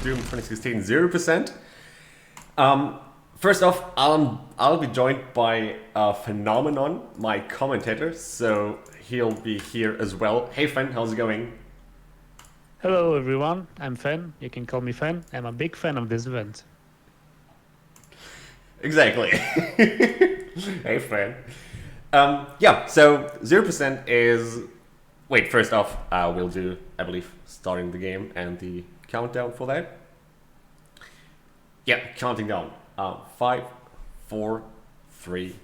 Doom 2016 0%. First off, I'll be joined by Phenomenon, my commentator, so he'll be here as well. Hey Fen, how's it going? Hello everyone, I'm Fen. You can call me Fen. I'm a big fan of this event. Exactly. Hey Fen. Yeah, so 0% is... Wait, first off, we'll do, I believe, starting the game and the countdown for that. Yeah, counting down. 5, 4, 3,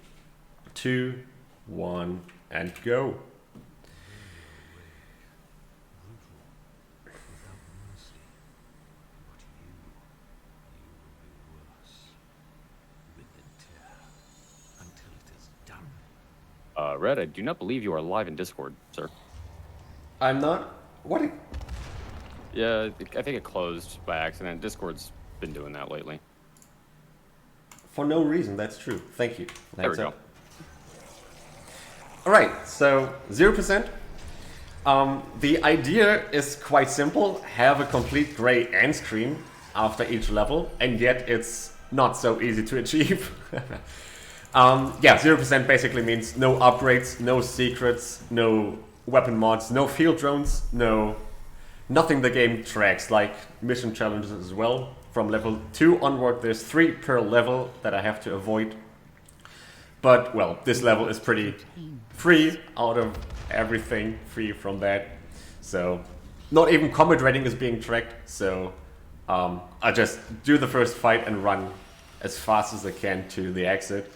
2, 1, and go. Red, I do not believe you are live in Discord, sir. I'm not? What? Yeah, I think it closed by accident. Discord's been doing that lately. For no reason, that's true. Thank you. There we go. Alright, so 0%. The idea is quite simple. Have a complete gray end screen after each level, and yet it's not so easy to achieve. Yeah, 0% basically means no upgrades, no secrets, no weapon mods, no field drones, nothing the game tracks, like mission challenges as well. From level 2 onward, there's 3 per level that I have to avoid. But, well, this level is pretty free out of everything, free from that. So, not even combat rating is being tracked, so I just do the first fight and run as fast as I can to the exit.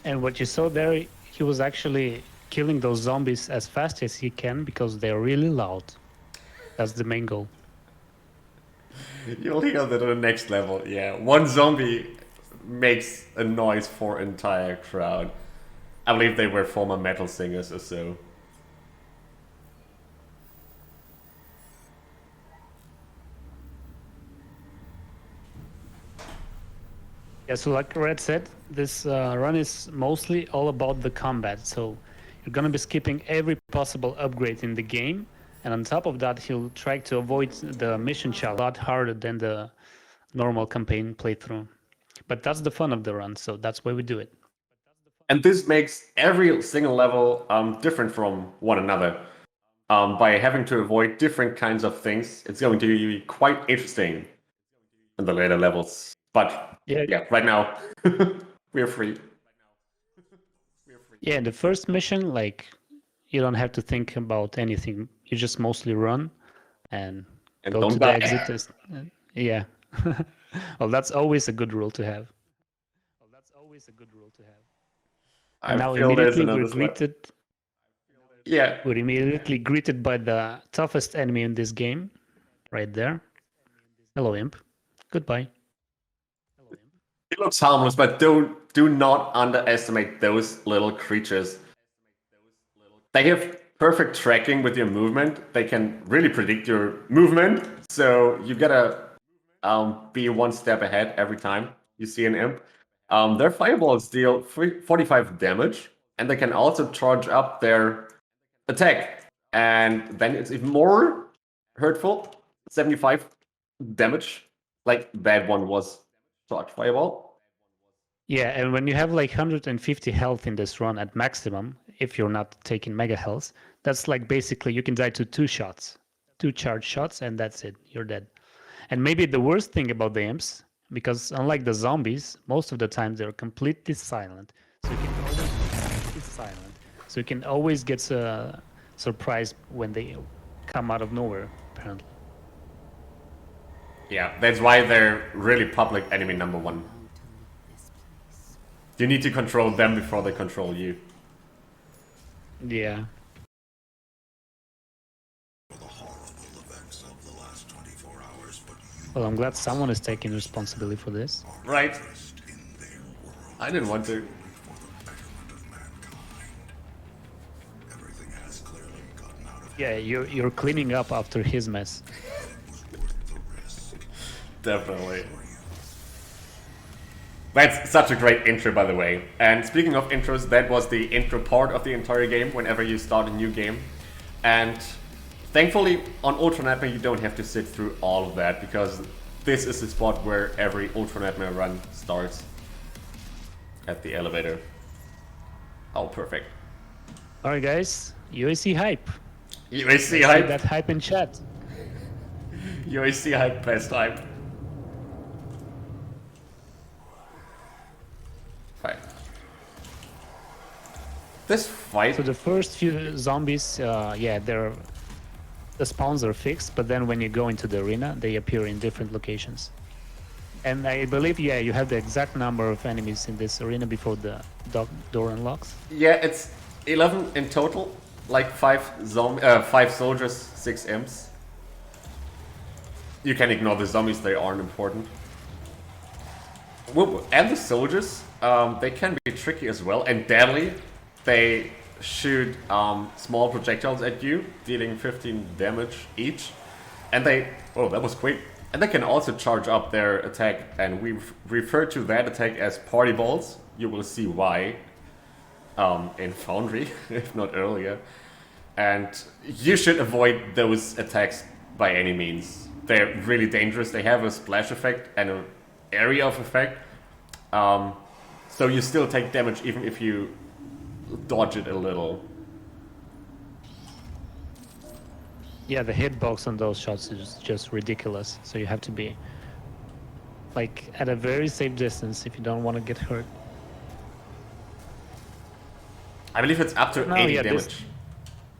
And what you saw there, he was actually killing those zombies as fast as he can because they're really loud. That's the main goal. You'll hear that on the next level, yeah. One zombie makes a noise for an entire crowd. I believe they were former metal singers or so. Yeah, so like Red said, this run is mostly all about the combat. So you're gonna be skipping every possible upgrade in the game. And on top of that, he'll try to avoid the mission challenge a lot harder than the normal campaign playthrough. But that's the fun of the run, so that's why we do it. And this makes every single level different from one another. By having to avoid different kinds of things, it's going to be quite interesting in the later levels. But yeah, right now, we're free. Yeah, the first mission, like, you don't have to think about anything. You just mostly run and go to the exit. Yeah. Well, that's always a good rule to have. And now immediately we're greeted. Yeah. We're immediately greeted by the toughest enemy in this game, right there. Hello, Imp. Goodbye. It looks harmless, but do not underestimate those little creatures. They have perfect tracking with your movement. They can really predict your movement, so you gotta be one step ahead every time you see an imp. Their fireballs deal 45 damage, and they can also charge up their attack, and then it's even more hurtful. 75 damage, like that one was charged fireball. Yeah, and when you have like 150 health in this run at maximum, if you're not taking mega health, that's like basically you can die to 2 shots, 2 charged shots, and that's it. You're dead. And maybe the worst thing about the imps, because unlike the zombies, most of the time they're completely silent. So you can always get surprised when they come out of nowhere, apparently. Yeah, that's why they're really public enemy number 1. You need to control them before they control you. Yeah. Well, I'm glad someone is taking responsibility for this. Right. I didn't want to. Yeah, you're cleaning up after his mess. Definitely. That's such a great intro, by the way. And speaking of intros, that was the intro part of the entire game whenever you start a new game. And Thankfully, on Ultra Nightmare you don't have to sit through all of that, because this is the spot where every Ultra Nightmare run starts. At the elevator. Oh, perfect. Alright guys, UAC hype. UAC Let's see hype. that hype in chat. UAC hype, best hype. Fine. This fight. So the first few zombies, yeah, the spawns are fixed, but then when you go into the arena, they appear in different locations. And I believe, yeah, you have the exact number of enemies in this arena before the door unlocks. Yeah, it's 11 in total. Like 5 soldiers, 6 imps. You can ignore the zombies; they aren't important. And the soldiers, they can be tricky as well and deadly. They shoot small projectiles at you, dealing 15 damage each. And they... Oh, that was quick. And they can also charge up their attack, and we refer to that attack as party balls. You will see why in Foundry, if not earlier. And you should avoid those attacks by any means. They're really dangerous. They have a splash effect and an area of effect. So you still take damage even if you dodge it a little. Yeah, the hitbox on those shots is just ridiculous. So you have to be like at a very safe distance if you don't want to get hurt. I believe it's up to 80 yeah, damage.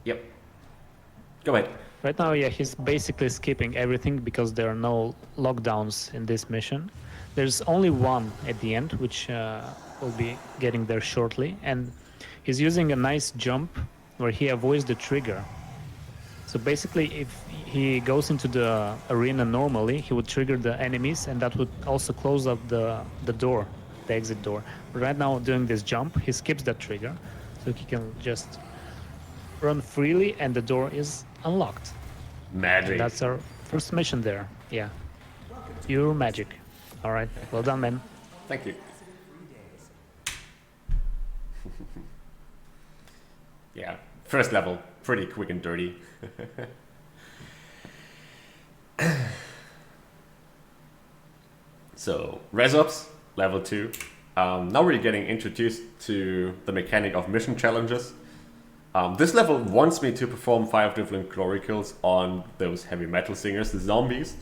Yep. Go ahead. Right now, yeah, he's basically skipping everything because there are no lockdowns in this mission. There's only one at the end, which will be getting there shortly. And he's using a nice jump where he avoids the trigger. So basically, if he goes into the arena normally, he would trigger the enemies, and that would also close up the door, the exit door. But right now, doing this jump, he skips that trigger, so he can just run freely, and the door is unlocked. Magic. And that's our first mission there. Yeah, pure magic. All right, well done, man. Thank you. Yeah, first level, pretty quick and dirty. So, Resops, level 2. Now we're getting introduced to the mechanic of mission challenges. This level wants me to perform 5 different glory kills on those heavy metal singers, the zombies.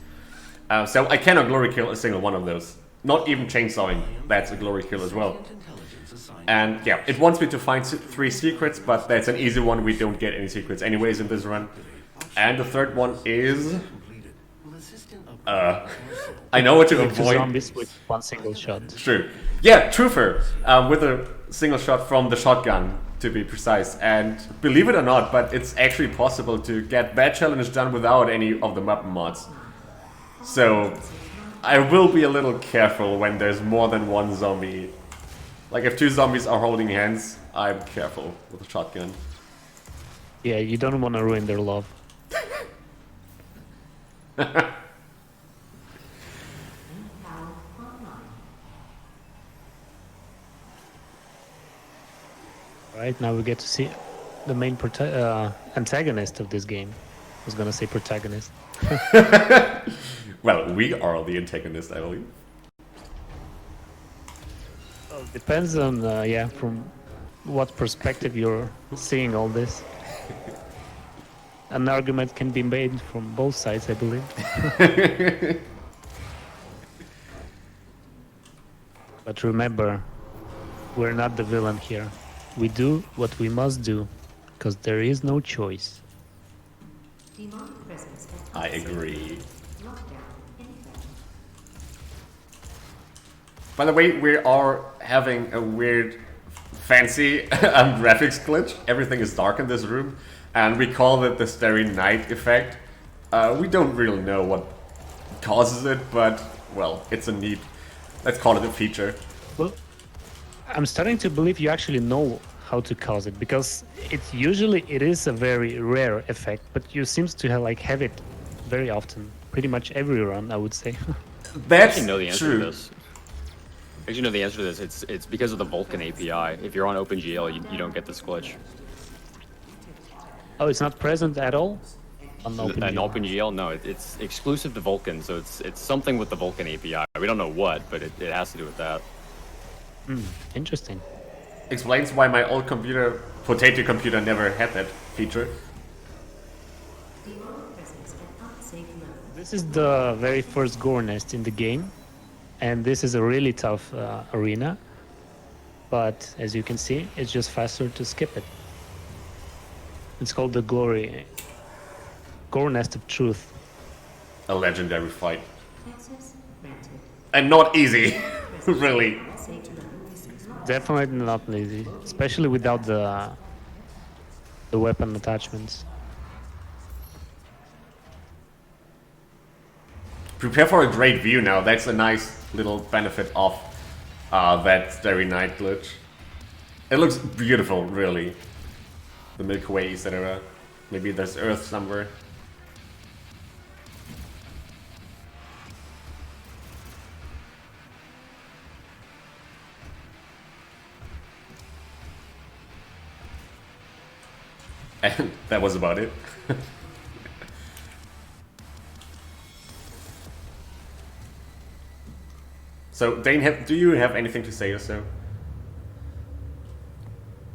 So I cannot glory kill a single one of those. Not even chainsawing, that's a glory kill as well. And yeah, it wants me to find 3 secrets, but that's an easy one. We don't get any secrets anyways in this run. And the third one is... I know what to avoid. Zombies with 1 single shot. True. Yeah, Truther, with a single shot from the shotgun, to be precise. And believe it or not, but it's actually possible to get that challenge done without any of the weapon mods. So I will be a little careful when there's more than 1 zombie. Like if 2 zombies are holding hands, I'm careful with a shotgun. Yeah, you don't want to ruin their love. Right, now we get to see the main antagonist of this game. I was gonna say protagonist. Well, we are the antagonist, I believe. Well, depends on, yeah, from what perspective you're seeing all this. An argument can be made from both sides, I believe. But remember, we're not the villain here. We do what we must do, because there is no choice. I agree. By the way, we are having a weird, fancy graphics glitch. Everything is dark in this room, and we call it the Starry Night effect. We don't really know what causes it, but, well, it's a neat, let's call it a feature. Well, I'm starting to believe you actually know how to cause it, because it is a very rare effect, but you seems to have it very often, pretty much every run, I would say. That's know the answer true. to this. As you know the answer to this, it's because of the Vulkan API. If you're on OpenGL, you don't get this glitch. Oh, it's not present at all? on An OpenGL. OpenGL? No, it's exclusive to Vulkan, so it's something with the Vulkan API. We don't know what, but it has to do with that. Interesting. Explains why my old computer, potato computer, never had that feature. This is the very first Gore nest in the game, and this is a really tough arena. But as you can see, it's just faster to skip it. It's called the Gore Nest of Truth. A legendary fight. And not easy, really. Definitely not easy, especially without the weapon attachments. Prepare for a great view now. That's a nice little benefit of that Starry Night glitch. It looks beautiful, really. The Milky Way, etc. Maybe there's Earth somewhere. And that was about it. So, Dane, do you have anything to say or so?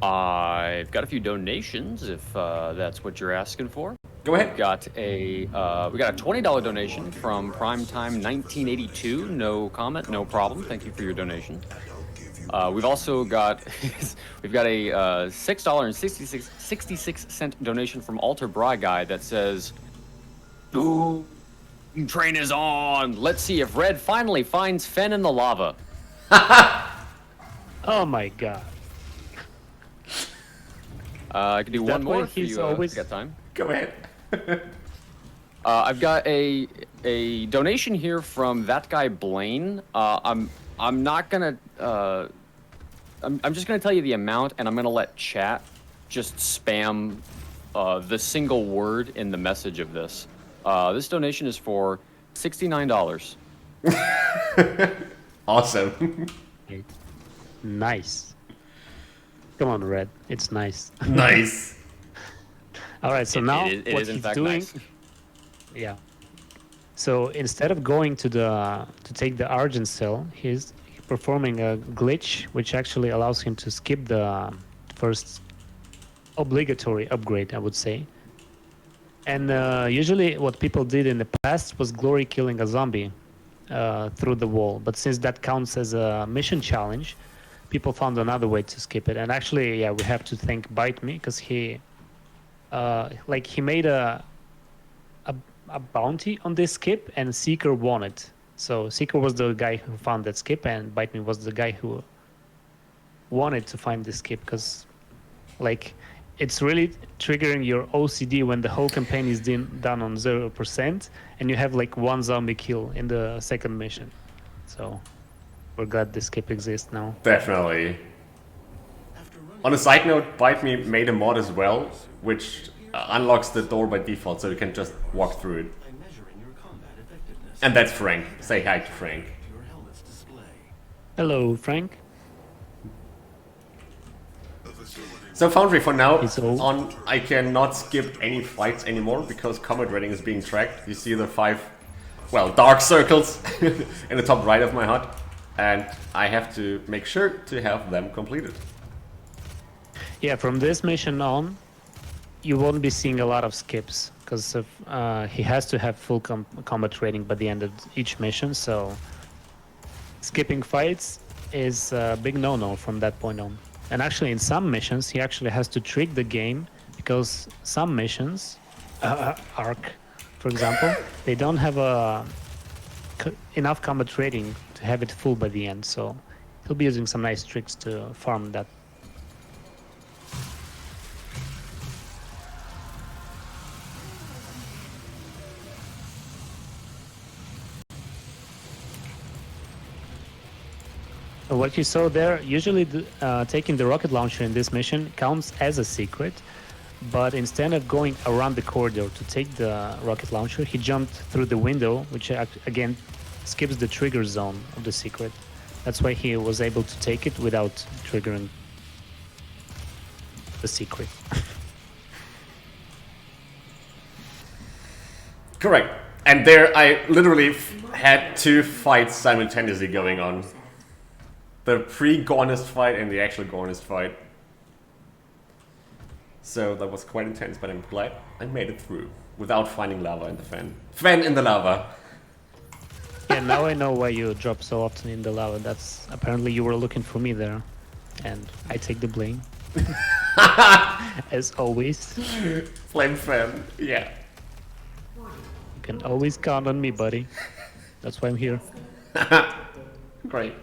I've got a few donations, if that's what you're asking for. Go ahead. We got a $20 donation from Primetime 1982. No comment, no problem. Thank you for your donation. We've also got we've got a $6.66 donation from Alter Bry Guy that says, "Ooh, train is on. Let's see if Red finally finds Fen in the lava." Oh my god. I can do That one more way if he's you always- got time. Go ahead. I've got a donation here from that guy Blaine. I'm not gonna I'm just gonna tell you the amount, and I'm gonna let chat just spam the single word in the message of this. This donation is for $69. Awesome. Nice. Come on, Red. It's nice. Nice. All right. So now it what is in he's fact doing? nice. Yeah. So instead of going to take the Argent cell, he's performing a glitch, which actually allows him to skip the first obligatory upgrade, I would say. And usually, what people did in the past was glory killing a zombie through the wall. But since that counts as a mission challenge, people found another way to skip it. And actually, yeah, we have to thank Bite Me because he made a bounty on this skip, and Seeker won it. So Seeker was the guy who found that skip, and Bite Me was the guy who wanted to find the skip, because like it's really triggering your OCD when the whole campaign is done on 0% and you have like one zombie kill in the second mission. So we're glad this skip exists now. Definitely. On a side note, Bite Me made a mod as well, which unlocks the door by default, so you can just walk through it. And that's Frank. Say hi to Frank. Hello, Frank. So Foundry, for now It's all- on, I cannot skip any fights anymore because combat rating is being tracked. You see the 5, well, dark circles in the top right of my HUD, and I have to make sure to have them completed. Yeah, from this mission on, you won't be seeing a lot of skips because he has to have full combat rating by the end of each mission. So skipping fights is a big no-no from that point on. And actually, in some missions, he actually has to trick the game because some missions, Arc, for example, they don't have enough combat rating to have it full by the end. So he'll be using some nice tricks to farm that. What you saw there, usually taking the rocket launcher in this mission counts as a secret, but instead of going around the corridor to take the rocket launcher, he jumped through the window, which again skips the trigger zone of the secret. That's why he was able to take it without triggering the secret. Correct. And there I literally had 2 fights simultaneously going on. The pre-Gornist fight and the actual Gornist fight. So that was quite intense, but I'm glad I made it through without finding lava in the fan. Fan in the lava! Yeah, now I know why you drop so often in the lava. That's apparently you were looking for me there, and I take the blame. As always. Flame fan, yeah. You can always count on me, buddy. That's why I'm here. Great.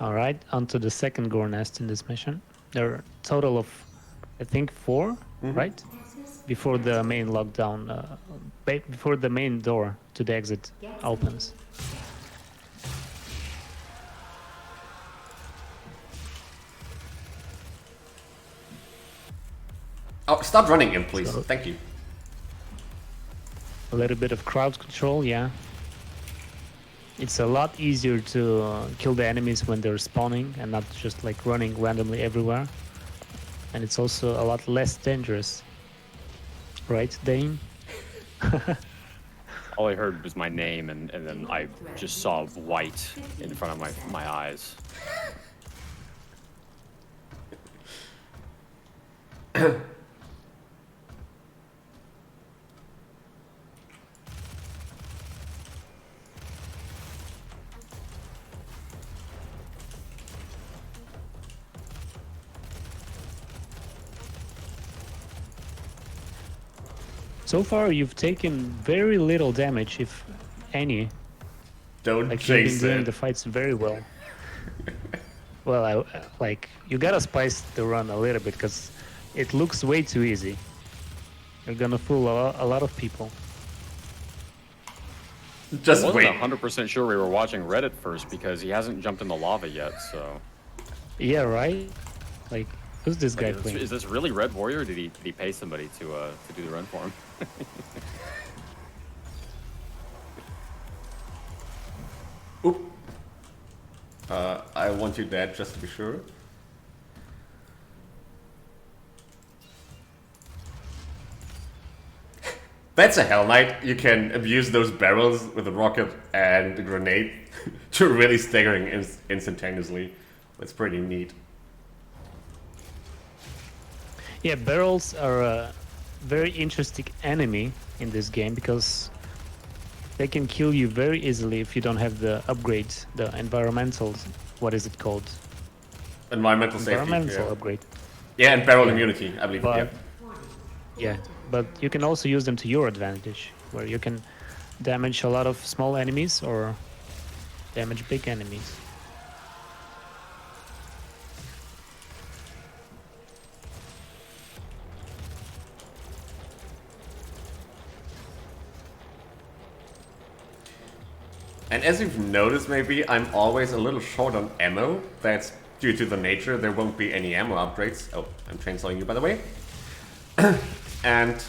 Alright, on to the second Gore nest in this mission. There are a total of, I think, 4, right? Before the main lockdown, before the main door to the exit opens. Oh, stop running in, please. So- Thank you. A little bit of crowd control, yeah. It's a lot easier to kill the enemies when they're spawning and not just like running randomly everywhere. And it's also a lot less dangerous. Right, Dane? All I heard was my name, and then I just saw white in front of my eyes. So far, you've taken very little damage, if any. Don't Like you've been chase doing it. the fights very well. Well, like you gotta spice the run a little bit because it looks way too easy. You're gonna fool a lot of people. Just I wait. wasn't 100% sure we were watching Reddit first because he hasn't jumped in the lava yet, so... Yeah, right? Like, who's this guy Like, playing? is this really Red Warrior, or did he pay somebody to do the run for him? Oop. I want you dead, just to be sure. That's a Hell Knight. You can abuse those barrels with a rocket and a grenade to really staggering instantaneously. That's pretty neat. Yeah, barrels are a very interesting enemy in this game because they can kill you very easily if you don't have the upgrades, the environmental, what is it called? Environmental safety. Environmental Yeah. upgrade. Yeah, and barrel Yeah. immunity, I believe. But Yeah. yeah, but you can also use them to your advantage, where you can damage a lot of small enemies or damage big enemies. And as you've noticed, maybe I'm always a little short on ammo. That's due to the nature. There won't be any ammo upgrades. Oh, I'm chainsawing you, by the way. And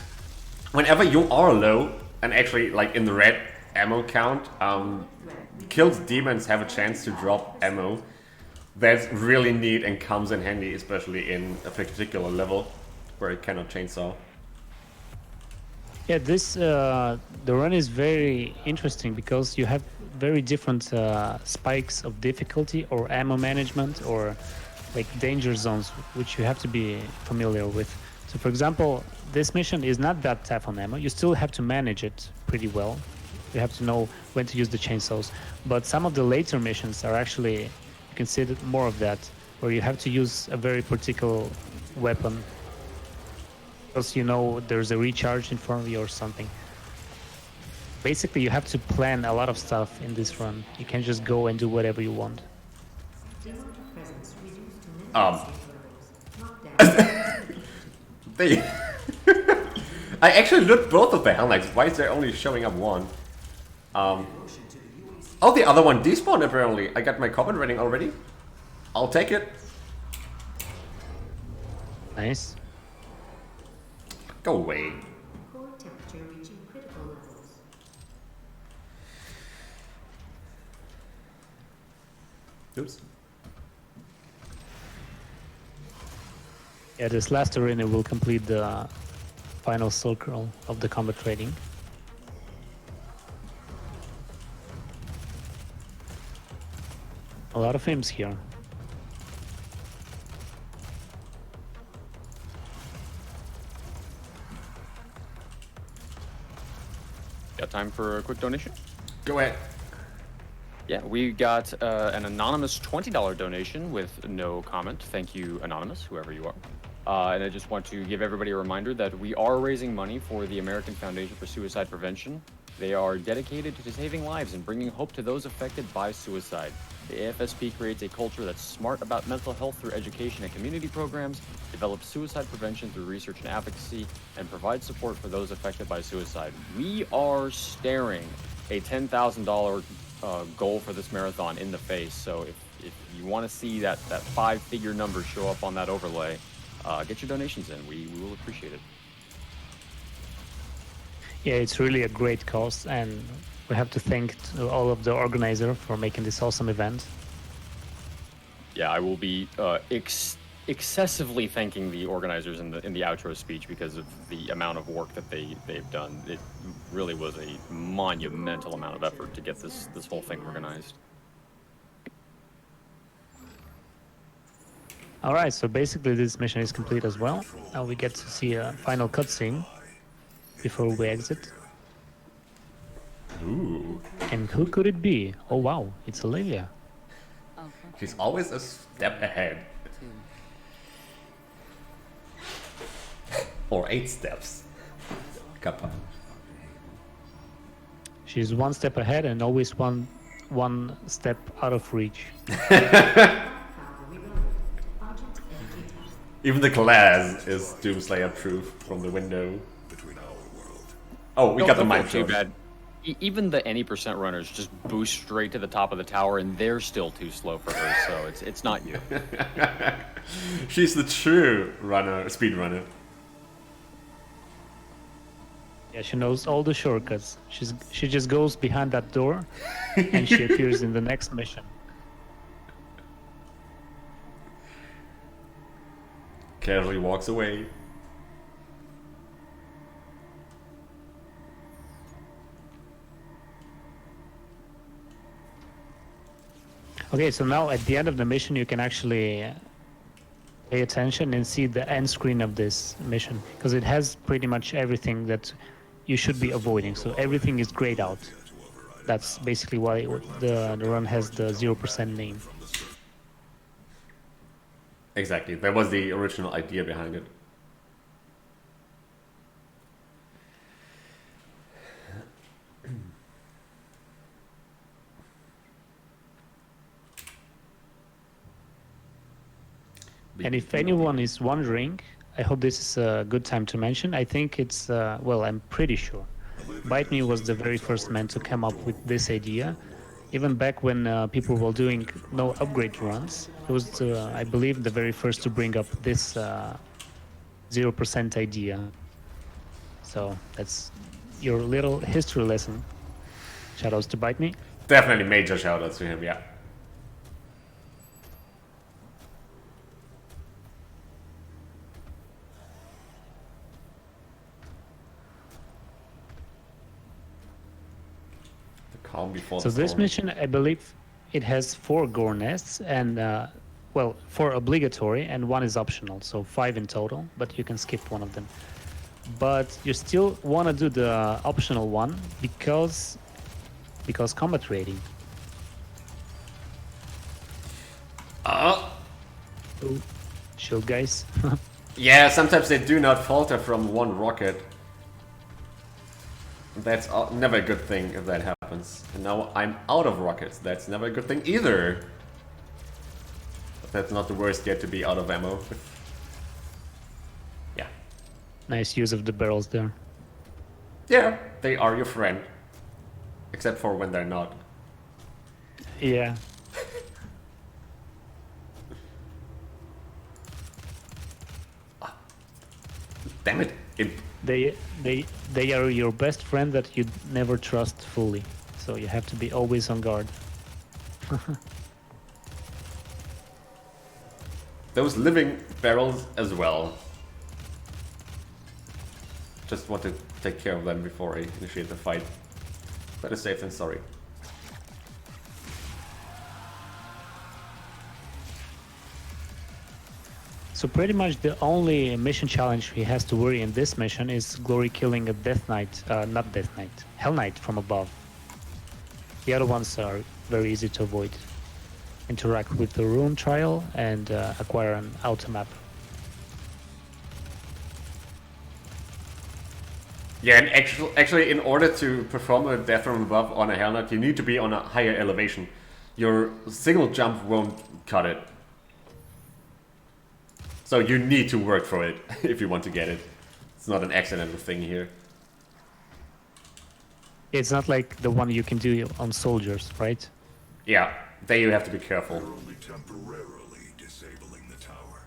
whenever you are low, and actually like in the red ammo count, killed demons have a chance to drop ammo. That's really neat and comes in handy, especially in a particular level where it cannot chainsaw. Yeah, this the run is very interesting because you have very different spikes of difficulty or ammo management or like danger zones which you have to be familiar with. So for example, this mission is not that tough on ammo. You still have to manage it pretty well. You have to know when to use the chainsaws. But some of the later missions are actually, you can see that more of that, where you have to use a very particular weapon because you know there's a recharge in front of you or something. Basically, you have to plan a lot of stuff in this run. You can't just go and do whatever you want. They I actually looked both of the Hell Knights. Why is there only showing up one? Oh, the other one despawned apparently. I got my comment rating already. I'll take it. Nice. Go away. Core temperature reaching critical levels. Oops. Yeah, this last arena will complete the final circle of the combat trading. A lot of imps here. Got time for a quick donation? Go ahead. Yeah, we got an anonymous $20 donation with no comment. Thank you, anonymous, whoever you are. And I just want to give everybody a reminder that we are raising money for the American Foundation for Suicide Prevention. They are dedicated to saving lives and bringing hope to those affected by suicide. The AFSP creates a culture that's smart about mental health through education and community programs, develops suicide prevention through research and advocacy, and provides support for those affected by suicide. We are staring a $10,000 goal for this marathon in the face. So if you want to see that 5-figure number show up on that overlay, get your donations in. We will appreciate it. Yeah, it's really a great cause, and we have to thank all of the organizers for making this awesome event. Yeah, I will be excessively thanking the organizers in the outro speech because of the amount of work that they've done. It really was a monumental amount of effort to get this whole thing organized. All right, so basically this mission is complete as well. Now we get to see a final cutscene before we exit. Ooh. And who could it be? Oh wow, it's Olivia. She's always a step ahead. Or 8 steps. Kappa. She's one step ahead and always one step out of reach. Even the glass is Doomslayer proof from the window. Oh, we got the mind too drone. bad. Even the any percent runners just boost straight to the top of the tower, and they're still too slow for her. So it's not you. She's the true runner, speed runner. Yeah, she knows all the shortcuts. She just goes behind that door, and she appears in the next mission. Casually walks away. Okay, so now at the end of the mission, you can actually pay attention and see the end screen of this mission, because it has pretty much everything that you should be avoiding. So everything is grayed out. That's basically why the run has the 0% name. Exactly, that was the original idea behind it. And if anyone is wondering, I hope this is a good time to mention. I think it's, well, I'm pretty sure. Bite Me was the very first man to come up with this idea. Even back when people were doing no upgrade runs, he was, I believe, the very first to bring up this 0% idea. So that's your little history lesson. Shoutouts to Bite Me. Definitely major shoutouts to him, yeah. Calm before So the this storm. mission, I believe, it has 4 gore nests and, well, 4 obligatory and 1 is optional, so 5 in total, but you can skip one of them. But you still want to do the optional one because combat rating. Ooh, shield guys. Yeah, sometimes they do not falter from one rocket. That's never a good thing if that happens. And now I'm out of rockets. That's never a good thing either. But that's not the worst yet, to be out of ammo. Yeah. Nice use of the barrels there. Yeah, they are your friend. Except for when they're not. Yeah. Damn it. They are your best friend that you never trust fully. So you have to be always on guard. those living barrels as well. Just want to take care of them before I initiate the fight. Better safe than sorry. So pretty much the only mission challenge he has to worry in this mission is Glory killing a Death Knight, not Death Knight, Hell Knight from above. The other ones are very easy to avoid. Interact with the rune trial and acquire an auto map. Yeah, and actually in order to perform a death from above on a Hell Knight, you need to be on a higher elevation. Your single jump won't cut it. So you need to work for it if you want to get it. It's not an accidental thing here. It's not like the one you can do on soldiers, right? Yeah, there you have to be careful. You're only temporarily disabling the tower.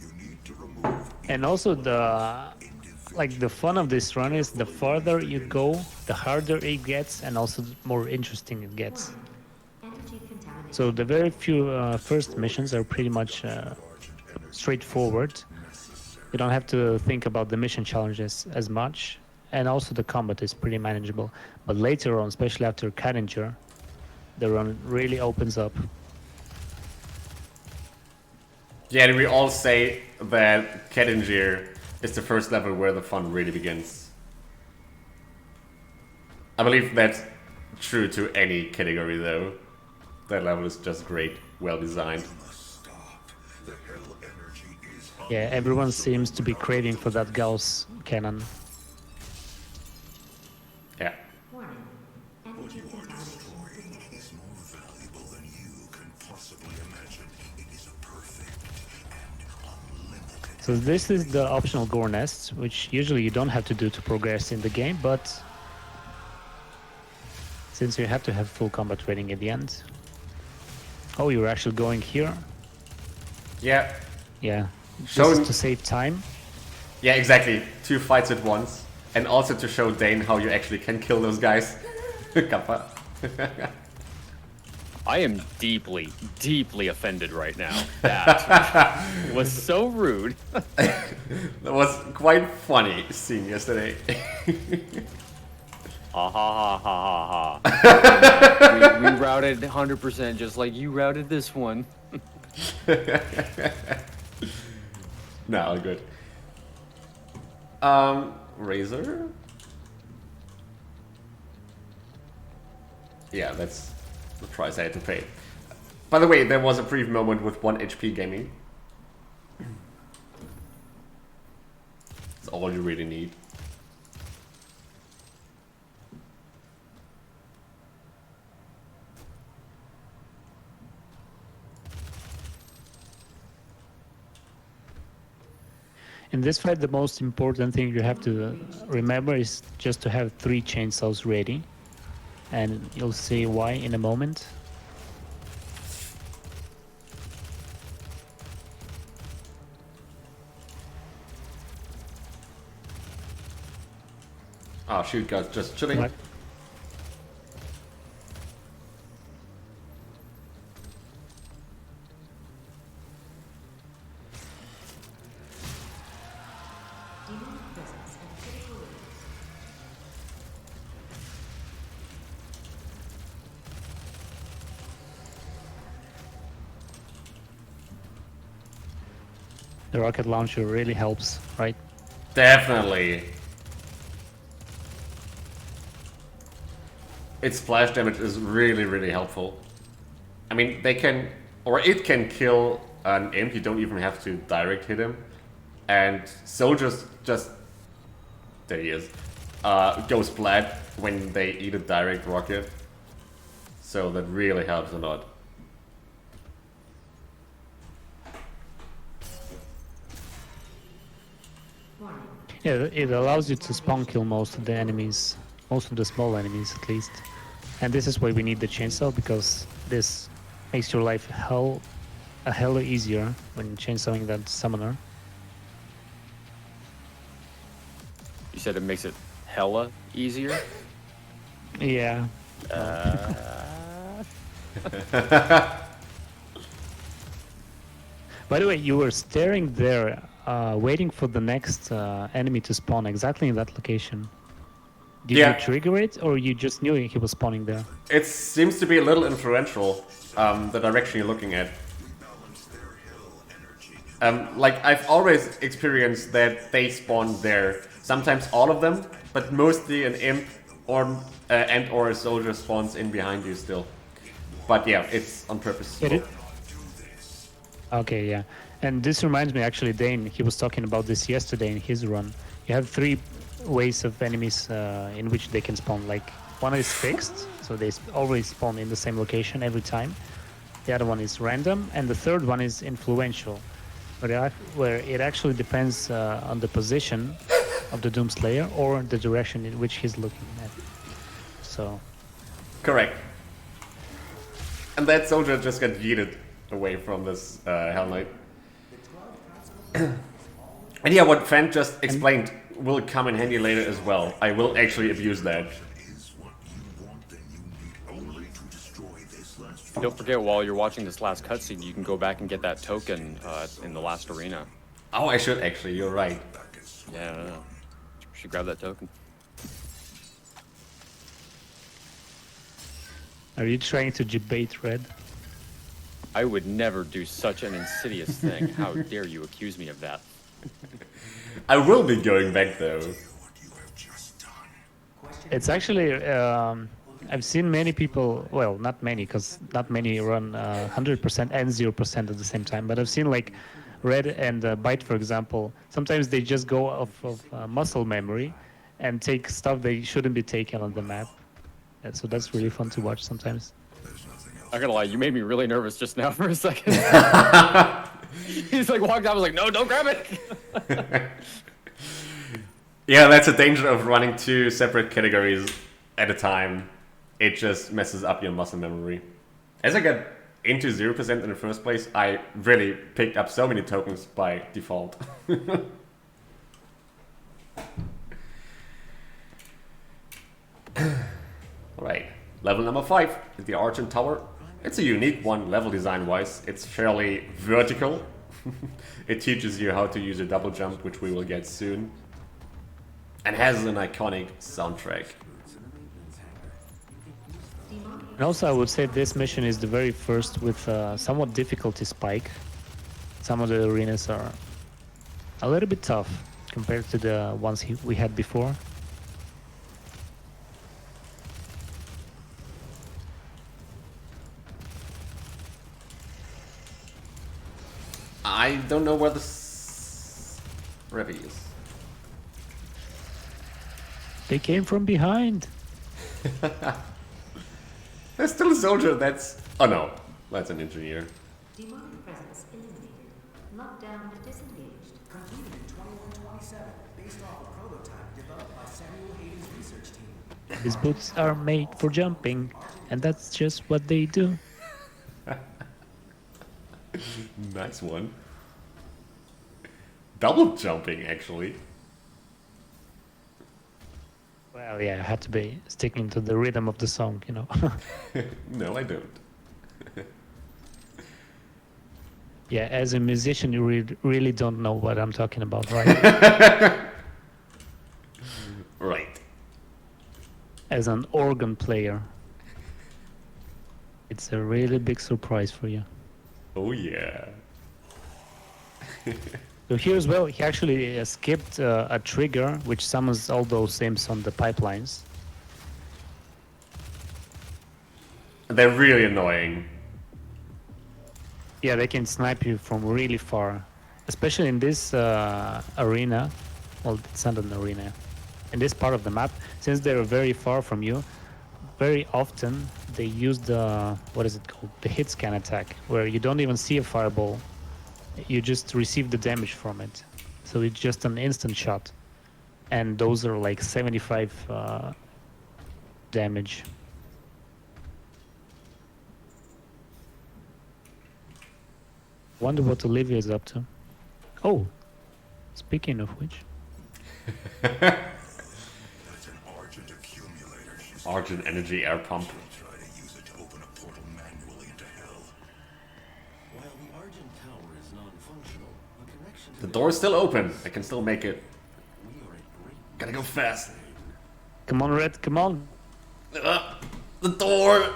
You need to remove And also the fun of this run is the farther you go, the harder it gets, and also the more interesting it gets. Energy contamination. So the very few first missions are pretty much straightforward. You don't have to think about the mission challenges as much, and also the combat is pretty manageable. But later on, especially after Danejerus, the run really opens up. Yeah, and we all say that Danejerus is the first level where the fun really begins. I believe that's true to any category though. That level is just great, well designed. stop. The hell energy is Yeah, everyone seems to be craving for that Gauss cannon. Yeah. Warning. Energy contamination. is more valuable than you can possibly imagine. It is a perfect and unlimited. So this is the optional Gore nest, which usually you don't have to do to progress in the game, but since you have to have full combat rating at the end. Oh, you're actually going here? Yeah. Yeah. This Showing- is to save time. Yeah, exactly. 2 fights at once. And also to show Dane how you actually can kill those guys. Kappa. I am deeply, deeply offended right now. That was so rude. That was quite funny seeing yesterday. Ha ha ha ha ha ha. We routed 100% just like you routed this one. No, good. Razor? Yeah, that's the price I had to pay. By the way, there was a brief moment with 1 HP gaming. That's all you really need. In this fight, the most important thing you have to remember is just to have 3 chainsaws ready. And you'll see why in a moment. Oh shoot, guys, just chilling. Right. Demon presence at critical levels. The rocket launcher really helps, right? Definitely. Its splash damage is really, really helpful. I mean, they can, or it can kill an imp, you don't even have to direct hit him. And soldiers just, there he is, go splat when they eat a direct rocket. So that really helps a lot. Warning. Yeah, it allows you to spawn kill most of the enemies, most of the small enemies at least. And this is why we need the chainsaw, because this makes your life a hell easier when chainsawing that summoner. You said it makes it hella easier? Yeah. By the way, you were staring there, waiting for the next enemy to spawn exactly in that location. Did Yeah. you trigger it, or you just knew he was spawning there? It seems to be a little influential, the direction you're looking at. Like, I've always experienced that they spawn there. Sometimes all of them, but mostly an imp or and/or a soldier spawns in behind you still. But yeah, it's on purpose. Get it? Okay, yeah. And this reminds me, actually, Dane, he was talking about this yesterday in his run. You have 3 ways of enemies in which they can spawn. Like, one is fixed, so they always spawn in the same location every time. The other one is random, and the third one is influential, where it actually depends on the position of the Doomslayer or the direction in which he's looking at. So, Correct. And that soldier just got yeeted away from this Hell Knight. And yeah, what Fant just explained will come in handy later as well. I will actually abuse that. Is what you want, then you need only to destroy this last Don't forget, while you're watching this last cutscene, you can go back and get that token in the last arena. Oh, I should actually, you're right. Yeah, should grab that token. are you trying to debate Red? I would never do such an insidious thing. How dare you accuse me of that? I will be going back though. what you have just done. It's actually, I've seen many people, well, not many, because not many run 100% and 0% at the same time, but I've seen like Red and Bite, for example, sometimes they just go off of muscle memory and take stuff they shouldn't be taking on the map. And so that's really fun to watch sometimes. I'm gonna lie, you made me really nervous just now for a second. He's like walked out, I was like, no, don't grab it! Yeah, that's a danger of running 2 separate categories at a time. It just messes up your muscle memory. As I got into 0% in the first place, I really picked up so many tokens by default. Right, level number 5 is the Argent Tower. It's a unique one level design wise. It's fairly vertical. It teaches you how to use a double jump, which we will get soon. And has an iconic soundtrack. And also I would say this mission is the very first with somewhat difficulty spike. Some of the arenas are a little bit tough compared to the ones we had before. I don't know where the Revi is. They came from behind. There's still a soldier that's... Oh no, that's an engineer. Demonic presence eliminated. Lockdown disengaged. Completed in 2127, based off a prototype developed by Samuel Hayden's research team. These boots are made for jumping, and that's just what they do. Nice one. Double jumping, actually. Well, yeah, I had to be sticking to the rhythm of the song, you know. No, I don't. Yeah, as a musician, you really don't know what I'm talking about, right? Right. As an organ player, it's a really big surprise for you. Oh yeah. So here as well, he actually skipped a trigger which summons all those imps on the pipelines. They're really annoying. Yeah, they can snipe you from really far, especially in this arena. Well, it's not an arena. In this part of the map, since they're very far from you, very often they use the, what is it called? The hit scan attack, where you don't even see a fireball. You just receive the damage from it. So it's just an instant shot. And those are like 75 damage. Wonder what Olivia is up to. Oh, speaking of which. That's an Argent accumulator. She's Argent energy air pump. try to use it to open a portal manually into hell. While the Argent Tower is The door is still open. I can still make it. Gotta go fast. Come on, Red, come on. The door.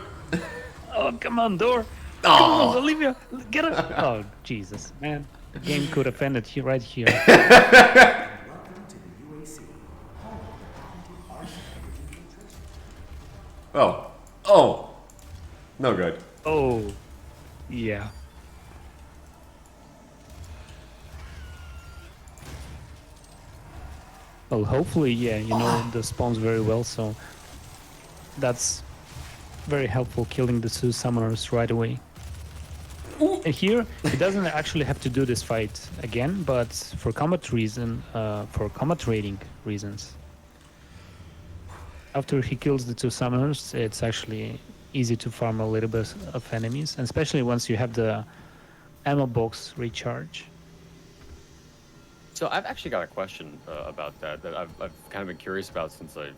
Oh, come on, door. Come on, Oh, Olivia, get it. Oh, Jesus, man. The game could have ended here, right here. Welcome to the UAC, home of the patented art of hydrogen filtration. oh, oh. No good. Oh, yeah. Well, hopefully, yeah, you know the spawns very well, so that's very helpful, killing the 2 summoners right away. And here, he doesn't actually have to do this fight again, but for combat rating reasons. After he kills the 2 summoners, it's actually easy to farm a little bit of enemies, and especially once you have the ammo box recharge. So I've actually got a question about that I've kind of been curious about since I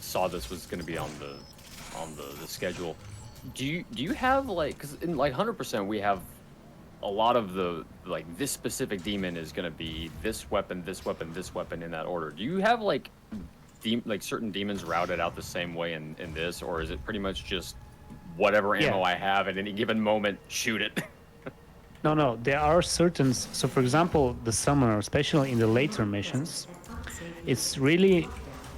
saw this was going to be on the schedule. Do you have like, because in like 100% we have a lot of the like this specific demon is going to be this weapon, this weapon, this weapon in that order. Do you have like certain demons routed out the same way in this, or is it pretty much just whatever ammo I have at any given moment, shoot it? No, there are certain. So, for example, the summoner, especially in the later missions, it's really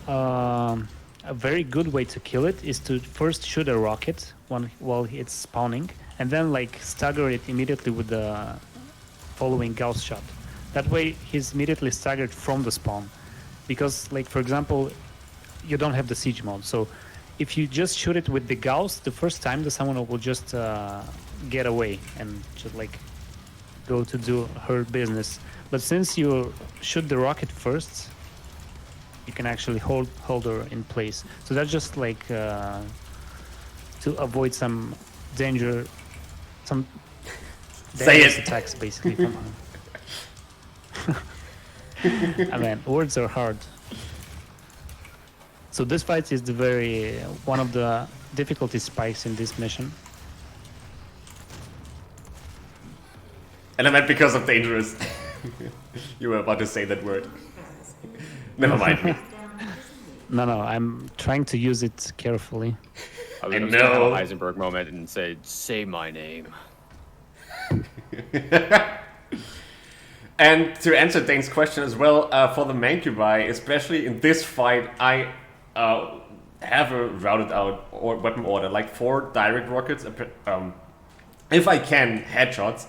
a very good way to kill it is to first shoot a rocket while it's spawning, and then like stagger it immediately with the following Gauss shot. That way, he's immediately staggered from the spawn, because, like for example, you don't have the siege mode. So, if you just shoot it with the Gauss, the first time the summoner will just get away and just like go to do her business. But since you shoot the rocket first, you can actually hold her in place. So that's just like to avoid some danger, some dangerous attacks basically from her. I mean, words are hard. So this fight is one of the difficulty spikes in this mission. And I meant because of dangerous. You were about to say that word. Never mind. No, I'm trying to use it carefully. I was I gonna have a know. Heisenberg moment and say my name. And to answer Dane's question as well, for the Mancubi, especially in this fight, I have a routed out weapon order, like 4 direct rockets. If I can, headshots,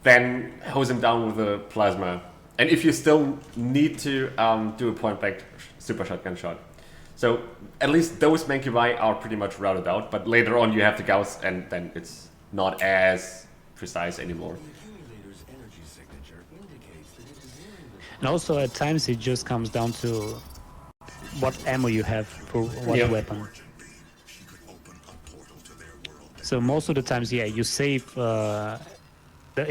then hose him down with a plasma. And if you still need to do a point blank super shotgun shot. So at least those Mancubi are pretty much routed out, but later on you have the Gauss and then it's not as precise anymore. And also at times it just comes down to what ammo you have for what weapon. So most of the times, you save the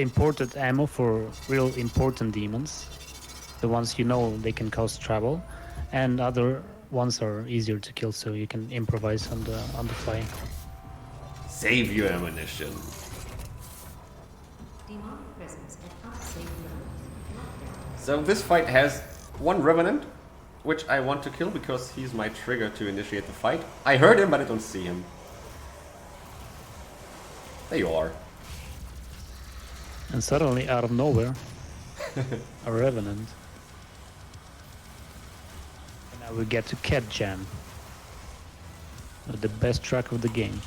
imported ammo for real important demons, the ones you know they can cause trouble, and other ones are easier to kill, so you can improvise on the fly. Save your ammunition. Demonic presence at unsafe level. Lockdown. So this fight has 1 Revenant, which I want to kill because he's my trigger to initiate the fight. I heard him, but I don't see him. There you are. And suddenly, out of nowhere, a Revenant. And now we get to Cat Jam. The best track of the game.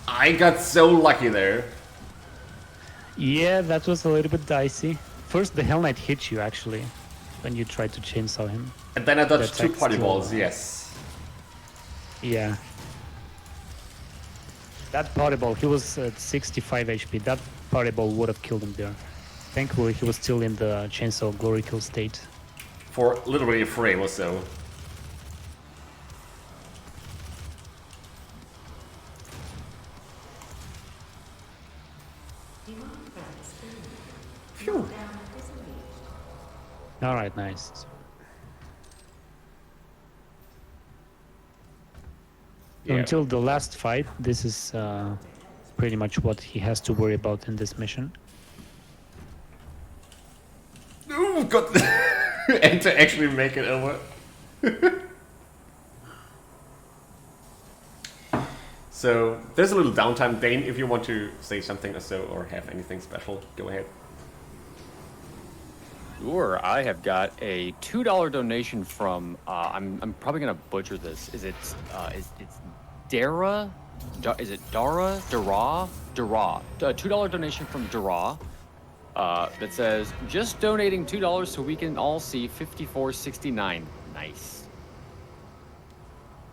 I got so lucky there. Yeah, that was a little bit dicey. First, the Hell Knight hit you, actually, when you tried to chainsaw him. And then I dodged The 2 attack party still- balls, yes. Yeah. That party ball, he was at 65 HP. That party ball would have killed him there. Thankfully, he was still in the chainsaw glory kill state. For literally a frame or so. Demonic presence eliminated. Phew. Lockdown disengaged. Alright, nice. Yeah. Until the last fight, this is pretty much what he has to worry about in this mission. got and to actually make it over. So there's a little downtime. Dane, if you want to say something or so, or have anything special, go ahead. Sure, I have got a $2 donation from. I'm probably gonna butcher this. Is it? It's Dara? Is it Dara? Dara? Dara? $2 donation from Dara. That says just donating $2 so we can all see 5469. Nice.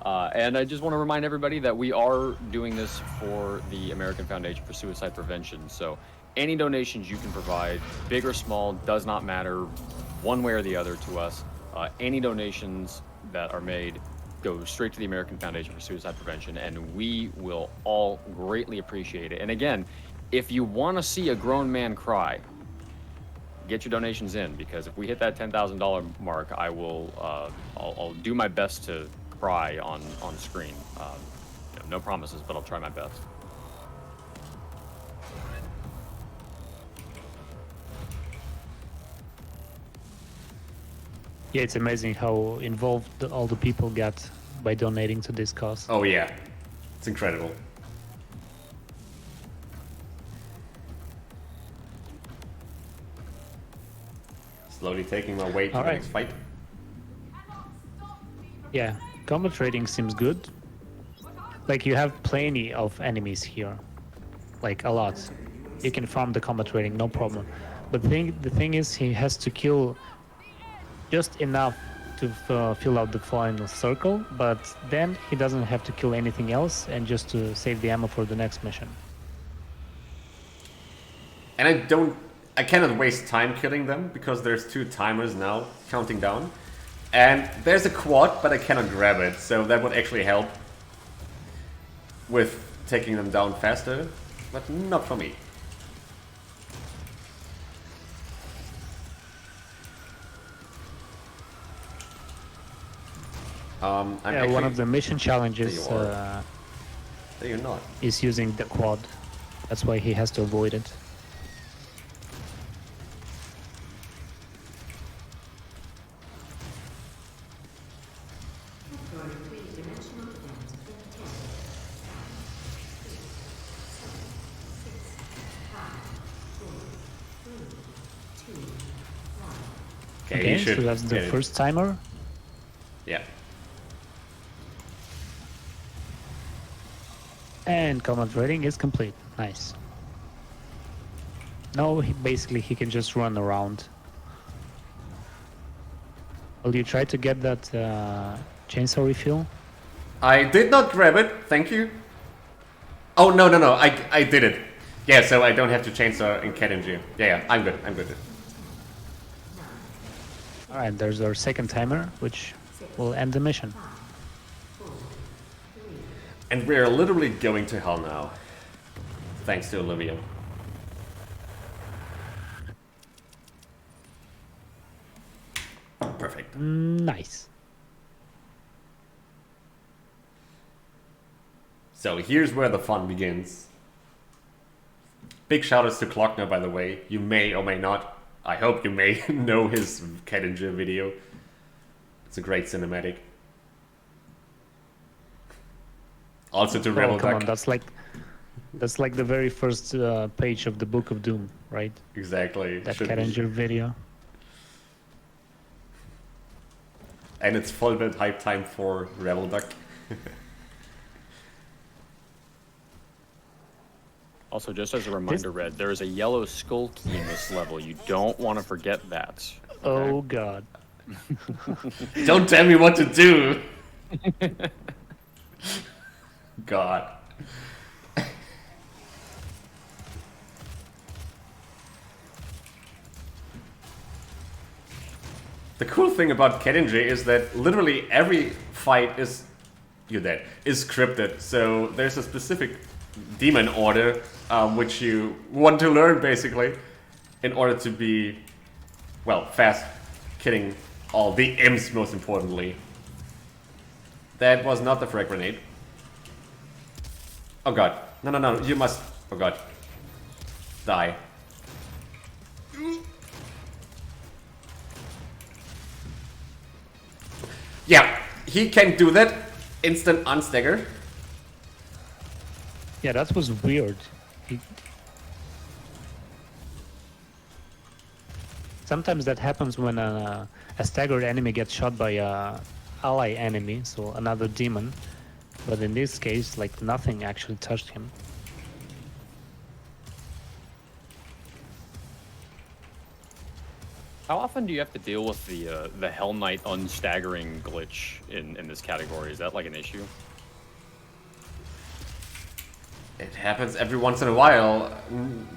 And I just want to remind everybody that we are doing this for the American Foundation for Suicide Prevention. So any donations you can provide, big or small, does not matter one way or the other to us. Any donations that are made go straight to the American Foundation for Suicide Prevention, and we will all greatly appreciate it. And again, if you want to see a grown man cry, get your donations in, because if we hit that $10,000 mark, I will I'll do my best to cry on screen. No promises, but I'll try my best. Yeah, it's amazing how involved all the people got by donating to this cause. Oh yeah, it's incredible. Slowly taking my way to the Alright. next fight. Yeah, combat rating seems good. Like, you have plenty of enemies here. Like, a lot. You can farm the combat rating, no problem. But the thing is, he has to kill just enough to fill out the final circle, but then he doesn't have to kill anything else, and just to save the ammo for the next mission. And I cannot waste time killing them because there's 2 timers now counting down. And there's a quad, but I cannot grab it, so that would actually help with taking them down faster, but not for me. I'm Yeah, actually, one of the mission challenges There you are. There you're not. is using the quad. That's why he has to avoid it. Category 3-dimensional events in 10, 6, 5, 4, 3, 2, 1. Okay, Okay, you should so that's the get it. first timer. Yeah. And combat rating is complete. Nice. Now, basically, he can just run around. Will you try to get that chainsaw refill? I did not grab it, thank you. Oh, no, I did it. Yeah, so I don't have to chainsaw in Danejerus. Yeah, I'm good. Alright, there's our second timer, which will end the mission. And we're literally going to hell now. Thanks to Olivia. Perfect. Nice. So here's where the fun begins. Big shoutouts to Klockner, by the way. You may or may not, I hope you may, know his Danejerus video. It's a great cinematic. Also to Oh, Rebel come on, Duck. that's like the very first page of the Book of Doom, right? Exactly. That Should be. Danejerus video. And it's full build hype time for Rebel Duck. Also, just as a reminder, Red, there is a yellow skull key in this level. You don't want to forget that. Oh god. Don't tell me what to do! God. The cool thing about Danejerus is that literally every fight is... You're dead. Is scripted. So there's a specific demon order which you want to learn, basically, in order to be, well, fast killing all the imps, most importantly. That was not the frag grenade. Oh god. No, you must... Oh god. Die. Yeah, he can do that. Instant unstagger. Yeah, that was weird. Sometimes that happens when a staggered enemy gets shot by a ally enemy, so another demon. But in this case, like nothing actually touched him. How often do you have to deal with the Hell Knight unstaggering glitch in this category? Is that like an issue? It happens every once in a while.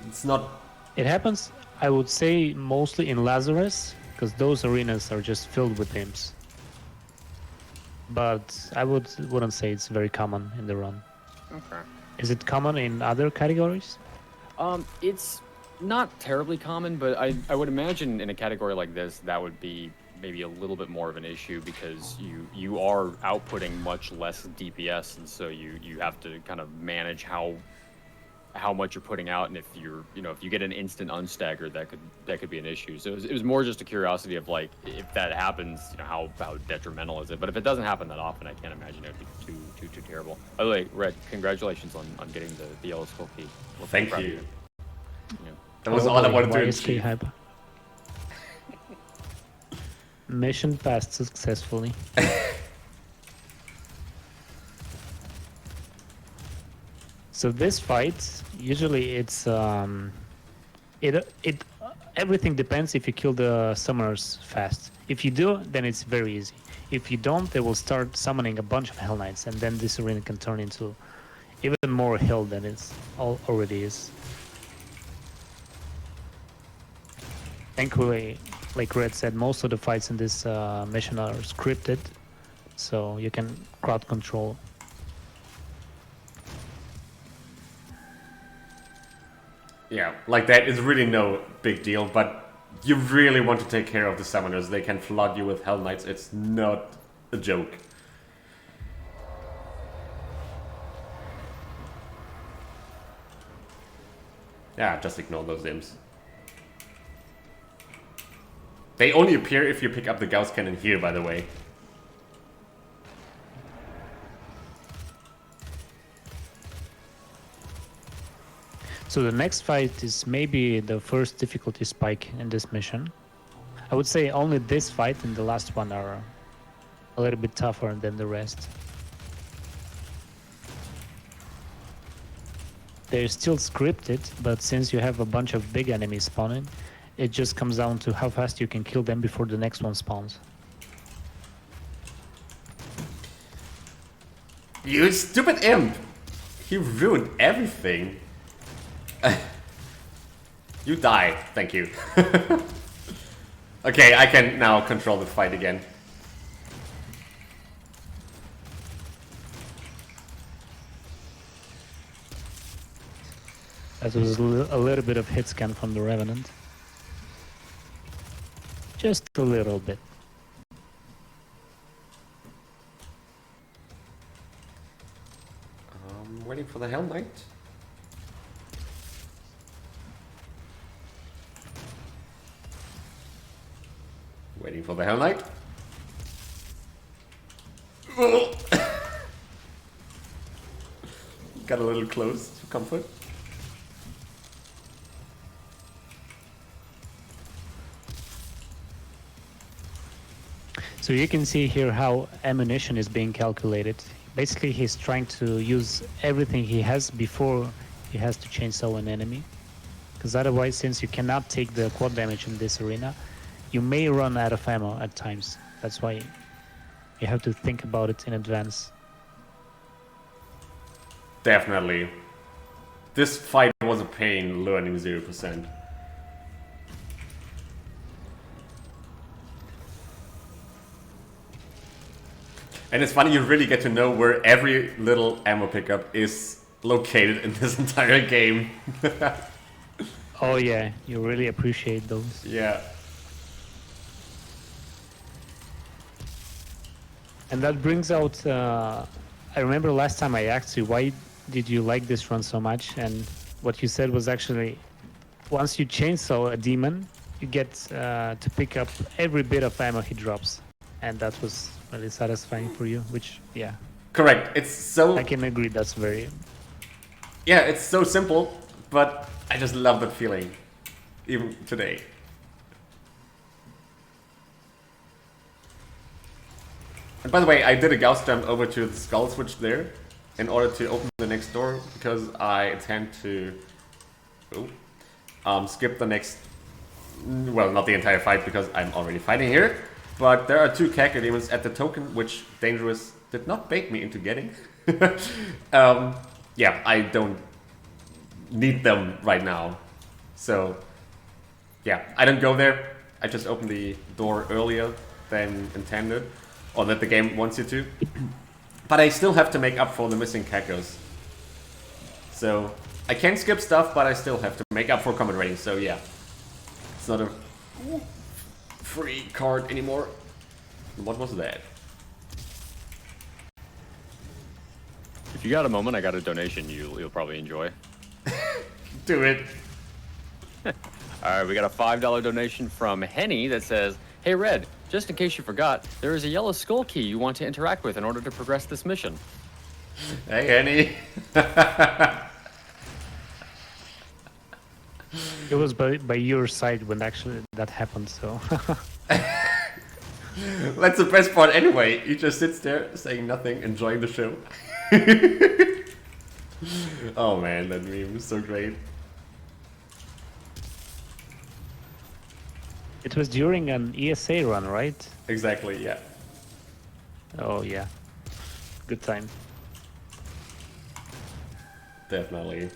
It's not... It happens, I would say, mostly in Lazarus, because those arenas are just filled with imps. But I wouldn't say it's very common in the run. Okay. Is it common in other categories? It's not terribly common, but I would imagine in a category like this, that would be maybe a little bit more of an issue because you are outputting much less DPS, and so you have to kind of manage how much you're putting out, and if if you get an instant unstagger, that could be an issue. So it was more just a curiosity of like, if that happens, how detrimental is it? But if it doesn't happen that often, I can't imagine it would be too terrible. By the way, Red, congratulations on getting the yellow skull key. We're Thank proud of you. Yeah. That was all I wanted to YSK achieve. hype. Mission passed successfully. So this fight, usually it's everything depends if you kill the summoners fast. If you do, then it's very easy. If you don't, they will start summoning a bunch of Hell Knights, and then this arena can turn into even more hell than it already is. Thankfully, like Red said, most of the fights in this mission are scripted, so you can crowd control. Yeah, like that is really no big deal, but you really want to take care of the summoners. They can flood you with Hell Knights. It's not a joke. Yeah, just ignore those imps. They only appear if you pick up the Gauss Cannon here, by the way. So the next fight is maybe the first difficulty spike in this mission. I would say only this fight and the last one are a little bit tougher than the rest. They're still scripted, but since you have a bunch of big enemies spawning, it just comes down to how fast you can kill them before the next one spawns. You stupid imp! He ruined everything. You die, thank you. Okay, I can now control the fight again. That was a little bit of hit scan from the Revenant. Just a little bit. Waiting for the Hell Knight. Waiting for the Hell Knight. Got a little close to comfort. So you can see here how ammunition is being calculated. Basically, he's trying to use everything he has before he has to chainsaw an enemy. Because otherwise, since you cannot take the quad damage in this arena, you may run out of ammo at times. That's why you have to think about it in advance. Definitely. This fight was a pain learning 0%. And it's funny, you really get to know where every little ammo pickup is located in this entire game. Oh yeah, you really appreciate those. Yeah. And that brings out, I remember last time I asked you, why did you like this run so much? And what you said was actually, once you chainsaw a demon, you get to pick up every bit of ammo he drops. And that was really satisfying for you, which, yeah, Correct. It's so I can agree that's very... yeah, it's so simple, but I just love that feeling, even today. And by the way, I did a Gauss jump over to the skull switch there in order to open the next door because I intend to skip the next, well, not the entire fight because I'm already fighting here, but there are 2 Caco demons at the token, which Danejerus did not bait me into getting. Yeah, I don't need them right now. So, yeah, I don't go there. I just open the door earlier than intended, or that the game wants you to. But I still have to make up for the missing Cacos. So, I can skip stuff, but I still have to make up for combat range, so yeah. It's not a free card anymore. What was that? If you got a moment, I got a donation you'll probably enjoy. Do it. All right, we got a $5 donation from Henny that says, "Hey Red, just in case you forgot, there is a yellow skull key you want to interact with in order to progress this mission." Hey, Henny. It was by your side when actually that happened, so... That's the best part anyway. He just sits there saying nothing, enjoying the show. Oh man, that meme is so great. It was during an ESA run, right? Exactly, yeah. Oh, yeah. Good time. Definitely.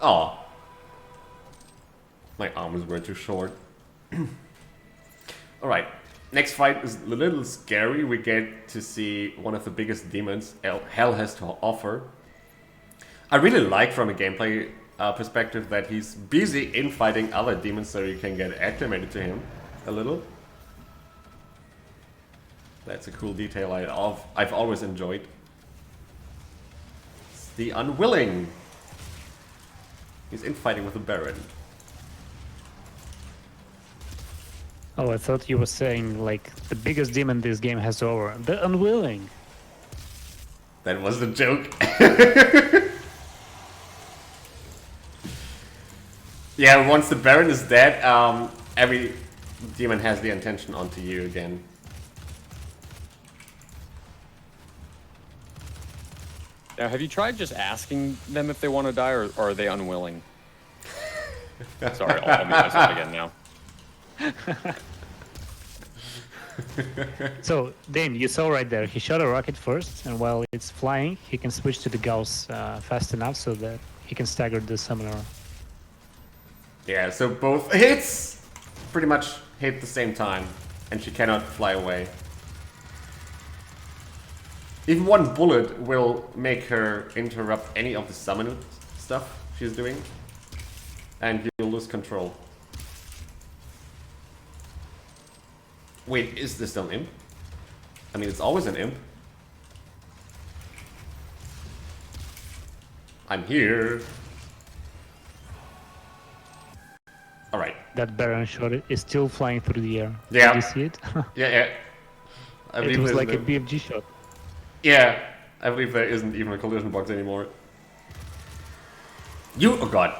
Oh. My arms were too short. Alright. Next fight is a little scary. We get to see one of the biggest demons Hell has to offer. I really like from a gameplay perspective that he's busy infighting other demons so you can get acclimated to him a little. That's a cool detail I've always enjoyed. It's the Unwilling. He's infighting with the Baron. Oh, I thought you were saying, like, the biggest demon this game has over. The Unwilling. That was the joke. Yeah, once the Baron is dead, every demon has the intention onto you again. Now, have you tried just asking them if they want to die, or are they unwilling? Sorry, I'll mute myself again now. So, Dane, you saw right there, he shot a rocket first, and while it's flying, he can switch to the Gauss fast enough so that he can stagger the summoner. Yeah, so both hits pretty much hit at the same time, and she cannot fly away. Even one bullet will make her interrupt any of the summon stuff she's doing, and you'll lose control. Wait, is this still an imp? I mean, it's always an imp. I'm here. Alright. That Baron shot is still flying through the air. Yeah. Did you see it? Yeah. I It believe was there's like a no- BFG shot. Yeah, I believe there isn't even a collision box anymore. Oh god.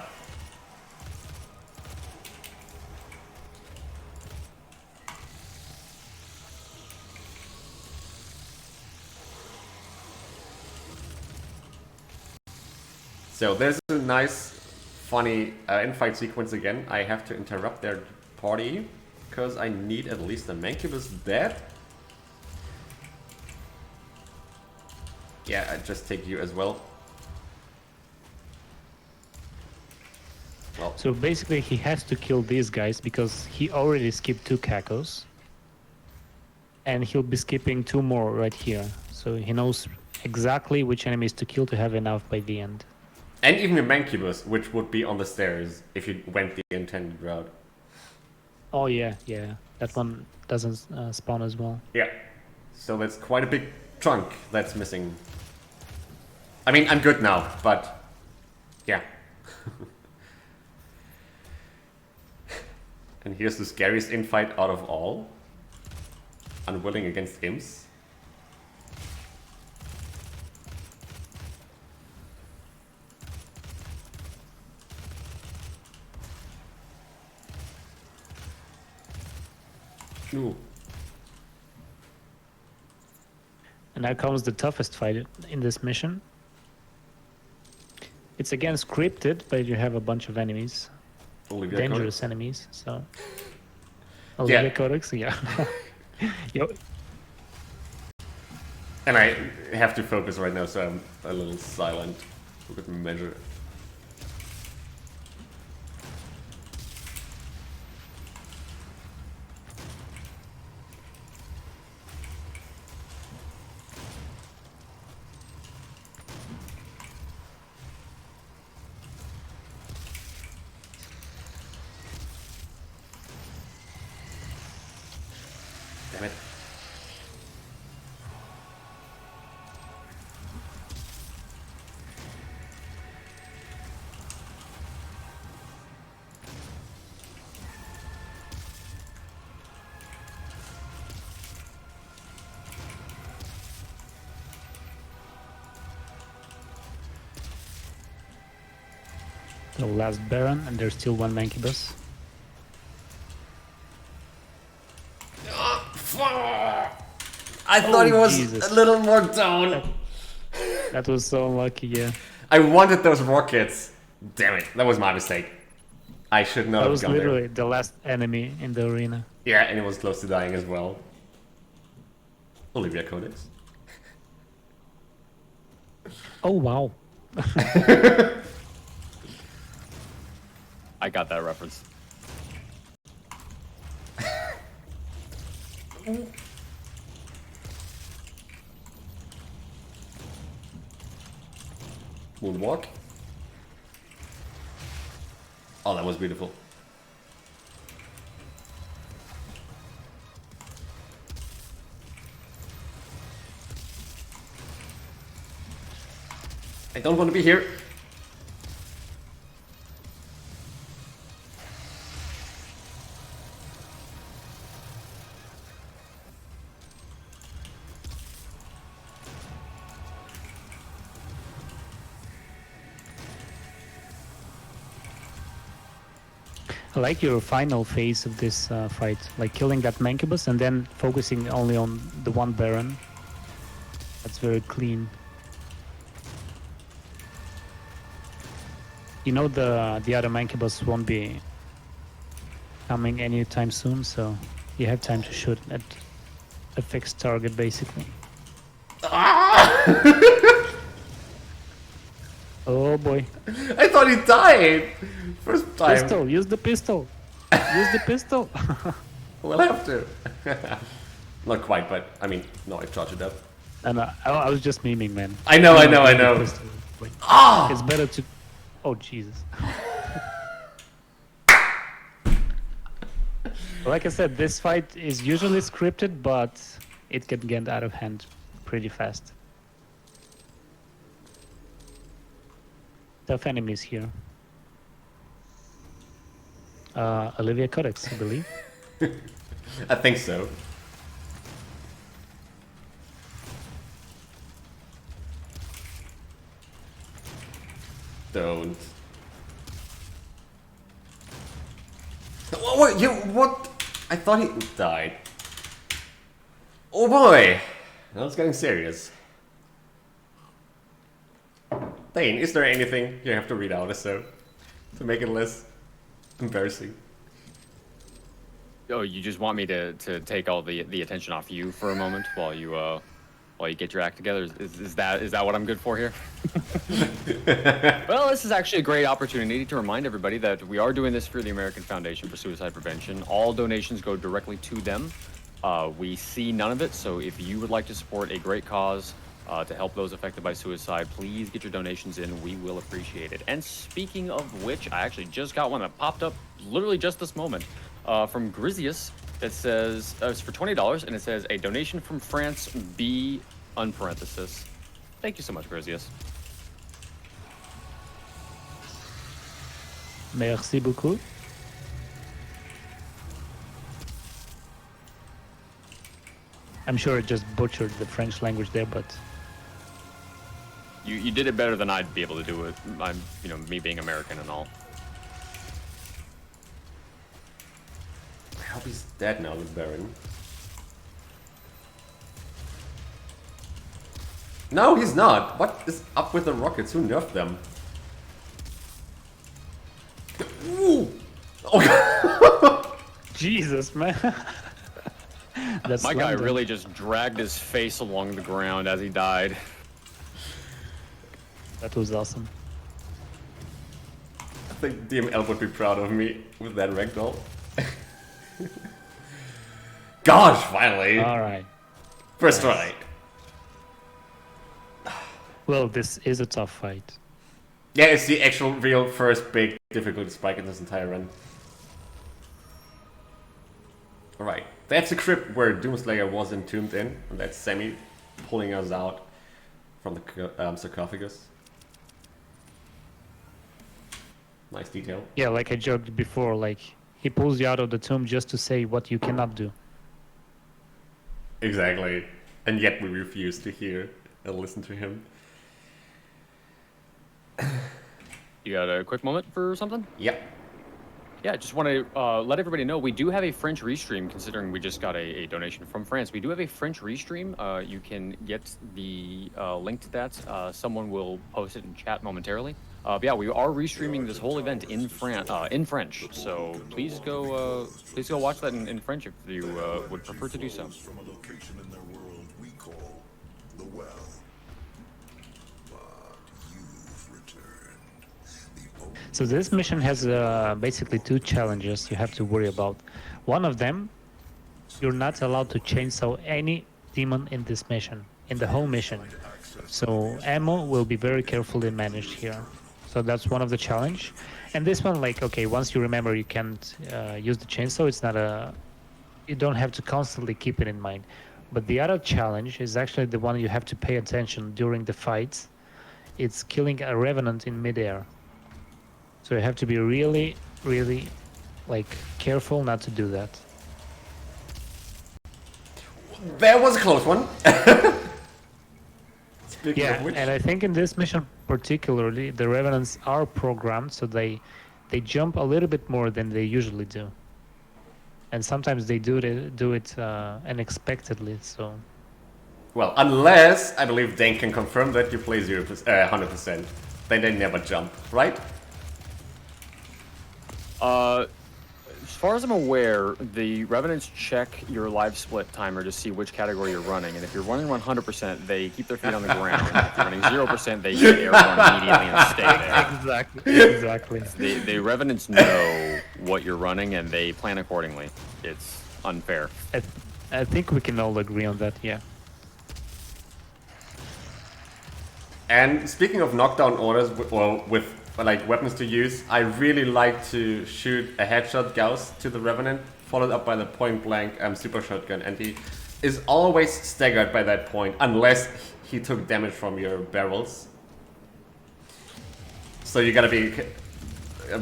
So there's a nice, funny infight sequence again. I have to interrupt their party because I need at least a Mancubus dead. Yeah, I just take you as well. Well, So basically he has to kill these guys because he already skipped 2 Cacos. And he'll be skipping 2 more right here. So he knows exactly which enemies to kill to have enough by the end. and even a Mancubus, which would be on the stairs if you went the intended route. Oh yeah, yeah. That one doesn't spawn as well. Yeah, so that's quite a big chunk that's missing. I mean, I'm good now, but yeah. And here's the scariest infight out of all. Unwilling against imps. Ooh. And now comes the toughest fight in this mission. It's again scripted, but you have a bunch of enemies. Olivia Dangerous Codex. enemies, so... Olivia Codex, yeah. Yo. And I have to focus right now, so I'm a little silent. Look at me measure. Damn it. The last Baron, and there's still one Mancubus. I thought he was Jesus. a little more down. That was so unlucky, yeah. I wanted those rockets. Damn it, that was my mistake. I should not That have was gone literally there. the last enemy in the arena. Yeah, and it was close to dying as well. Olivia Codex. Oh, wow. I got that reference. Moonwalk. Oh, that was beautiful. I don't want to be here. I like your final phase of this fight, like killing that Mancubus and then focusing only on the one Baron. That's very clean. You know the other Mancubus won't be coming anytime soon, so you have time to shoot at a fixed target, basically. Oh boy. I thought he died. First time. Pistol, use the pistol. Use the pistol. We'll have to. Not quite, but I mean, no, I charged it up. And I was just memeing, man. I know. Use the pistol. Like, Ah! it's better to... Oh, Jesus. Like I said, this fight is usually scripted, but it can get out of hand pretty fast. Tough enemies here. Olivia Codex, I believe. I think so. Don't. Oh, wait, what? I thought he died. Oh boy! Now it's getting serious. Dane, is there anything you have to read out so to make it less embarrassing? Oh, you just want me to take all the attention off you for a moment while you get your act together? Is that what I'm good for here? Well, this is actually a great opportunity to remind everybody that we are doing this for the American Foundation for Suicide Prevention. All donations go directly to them. We see none of it, so if you would like to support a great cause to help those affected by suicide, please get your donations in. We will appreciate it. And speaking of which, I actually just got one that popped up literally just this moment from Grizius. It says it's for $20, and it says a donation from France, B unparenthesis. Thank you so much, Grizius. Merci beaucoup. I'm sure it just butchered the French language there, but You did it better than I'd be able to do it. I'm, you know, me being American and all. I hope he's dead now, the Baron. No, he's not. What is up with the rockets? Who nerfed them? Ooh. Oh. Jesus, man. That's My guy London. really just dragged his face along the ground as he died. That was awesome. I think DML would be proud of me with that ragdoll. Gosh, finally! All right. First try. Well, this is a tough fight. Yeah, it's the actual real first big difficulty spike in this entire run. Alright, that's the crypt where Doomslayer was entombed in, and that's Sammy pulling us out from the sarcophagus. Nice detail. Yeah, like I joked before, like he pulls you out of the tomb just to say what you cannot do. Exactly. And yet we refuse to hear and listen to him. You got a quick moment for something? Yep. Yeah, just want to let everybody know we do have a French restream, considering we just got a donation from France. We do have a French restream. You can get the link to that. Someone will post it in chat momentarily. But yeah, we are restreaming this whole event in French. So please go watch that in French if you would prefer to do so. From a location in their world we call the Well. But you've returned. The only So this mission has basically two challenges you have to worry about. One of them, you're not allowed to chainsaw any demon in this mission, in the whole mission. So ammo will be very carefully managed here. So that's one of the challenge. And this one, like, okay, once you remember you can't use the chainsaw, it's not a... You don't have to constantly keep it in mind. But the other challenge is actually the one you have to pay attention during the fights. It's killing a Revenant in midair. So you have to be really, really, like, careful not to do that. That was a close one. Speaking of Yeah, which, and I think in this mission particularly, the Revenants are programmed so they jump a little bit more than they usually do. And sometimes they do it unexpectedly, so... well, unless I believe Dane can confirm that you play 100%, then they never jump, right? As far as I'm aware, the Revenants check your live split timer to see which category you're running, and if you're running 100%, they keep their feet on the ground. If you're running 0%, they get airborne immediately and stay there. Exactly. The Revenants know what you're running, and they plan accordingly. It's unfair. I think we can all agree on that, yeah. And speaking of knockdown orders, with like weapons to use, I really like to shoot a headshot Gauss to the Revenant, followed up by the point blank super shotgun, and he is always staggered by that point, unless he took damage from your barrels. So you gotta be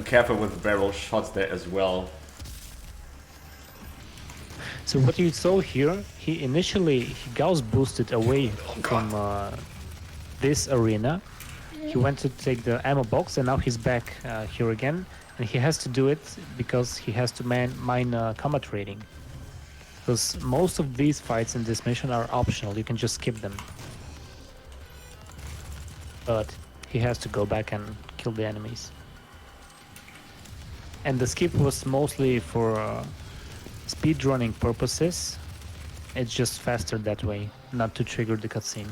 careful with barrel shots there as well. So what you saw here, he Gauss boosted away from this arena. He went to take the ammo box, and now he's back here again, and he has to do it because he has to mine combat rating. Because most of these fights in this mission are optional, you can just skip them. But he has to go back and kill the enemies. And the skip was mostly for speedrunning purposes. It's just faster that way, not to trigger the cutscene.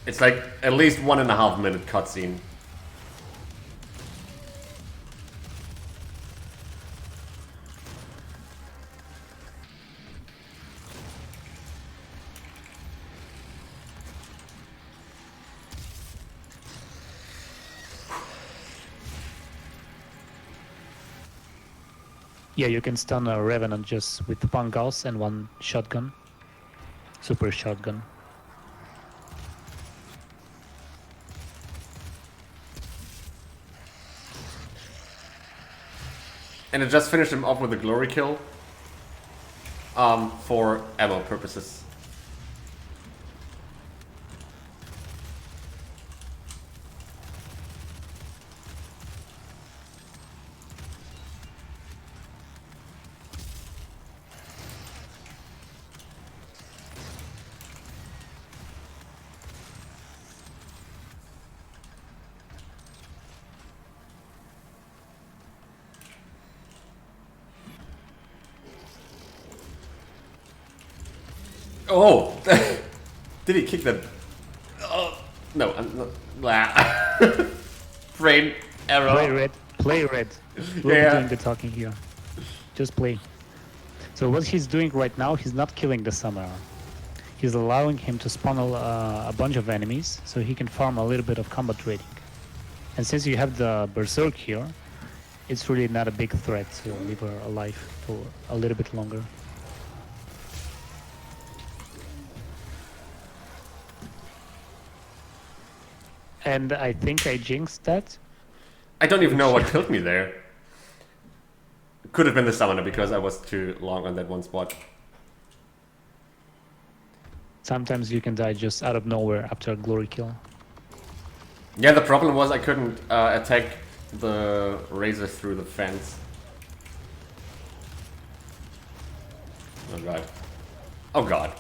It's like at least 1.5 minute cutscene. Yeah, you can stun a Revenant just with one Gauss and one shotgun. Super shotgun. And I just finished him off with a glory kill. for ammo purposes. Oh! Did he kick that? Oh, no, I'm not. Blah. Brain error. Play red. Play red. We'll Yeah. be doing the talking here. Just play. So what he's doing right now, he's not killing the summoner. He's allowing him to spawn a bunch of enemies, so he can farm a little bit of combat rating. And since you have the berserk here, it's really not a big threat to leave her alive for a little bit longer. And I think I jinxed that. I don't even know what killed me there. Could have been the summoner because I was too long on that one spot. Sometimes you can die just out of nowhere after a glory kill. Yeah, the problem was I couldn't attack the razor through the fence. Oh god. Oh god.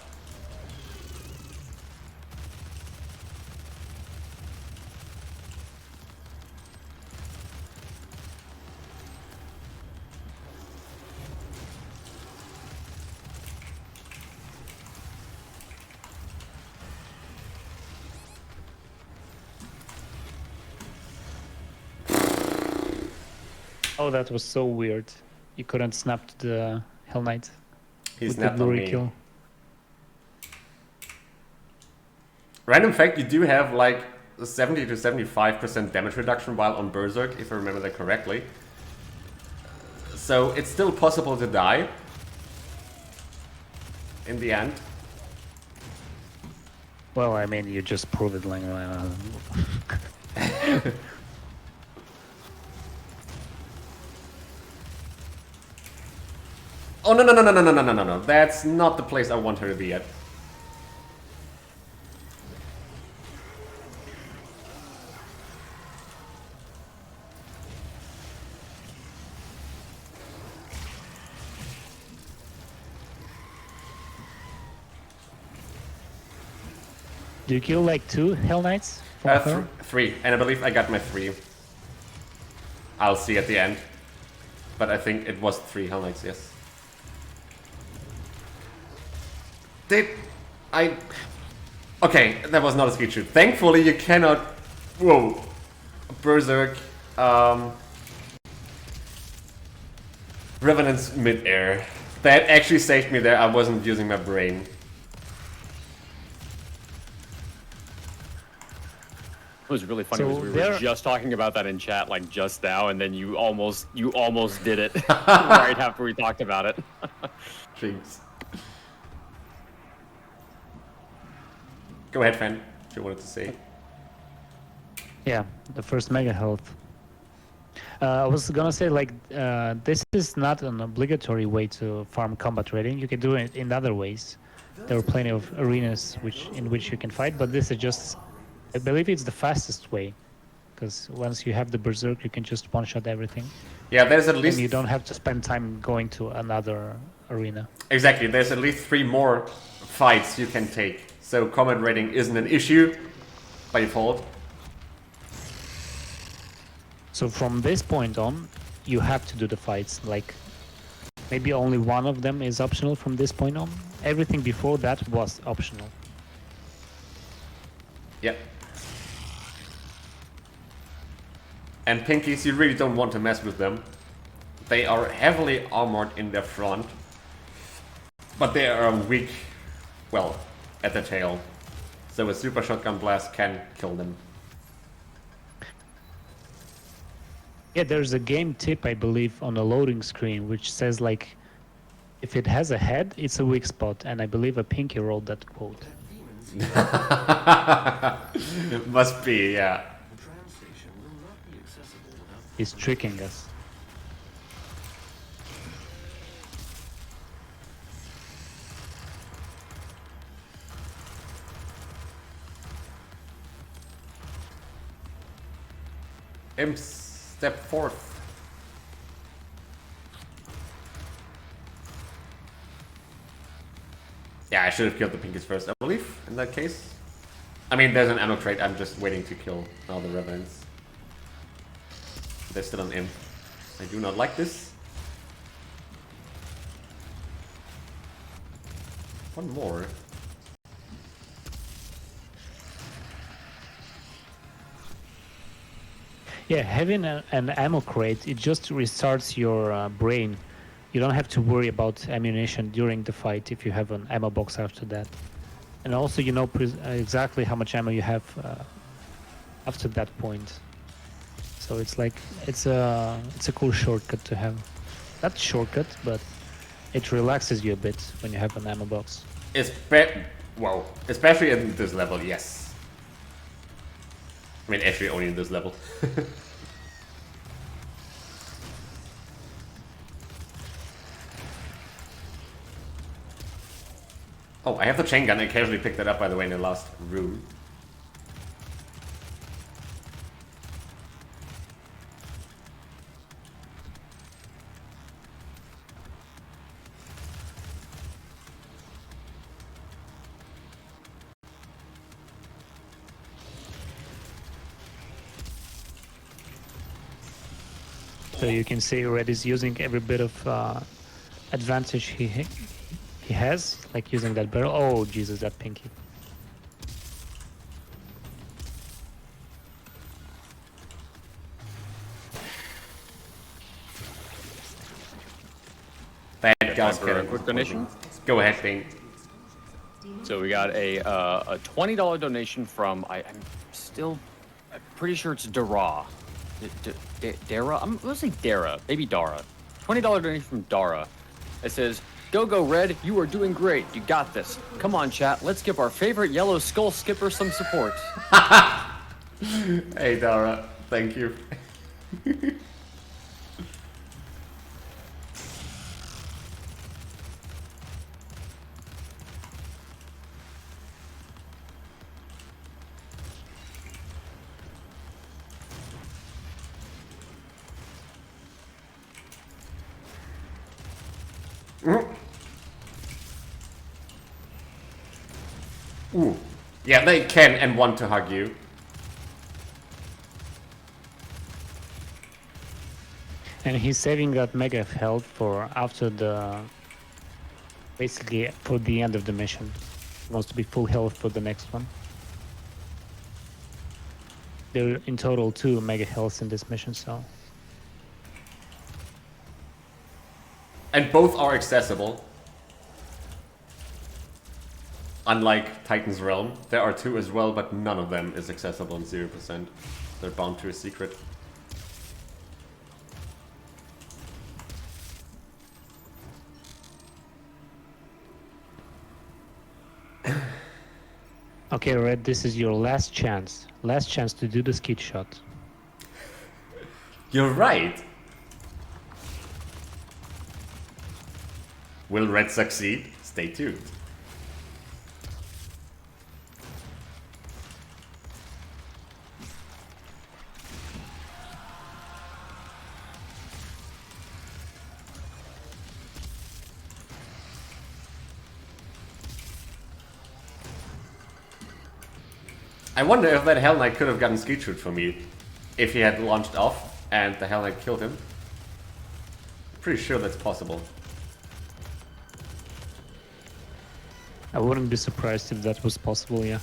Oh, that was so weird. You couldn't snap to the Hell Knight He with the snapped on glory me. kill. Random fact, you do have like 70 to 75% damage reduction while on Berserk, if I remember that correctly. So it's still possible to die in the end. Well, I mean, you just prove it like... Oh no no no no no no no no no no! That's not the place I want her to be at. Do you kill like 2 Hell Knights from her? 3, and I believe I got my 3. I'll see at the end, but I think it was 3 Hell Knights, yes. Did I... Okay, that was not a speed shoot. Thankfully you cannot... Whoa. Berserk. Revenant's mid-air. That actually saved me there. I wasn't using my brain. What was really funny So was we were there- just talking about that in chat like just now, and then you almost did it right after we talked about it. Jinx. Go ahead, Fan. What you wanted to say. Yeah, the first mega health. I was gonna say, like, this is not an obligatory way to farm combat rating. You can do it in other ways. There are plenty of arenas in which you can fight, but this is just, I believe it's the fastest way. Because once you have the berserk, you can just one-shot everything. Yeah, there's at least... And you don't have to spend time going to another arena. Exactly, there's at least 3 more fights you can take. So combat rating isn't an issue by default. So from this point on, you have to do the fights. Like, maybe only one of them is optional from this point on. Everything before that was optional. Yep. And pinkies, you really don't want to mess with them. They are heavily armored in their front, but they are weak, well, at the tail. So a super shotgun blast can kill them. Yeah, there's a game tip, I believe, on the loading screen, which says, like, if it has a head, it's a weak spot. And I believe a pinky wrote that quote. Must be, yeah. He's tricking us. Imp, step forth. Yeah, I should have killed the pinkies first, I believe, in that case. I mean, there's an ammo crate, I'm just waiting to kill all the Revenants. They're still on Imp. I do not like this. One more. Yeah, having an ammo crate, it just restarts your brain. You don't have to worry about ammunition during the fight if you have an ammo box after that. And also you know exactly how much ammo you have after that point. So it's like, it's a cool shortcut to have. Not shortcut, but it relaxes you a bit when you have an ammo box. Well, especially in this level, yes. I mean, actually only in this level. Oh, I have the chain gun. I casually picked that up, by the way, in the last room. So you can see Red is using every bit of advantage he has, like using that barrel. Oh Jesus, that pinky. Bad guys For a quick donation. Go ahead, Bane. So we got a $20 donation from I'm pretty sure it's Dara. Dara? I'm gonna say Dara, maybe Dara. $20 donation from Dara. It says, "Go Red, you are doing great. You got this. Come on, chat. Let's give our favorite yellow skull skipper some support." Hey, Dara. Thank you. Ooh. Yeah, they can and want to hug you. And he's saving that mega health for after the... basically for the end of the mission. He wants to be full health for the next one. There are in total 2 mega healths in this mission, so... And both are accessible. Unlike Titan's Realm, there are 2 as well, but none of them is accessible in 0%. They're bound to a secret. Okay, Red, this is your last chance. Last chance to do the skid shot. You're right. Will Red succeed? Stay tuned. I wonder if that Hell Knight could have gotten Skeet Shoot for me if he had launched off and the Hell Knight killed him. Pretty sure that's possible. I wouldn't be surprised if that was possible, yeah.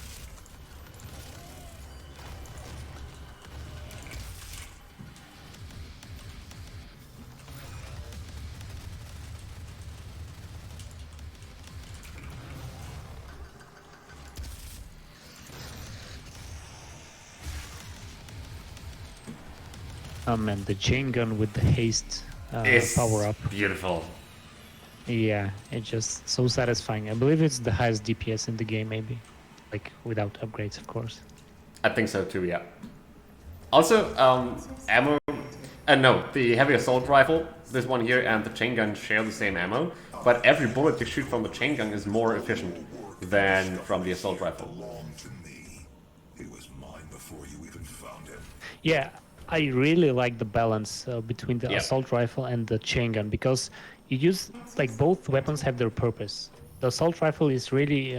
Oh man, the chain gun with the haste power up. Beautiful. Yeah, it's just so satisfying. I believe it's the highest DPS in the game, maybe. Like, without upgrades, of course. I think so too, yeah. Also, ammo... no, the heavy assault rifle, this one here, and the chain gun share the same ammo, but every bullet you shoot from the chain gun is more efficient than from the assault rifle. Belonged to me. He was mine before you even found him. Yeah, I really like the balance between the Yeah. assault rifle and the chain gun, because you use like both weapons have their purpose. The assault rifle is really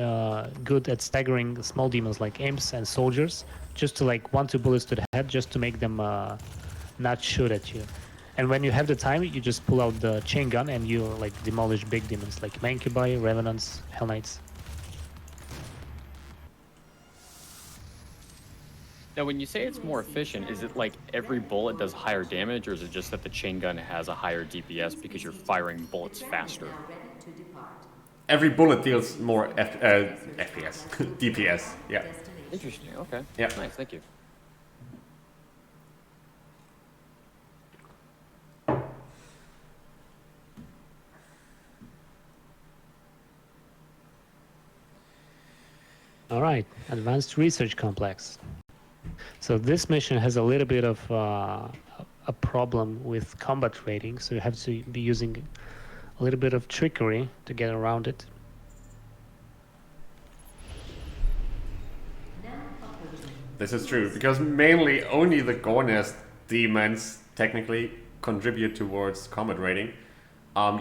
good at staggering small demons like imps and soldiers, just to like 1-2 bullets to the head, just to make them not shoot at you. And when you have the time, you just pull out the chain gun and you like demolish big demons like Mancubi, Revenants, Hell Knights. Now, when you say it's more efficient, is it like every bullet does higher damage, or is it just that the chain gun has a higher DPS because you're firing bullets faster? Now ready to depart. Every bullet deals more FPS, DPS. Yeah. Destination. Interesting. Okay. Yeah. Nice. Thank you. All right, Advanced Research Complex. So this mission has a little bit of a problem with combat rating, so you have to be using a little bit of trickery to get around it. Now operating. This is true, because mainly only the Gore nest demons technically contribute towards combat rating.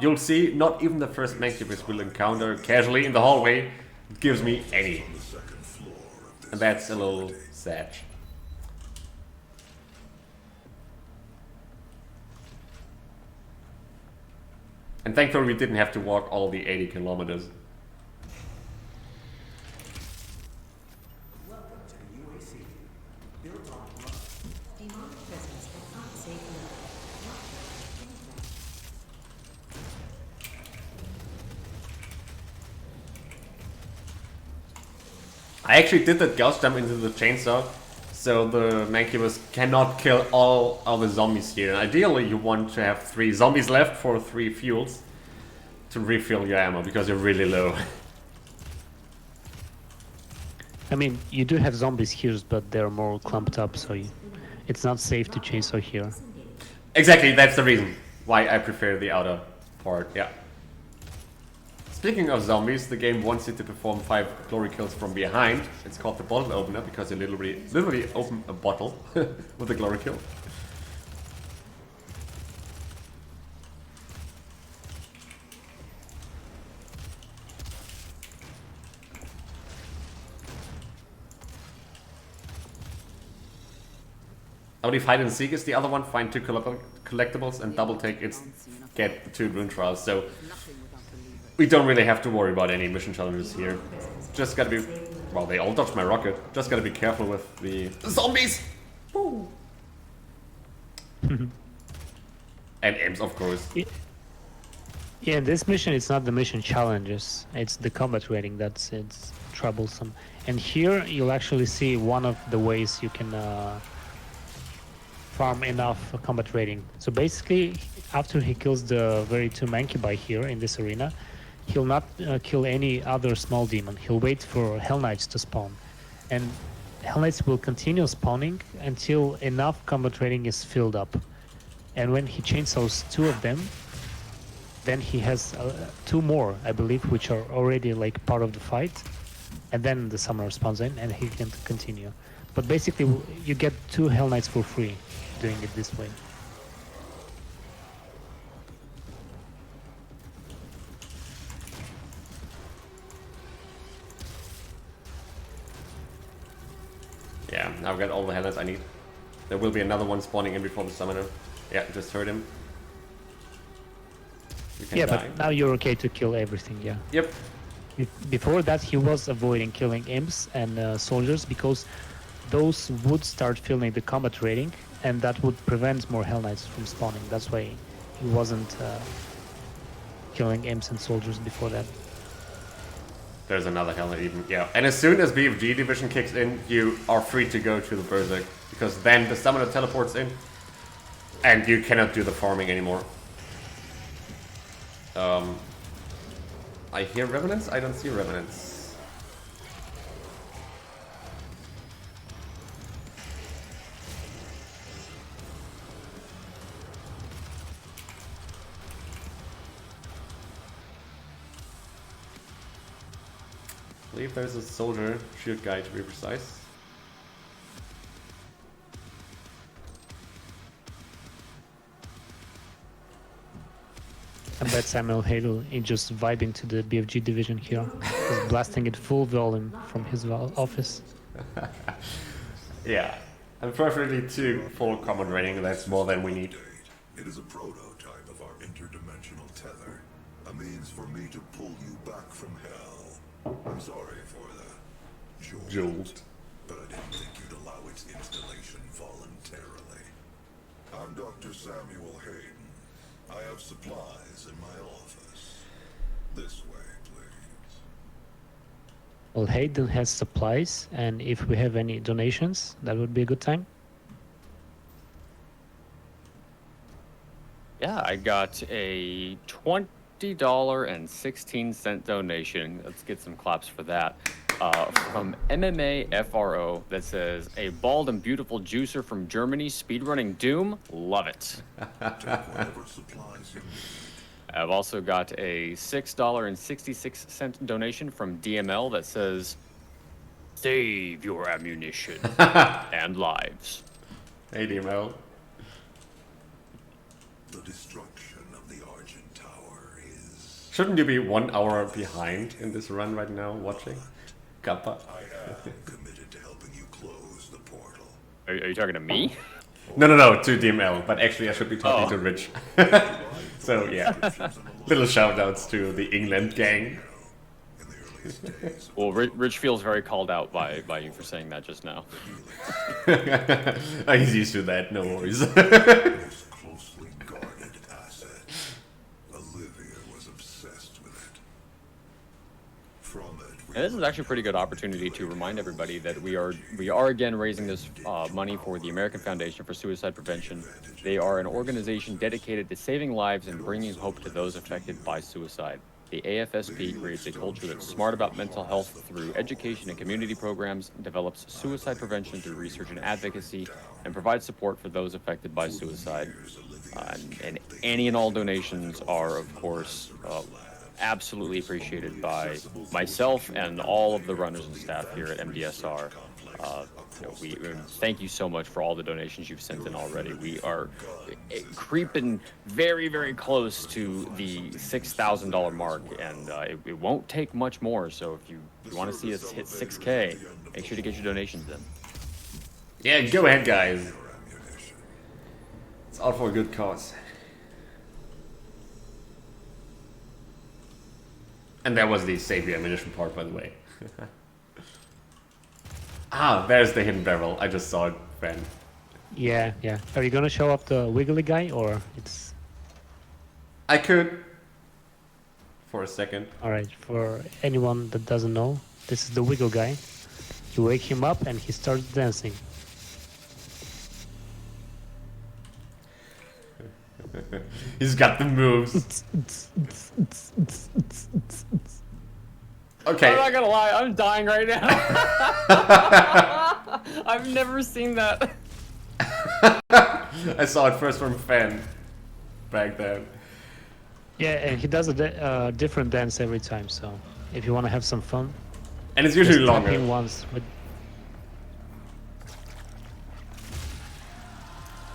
You'll see not even the first Mancubus will encounter casually in the hallway gives me any. And that's a little sad. And thankfully we didn't have to walk all the 80 kilometers. Welcome to the UAC. Built on love. Demonic presence at unsafe level. Not I actually did that gauss jump into the chainsaw, so the Mancubus cannot kill all of the zombies here. And ideally you want to have 3 zombies left for 3 fuels to refill your ammo, because you're really low. I mean, you do have zombies here, but they're more clumped up, so it's not safe to chainsaw here. Exactly, that's the reason why I prefer the outer part, yeah. Speaking of zombies, the game wants you to perform 5 glory kills from behind. It's called the bottle opener, because you literally open a bottle with a glory kill. I believe hide and seek is the other one. Find 2 collectibles and double take its get 2 rune trials. So we don't really have to worry about any mission challenges here. Just gotta be, well, they all dodged my rocket. Just gotta be careful with the zombies. Woo. And imps, of course. Yeah, in this mission, it's not the mission challenges, it's the combat rating that's it's troublesome. And here, you'll actually see one of the ways you can farm enough combat rating. So basically, after he kills the very 2 Mancubi here in this arena, he'll not kill any other small demon. He'll wait for Hell Knights to spawn. And Hell Knights will continue spawning until enough combat rating is filled up. And when he chainsaws 2 of them, then he has 2 more, I believe, which are already like part of the fight. And then the summoner spawns in and he can continue. But basically, you get 2 Hell Knights for free doing it this way. Yeah, now I've got all the Hell Knights I need. There will be another one spawning in before the summoner. Yeah, just heard him. You can Yeah, die. but now you're okay to kill everything, yeah. Yep. Before that, he was avoiding killing imps and soldiers because those would start filling the combat rating, and that would prevent more Hell Knights from spawning. That's why he wasn't killing imps and soldiers before that. There's another Hell Knight even, yeah. And as soon as BFG division kicks in, you are free to go to the Berserk, because then the summoner teleports in, and you cannot do the farming anymore. I hear Revenants? I don't see Revenants. I believe there's a soldier, shield guy to be precise. bet Samuel Hale is just vibing to the BFG division here. He's blasting it full volume from his office. Yeah, and preferably 2 full common rating, that's more than we need. It is a prototype of our interdimensional tether. A means for me to pull you back from hell. I'm sorry for the jolt, but I didn't think you'd allow its installation voluntarily. I'm Dr. Samuel Hayden. I have supplies in my office. This way, please. Well, Hayden has supplies, and if we have any donations, that would be a good time. Yeah, I got a $20.16 donation. Let's get some claps for that. From MMAFRO that says, a bald and beautiful juicer from Germany speedrunning Doom. Love it. Whatever supplies you need. I've also got a $6.66 donation from DML that says, save your ammunition and lives. Hey, DML. The destruction of the Argent Tower is... Shouldn't you be 1 hour behind in this run right now, watching? Kappa. I am committed to helping you close the portal. Are you talking to me? No, to DML, but actually I should be talking to Rich. So, yeah. Little shoutouts to the England gang. In the earliest days of Well, Rich feels very called out by you for saying that just now. He's used to that, no worries. most closely guarded asset. Olivia was obsessed with it. From it, And this is actually a pretty good opportunity to remind everybody that we are again raising this money for the American Foundation for Suicide Prevention. They are an organization dedicated to saving lives and bringing hope to those affected by suicide. The AFSP creates a culture that's smart about mental health through education and community programs, develops suicide prevention through research and advocacy, and provides support for those affected by suicide. And any and all donations are, of course, absolutely appreciated by myself and all of the runners and staff here at MDSR. We thank you so much for all the donations you've sent in already. We are creeping very, very close to the $6,000 mark, and it won't take much more. So if you want to see us hit 6K, make sure to get your donations in. Yeah, go ahead, guys. It's all for a good cause. And that was the save your ammunition part, by the way. Ah, there's the hidden barrel. I just saw it, Ben. Yeah. Are you gonna show up the wiggly guy, or it's... I could. For a second. Alright, for anyone that doesn't know, this is the wiggle guy. You wake him up and he starts dancing. He's got the moves. Okay. I'm not gonna lie, I'm dying right now. I've never seen that. I saw it first from Fan back then. Yeah, and he does a different dance every time, so if you want to have some fun. And it's usually just tap longer. him once with...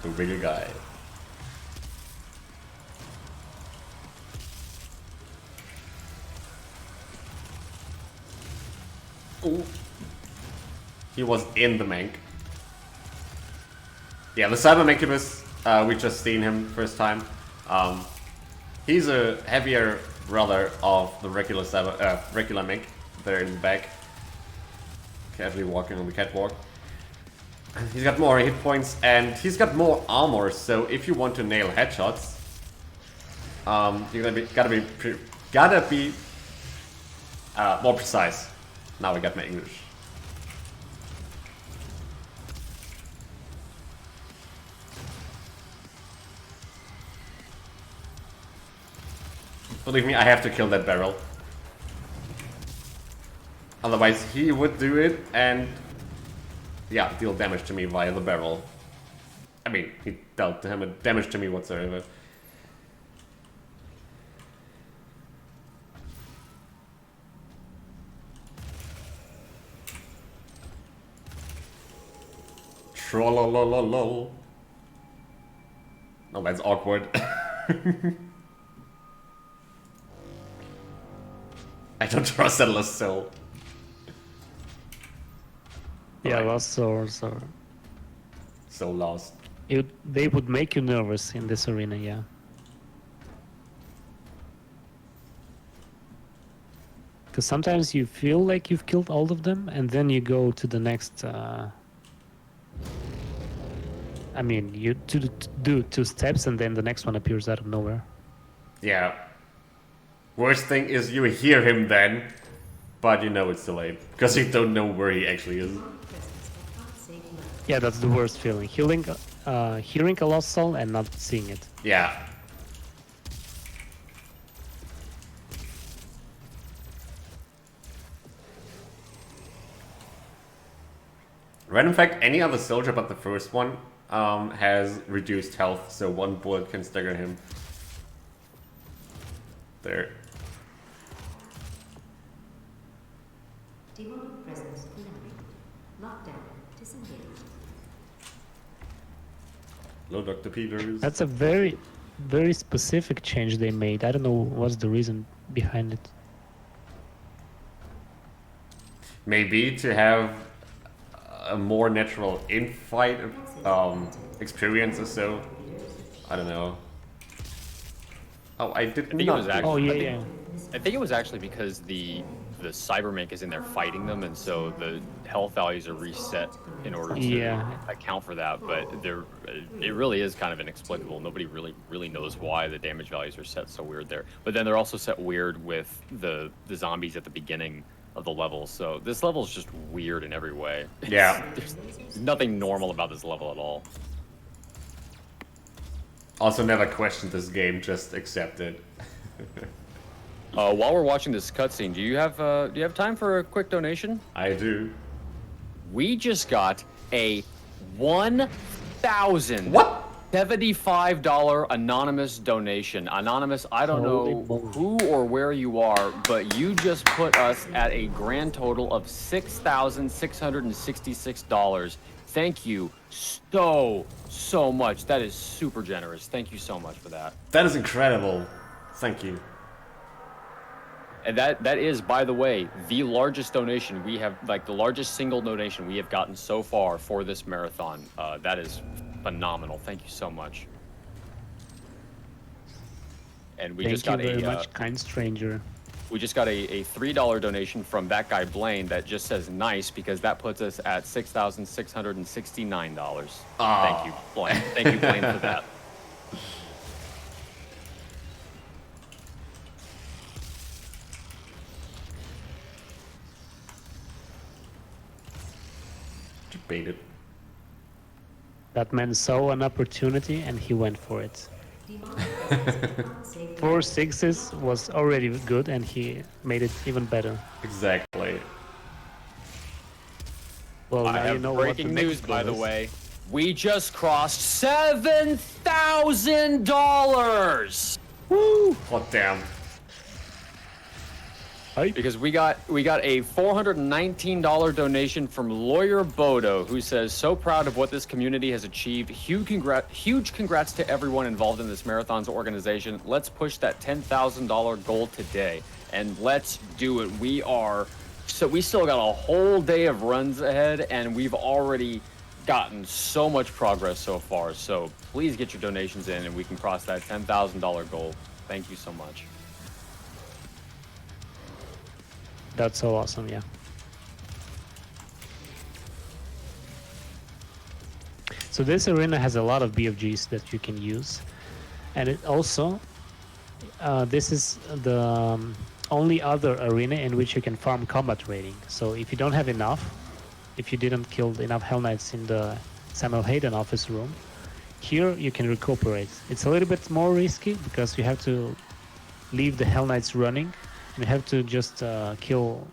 The wiggle guy. Ooh. He was in the Mank. Yeah, the Cyber Mancubus, we just seen him first time. He's a heavier brother of the regular regular Mank. There in the back, casually walking on the catwalk. He's got more hit points and he's got more armor. So if you want to nail headshots, you gotta be more precise. Now I got my English. Believe me, I have to kill that barrel. Otherwise he would do it and yeah, deal damage to me via the barrel. I mean, he dealt damage to me whatsoever. Trollolololol. Oh, that's awkward. I don't trust that Lost Soul. Yeah, Right. Lost Souls are... So lost. They would make you nervous in this arena, yeah. Because sometimes you feel like you've killed all of them, and then you go to the next... I mean, you do 2 steps, and then the next one appears out of nowhere. Yeah. Worst thing is you hear him then, but you know it's too late. Because you don't know where he actually is. Yeah, that's the worst feeling. Hearing a Lost Soul and not seeing it. Yeah. Random fact, any other soldier but the first one has reduced health, so 1 bullet can stagger him. There. Demonic presence eliminated. Lockdown disengaged. Hello, Dr. Peters. That's a very, very specific change they made. I don't know what's the reason behind it. Maybe to have a more natural in-fight experience or so. I don't know. Oh, I did think it not. was actually- Oh, yeah, I yeah. I think it was actually because the Cybermink is in there fighting them, and so the health values are reset in order to Yeah. account for that. But it really is kind of inexplicable. Nobody really knows why the damage values are set so weird there. But then they're also set weird with the zombies at the beginning of the level. So this level is just weird in every way. Yeah. There's nothing normal about this level at all. Also never questioned this game, just accept it. While we're watching this cutscene, do you have time for a quick donation? I do. We just got a $1,075 anonymous donation. Anonymous, I don't Holy know moly. who or where you are, but you just put us at a grand total of $6,666. Thank you so much. That is super generous. Thank you so much for that. That is incredible. Thank you. And that is, by the way, the largest donation we have, like the largest single donation we have gotten so far for this marathon. That is phenomenal. Thank you so much. And we Thank just you got very much, kind stranger. we just got a $3 donation from that guy Blaine that just says nice, because that puts us at $6,669. Thank you, Blaine. Thank you, Blaine, for that. Debated. That man saw an opportunity and he went for it. Demonic presence unsafe. 4 6s was already good and he made it even better. Exactly. Well, I now have you know what the breaking next news, by the goal is. way. We just crossed $7,000. Woo! Hot damn. Hype. Because we got a $419 donation from Lawyer Bodo, who says, so proud of what this community has achieved. Huge congrats to everyone involved in this marathon's organization. Let's push that $10,000 goal today, and let's do it. We still got a whole day of runs ahead, and we've already gotten so much progress so far. So please get your donations in, and we can cross that $10,000 goal. Thank you so much. That's so awesome, yeah. So this arena has a lot of BFGs that you can use. And it also, this is the only other arena in which you can farm combat rating. So if you don't have enough, if you didn't kill enough Hell Knights in the Samuel Hayden office room, here you can recuperate. It's a little bit more risky because you have to leave the Hell Knights running. You have to just kill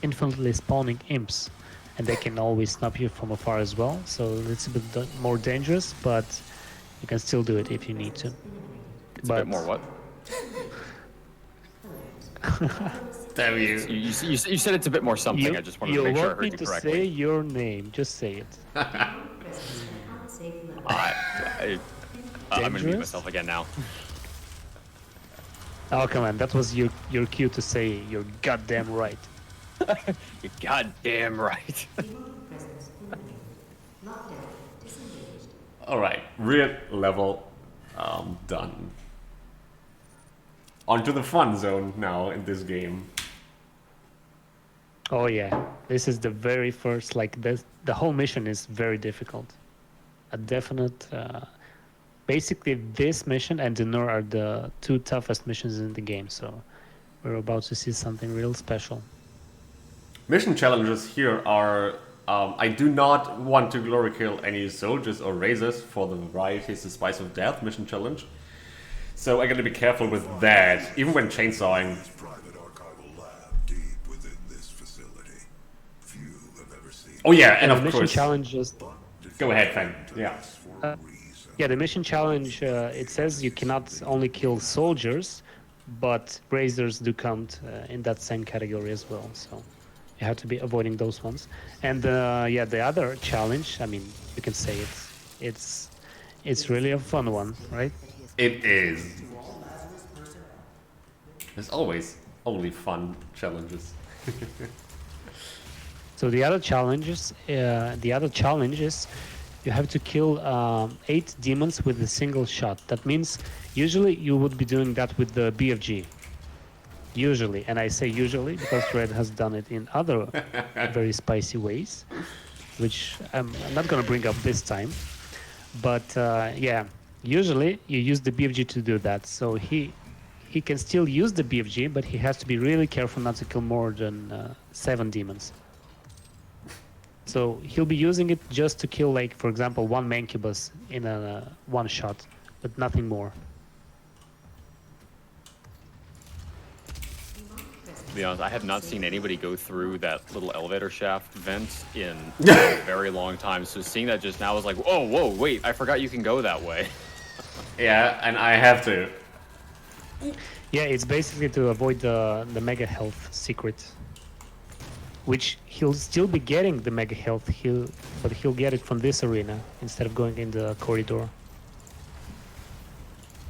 infinitely spawning imps, and they can always snap you from afar as well. So it's a bit more dangerous, but you can still do it if you need to. It's a bit more what? Damn you. You said it's a bit more something. I just wanted to make sure I want me heard you to correctly. say your name. Just say it. Presence unsafe level. I'm gonna mute Dangerous? myself again now. Oh, come on. That was your cue to say you're goddamn right. You're goddamn right. Demonic presence eliminated. Lockdown disengaged. All right, real level done. On to the fun zone now in this game. Oh yeah, this is the very first, like the whole mission is very difficult. A definite, basically this mission and Danejerus are the two toughest missions in the game, so we're about to see something real special. Mission challenges here are, I do not want to glory kill any soldiers or razors for the variety is the spice of death mission challenge. So I gotta be careful with that, even when chainsawing. Private archival lab deep within this facility. Few have ever seen. Oh yeah, and the of mission course. challenges, Go ahead, Fan. Yeah. For a reason. yeah, the mission challenge, it says you cannot only kill soldiers, but razors do count in that same category as well, so you have to be avoiding those ones. And yeah, the other challenge, I mean, you can say it's really a fun one, right? It is. There's always only fun challenges. So the other challenges, you have to kill 8 demons with a single shot. That means usually you would be doing that with the BFG. Usually, and I say usually because Red has done it in other very spicy ways, which I'm not gonna bring up this time. But yeah, usually you use the BFG to do that. So he can still use the BFG, but he has to be really careful not to kill more than 7 demons. So he'll be using it just to kill, like, for example, 1 Mancubus in a one shot, but nothing more. To be honest, I have not seen anybody go through that little elevator shaft vent in a very long time. So seeing that just now was like, oh, whoa, wait, I forgot you can go that way. Yeah, and I have to. Yeah, it's basically to avoid the mega health secret, which he'll still be getting the mega health. But he'll get it from this arena instead of going in the corridor.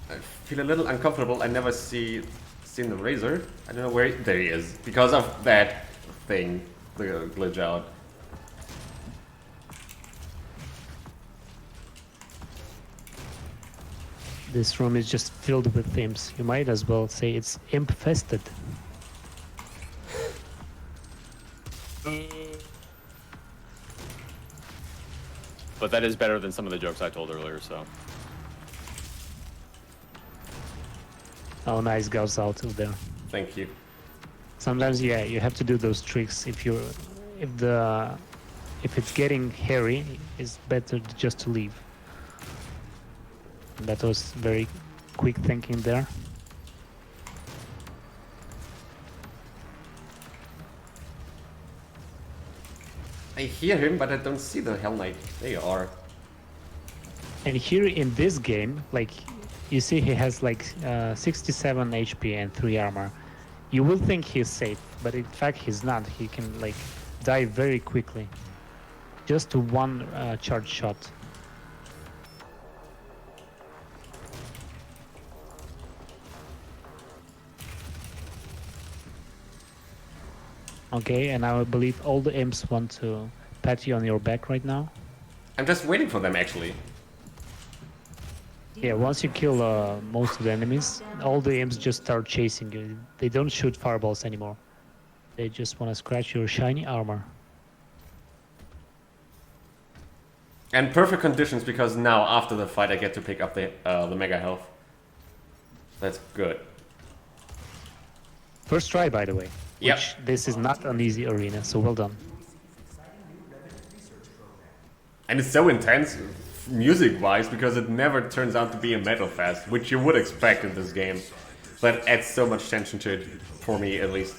I feel a little uncomfortable. I never seen the razor. I don't know where there he is because of that thing, the glitch out. This room is just filled with imps. You might as well say it's imp-fested. But that is better than some of the jokes I told earlier, so. Oh, nice goes out of there. Thank you. Sometimes, yeah, you have to do those tricks. If it's getting hairy, it's better just to leave. That was very quick thinking there. I hear him, but I don't see the Hell Knight. There you are. And here in this game, like, you see he has like 67 HP and 3 armor. You will think he's safe, but in fact he's not. He can like die very quickly. Just to 1 charge shot. Okay, and I believe all the imps want to pat you on your back right now. I'm just waiting for them actually. Yeah, once you kill most of the enemies, all the imps just start chasing you. They don't shoot fireballs anymore. They just want to scratch your shiny armor. And perfect conditions because now after the fight I get to pick up the mega health. That's good. First try, by the way. Yep. Which this is not an easy arena, so well done. And it's so intense music-wise because it never turns out to be a metal fest, which you would expect in this game. But adds so much tension to it, for me at least.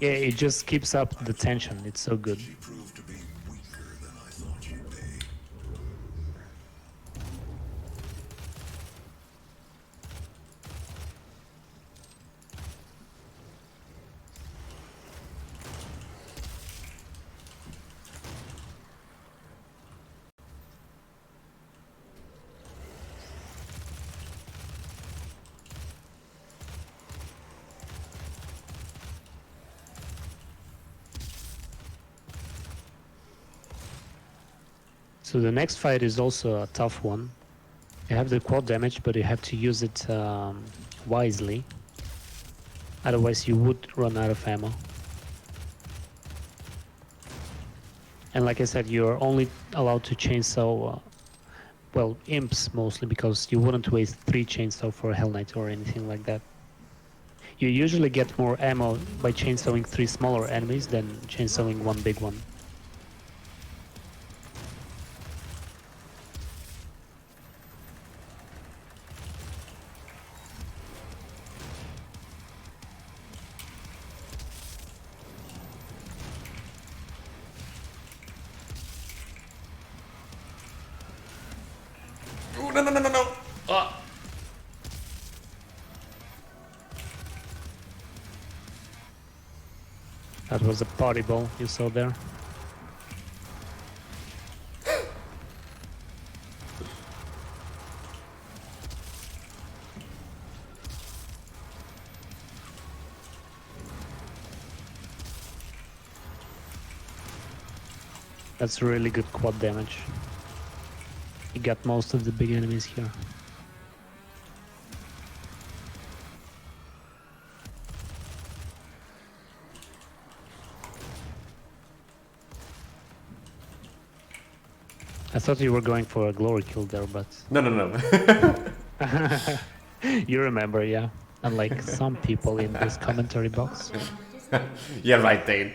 Yeah, it just keeps up the tension. It's so good. Proved to be weaker than I thought you'd be. So the next fight is also a tough one. You have the quad damage, but you have to use it wisely. Otherwise you would run out of ammo. And like I said, you're only allowed to chainsaw, well, imps mostly, because you wouldn't waste 3 chainsaw for a Hell Knight or anything like that. You usually get more ammo by chainsawing 3 smaller enemies than chainsawing 1 big one. Ooh, no, no, no, no, no. Ah. That was a party ball you saw there. That's really good quad damage. You got most of the big enemies here. I thought you were going for a glory kill there, but No, no, no. you remember, yeah. Unlike some people in this commentary box. Yeah, right, Dane.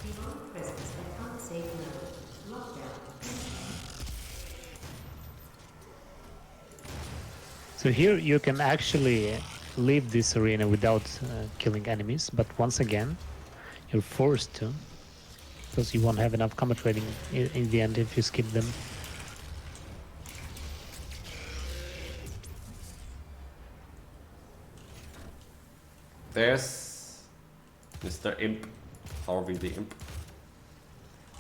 Demonic presence at unsafe level. Lockdown. So here you can actually leave this arena without killing enemies, but once again, you're forced to, because you won't have enough combat rating in the end if you skip them. There's Mr. Imp. Harvey the Imp.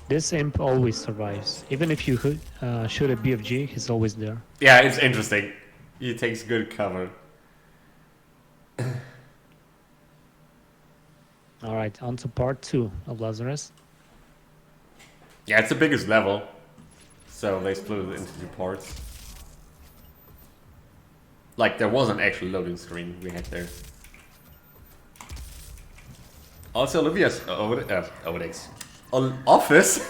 This imp always survives. Even if you shoot a BFG, he's always there. Yeah, it's interesting. He takes good cover. Alright, on to part 2 of Lazarus. Yeah, it's the biggest level. So they split it into 2 parts. Like, there was an actual loading screen we had there. Also, Olivia's office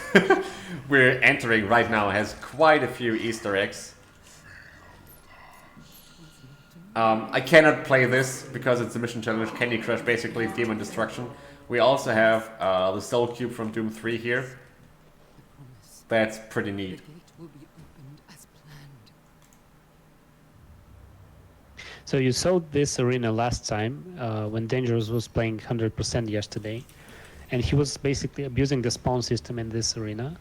we're entering right now has quite a few Easter eggs. I cannot play this because it's a mission challenge, Candy Crush, basically Demon Destruction. We also have the Soul Cube from Doom 3 here. That's pretty neat. The gate will be opened as planned. So you saw this arena last time when Danejerus was playing 100% yesterday, and he was basically abusing the spawn system in this arena.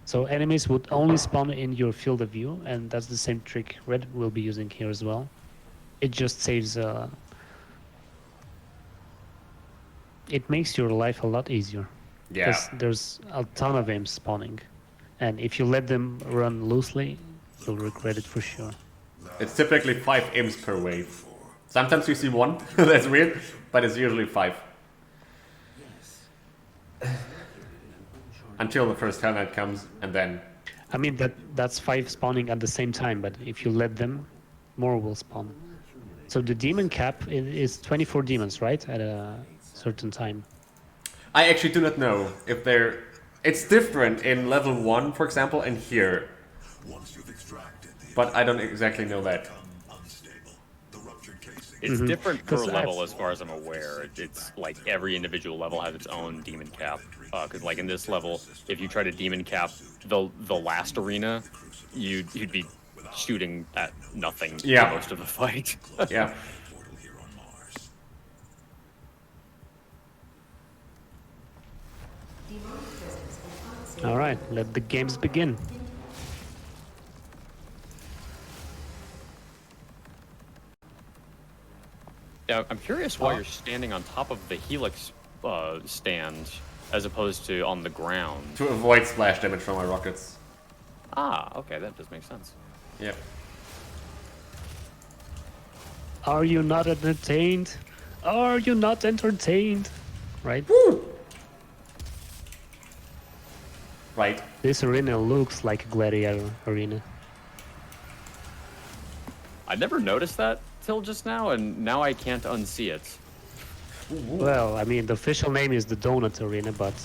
So enemies would only spawn in your field of view, and that's the same trick Red will be using here as well. It just saves... it makes your life a lot easier. Yeah. Because there's a ton of imps spawning. And if you let them run loosely, you'll regret it for sure. It's typically 5 imps per wave. Sometimes we see 1, that's weird, but it's usually 5. Until the first Hell Knight comes, and then... I mean, that's 5 spawning at the same time, but if you let them, more will spawn. So the demon cap is 24 demons, right? At a certain time. I actually do not know if they're... It's different in level 1, for example, and here. Once you've extracted the But I don't exactly know that. unstable, the ruptured casing It's different per 'Cause level I've- as far as I'm aware. It's like every individual level has its own demon cap. Because like in this level, if you try to demon cap the last arena, you'd be shooting at nothing Yeah. for most of the fight. Yeah. portal here on Mars. Demonic presence at unsafe Alright, let the games begin. Yeah, I'm curious why you're standing on top of the helix stand as opposed to on the ground. To avoid splash damage from my rockets. Ah, okay, that does make sense. Yep. Are you not entertained? Are you not entertained? Right? Right. This arena looks like a gladiator arena. I never noticed that till just now, and now I can't unsee it. Well, I mean, the official name is the Donut Arena, but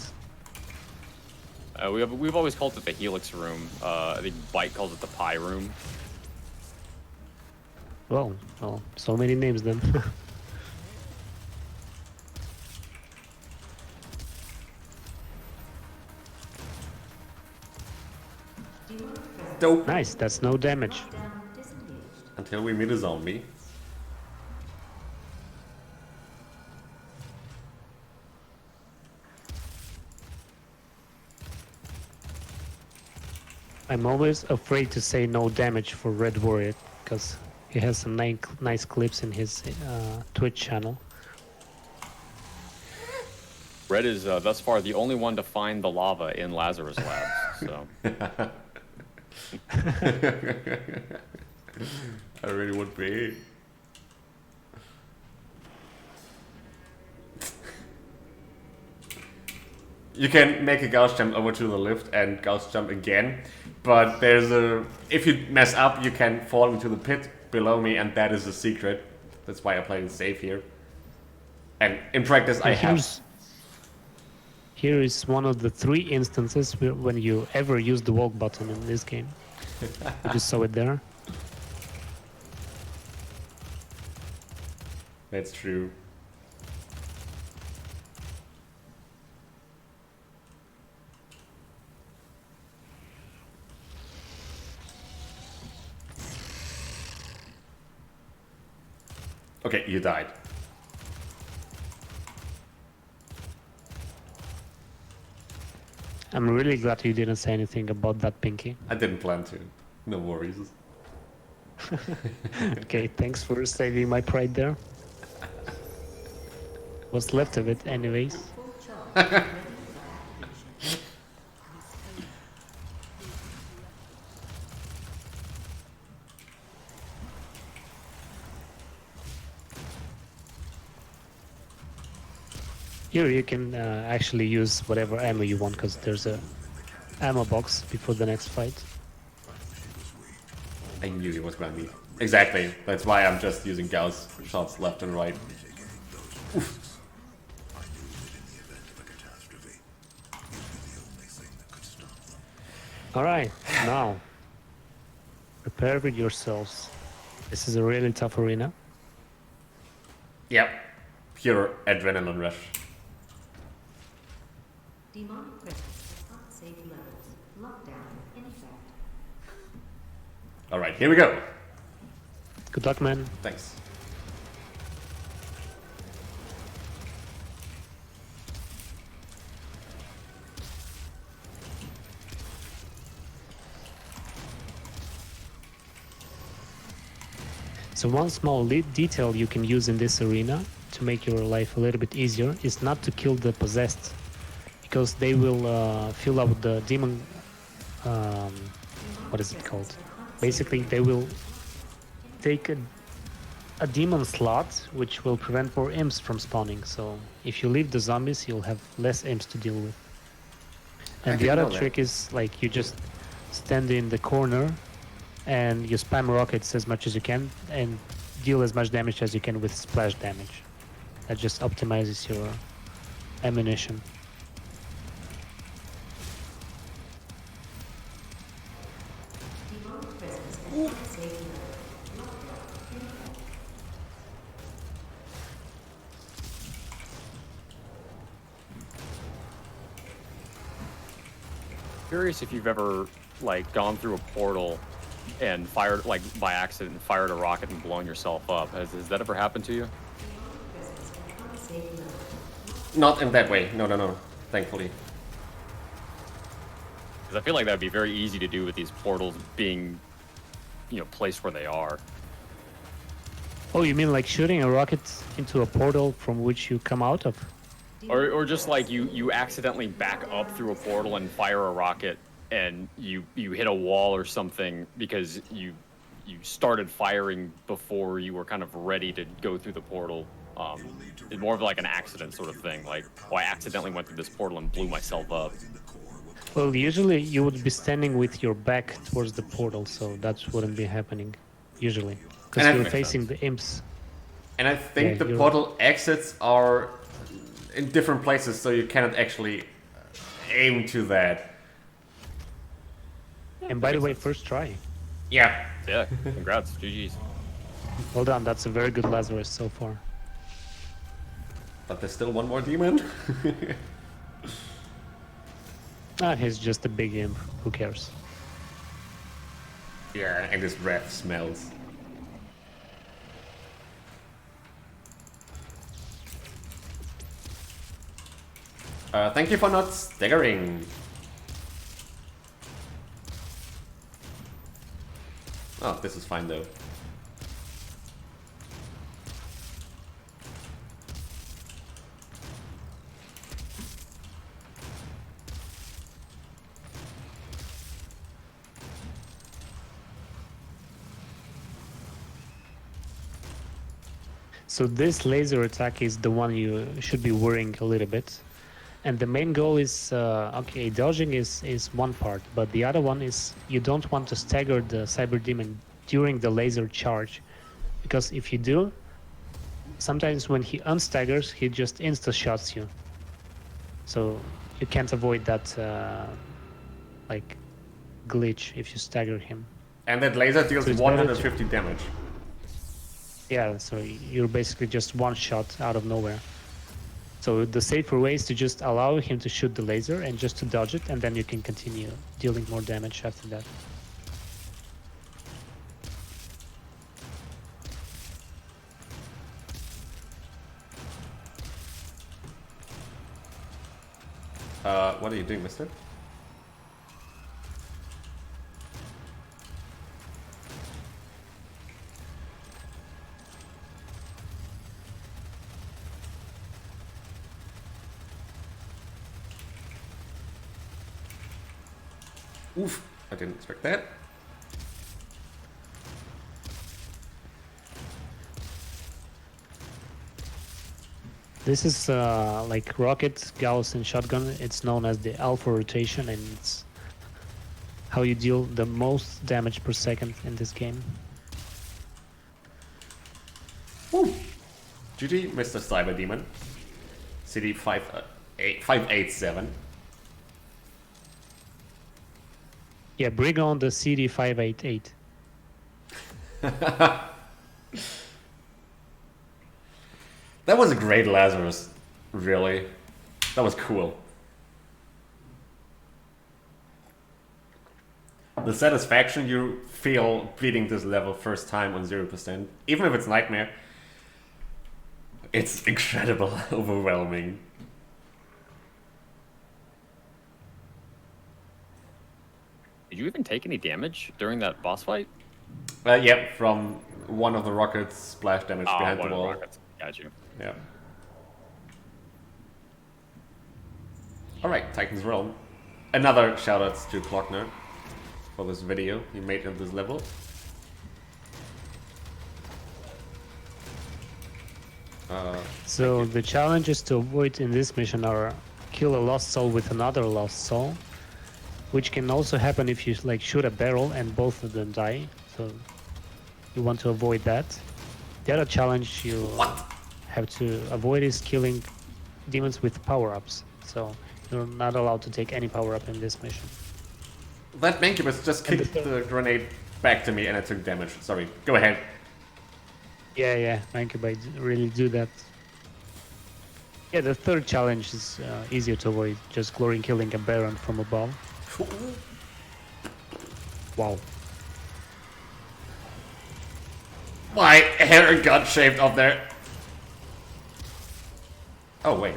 We've always called it the Helix Room. I think Byte calls it the Pie Room. well, so many names then. Dope. Nice, that's no damage. Lockdown disengaged. Until we meet a zombie. I'm always afraid to say no damage for RedW4rr10r because he has some nice clips in his Twitch channel. Red is thus far the only one to find the lava in Lazarus Labs. So I really would be. You can make a gauss jump over to the lift and gauss jump again, but there's a... If you mess up, you can fall into the pit below me, and that is a secret. That's why I play it safe here. And in practice, I have... Here is one of the 3 instances when you ever use the walk button in this game. You just saw it there. That's true. Okay, you died. I'm really glad you didn't say anything about that, Pinky. I didn't plan to. No worries. Okay, thanks for saving my pride there. What's left of it, anyways. Full charge. Ready for activation. Here you can actually use whatever ammo you want because there's a ammo box before the next fight. I knew he was gonna need. Exactly. That's why I'm just using Gauss shots left and right. Alright, now prepare with yourselves. This is a really tough arena. Yep. Pure adrenaline rush. Demonic presence at unsafe levels. Lockdown in effect. Alright, here we go. Good luck, man. Thanks. So one small detail you can use in this arena to make your life a little bit easier is not to kill the possessed, because they will fill up the demon, what is it called? Basically, they will take a demon slot, which will prevent more imps from spawning. So if you leave the zombies, you'll have less imps to deal with. And the other trick is like you just stand in the corner and you spam rockets as much as you can and deal as much damage as you can with splash damage. That just optimizes your ammunition. Demonic presence at unsafe levels. Lockdown in effect. Curious if you've ever like gone through a portal and fired like by accident fired a rocket and blown yourself up. Has that ever happened to you? Presence at unsafe levels. Not in that way. No, no, no. Thankfully. Because I feel like that would be very easy to do with these portals being, you know, placed where they are. Oh, you mean like shooting a rocket into a portal from which you come out of? Or just like you accidentally back up through a portal and fire a rocket and you hit a wall or something because you started firing before you were kind of ready to go through the portal. It's more of like an accident sort of thing. Like, oh, I accidentally went through this portal and blew myself up. Well, usually you would be standing with your back towards the portal, so that wouldn't be happening, usually. Because And I you're think- facing the imps. And I think Yeah, the you're- portal exits are in different places, so you cannot actually aim to that. And by the way, first try. Yeah. Yeah, congrats, GG's. Well done, that's a very good Lazarus so far. But there's still one more demon. Ah, he's just a big imp, who cares? Yeah, and his breath smells. Thank you for not staggering. Oh, this is fine though. So this laser attack is the one you should be worrying a little bit. And the main goal is, okay, dodging is one part, but the other one is you don't want to stagger the Cyber Demon during the laser charge. Because if you do, sometimes when he unstaggers, he just insta-shots you. So you can't avoid that like glitch if you stagger him. And that laser deals So it's better to- 150 damage. Yeah, so you're basically just one shot out of nowhere. So the safer way is to just allow him to shoot the laser and just to dodge it, and then you can continue dealing more damage after that. What are you doing, mister? Oof, I didn't expect that. This is like rocket, Gauss, and shotgun. It's known as the alpha rotation, and it's how you deal the most damage per second in this game. Woo! GG, Mr. Cyber Demon. CD 587. Yeah, bring on the CD588. That was a great Lazarus, really. That was cool. The satisfaction you feel beating this level first time on 0%, even if it's Nightmare, it's incredible, overwhelming. Did you even take any damage during that boss fight? Yeah, from one of the rockets splash damage behind one the of the wall. rockets. Got you. Yeah. Alright, Titan's Realm. Another shoutouts to Klockner for this video he made in this level. So the challenges to avoid in this mission are kill a lost soul with another lost soul, which can also happen if you like shoot a barrel and both of them die. So you want to avoid that. The other challenge you have to avoid is killing demons with power-ups. So you're not allowed to take any power-up in this mission. That Mancubus just And the kicked the grenade back to me and I took damage. Sorry, go ahead. Yeah, Mancubite really do that. Yeah, the third challenge is easier to avoid, just glory killing a Baron from above. Wow. My hair got shaved off there. Oh, wait.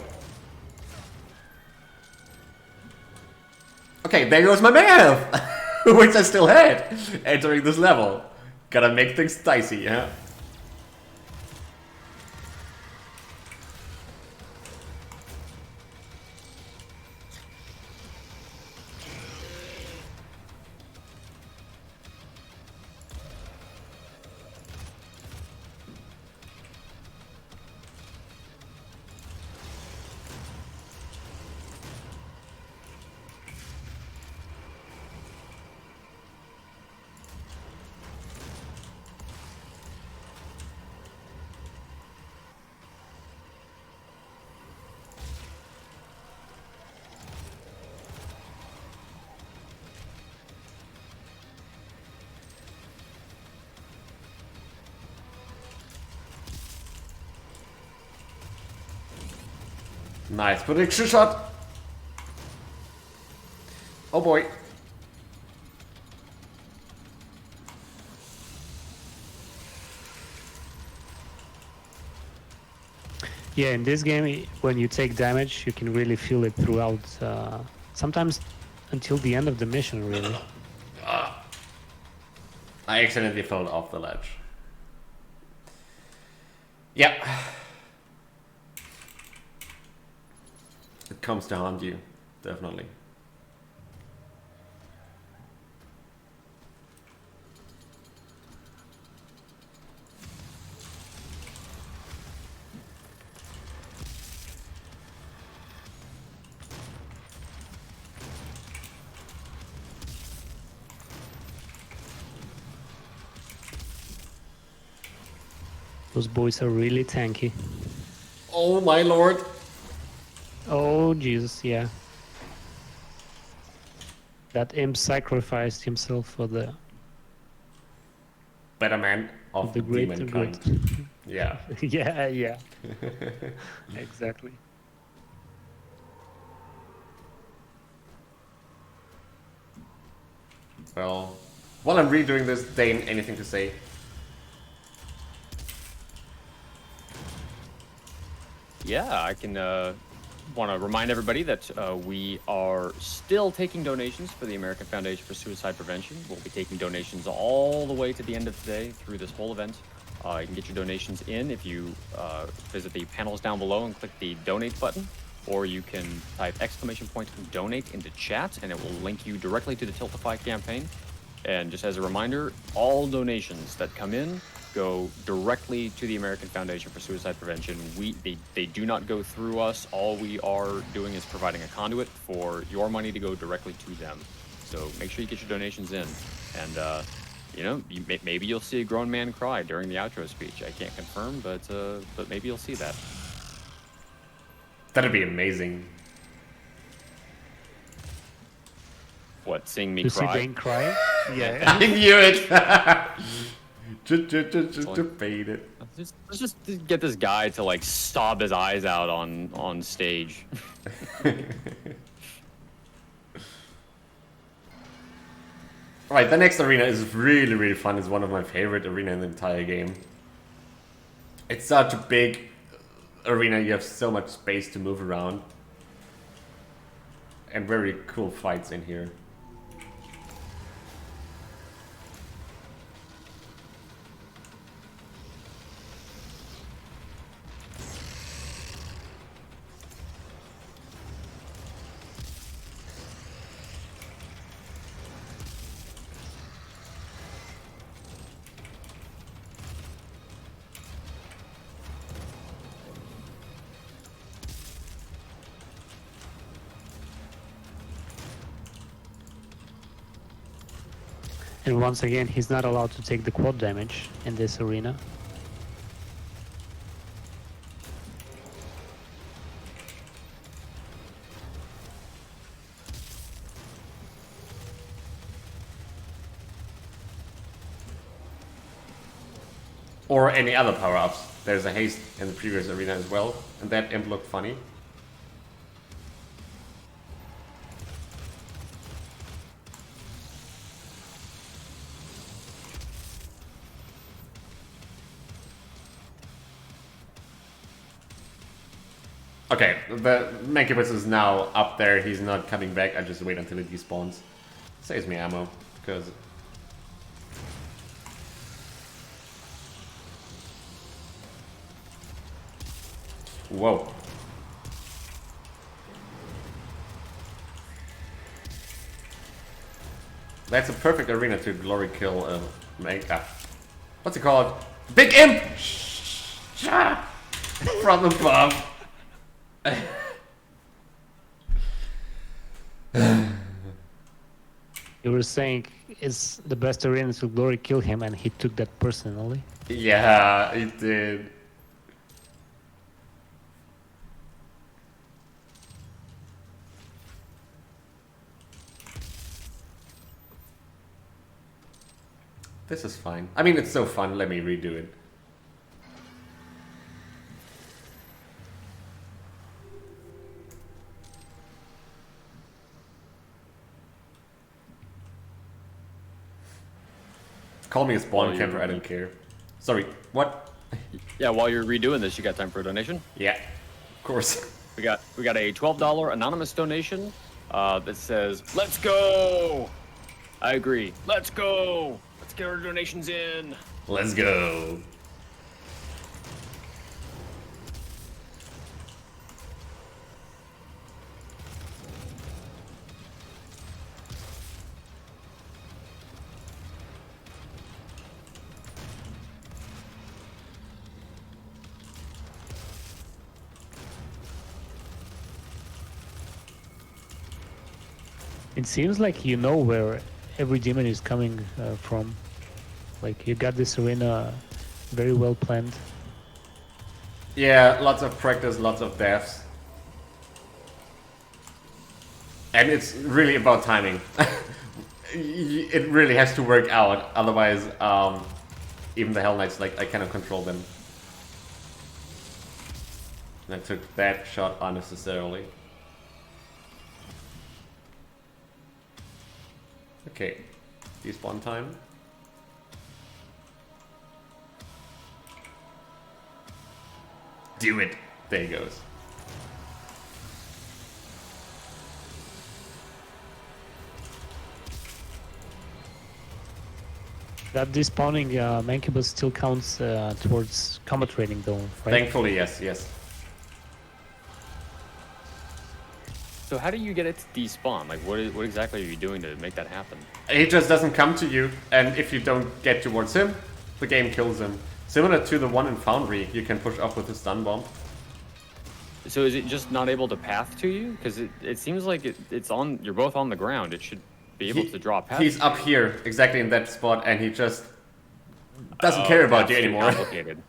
Okay, there goes my math! Which I still had entering this level. Gotta make things dicey, yeah? Nice prediction shot. Oh boy. Yeah, in this game, when you take damage, you can really feel it throughout. Sometimes until the end of the mission, really. I accidentally fell off the ledge. Yeah. It comes to haunt you, definitely. Those boys are really tanky. Oh my lord. Oh Jesus, yeah. That imp sacrificed himself for the Better man of the greater demon good. kind. Yeah. yeah. Exactly. Well, while I'm redoing this, Dane, anything to say? Yeah, I can want to remind everybody that we are still taking donations for the American Foundation for Suicide Prevention. We'll be taking donations all the way to the end of today through this whole event. You can get your donations in if you visit the panels down below and click the donate button, or you can type !donate into chat and it will link you directly to the Tiltify campaign. And just as a reminder, all donations that come in go directly to the American Foundation for Suicide Prevention. They do not go through us. All we are doing is providing a conduit for your money to go directly to them. So make sure you get your donations in. And, you know, maybe you'll see a grown man cry during the outro speech. I can't confirm, but maybe you'll see that. That'd be amazing. What, seeing me To cry? see Dane cry? Yeah. I knew it! just to bait it. Let's just get this guy to like sob his eyes out on stage. Right, the next arena is really, really fun. It's one of my favorite arena in the entire game. It's such a big arena, you have so much space to move around. And very cool fights in here. And once again, he's not allowed to take the quad damage in this arena. Or any other power-ups. There's a haste in the previous arena as well, and that imp looked funny. Okay, the Danejerus is now up there, he's not coming back, I just wait until it despawns. Saves me ammo, because... Whoa. That's a perfect arena to glory kill what's it called? Big imp! From above. You were saying it's the best arena to glory kill him, and he took that personally. Yeah, it did. This is fine. I mean, it's so fun. Let me redo it. Call me a spawn Well, camper, I don't care. Sorry, what? Yeah, while you're redoing this, you got time for a donation? Yeah, of course. We got a $12 anonymous donation that says, "Let's go." I agree. Let's go. Let's get our donations in. Let's go. It seems like you know where every demon is coming from. Like you got this arena very well planned. Yeah, lots of practice, lots of deaths. And it's really about timing. It really has to work out, otherwise even the Hell Knights, like, I cannot control them. And I took that shot unnecessarily. Okay, despawn time. Do it! There he goes. That despawning Mancubus still counts towards combat rating though, right? Thankfully, yes, yes. So how do you get it to despawn? Like, what exactly are you doing to make that happen? He just doesn't come to you, and if you don't get towards him, the game kills him. Similar to the one in Foundry, you can push up with a stun bomb. So is it just not able to path to you? Because it seems like it's on. You're both on the ground. It should be able to draw a path. He's up here, exactly in that spot, and he just doesn't care about you anymore. Complicated.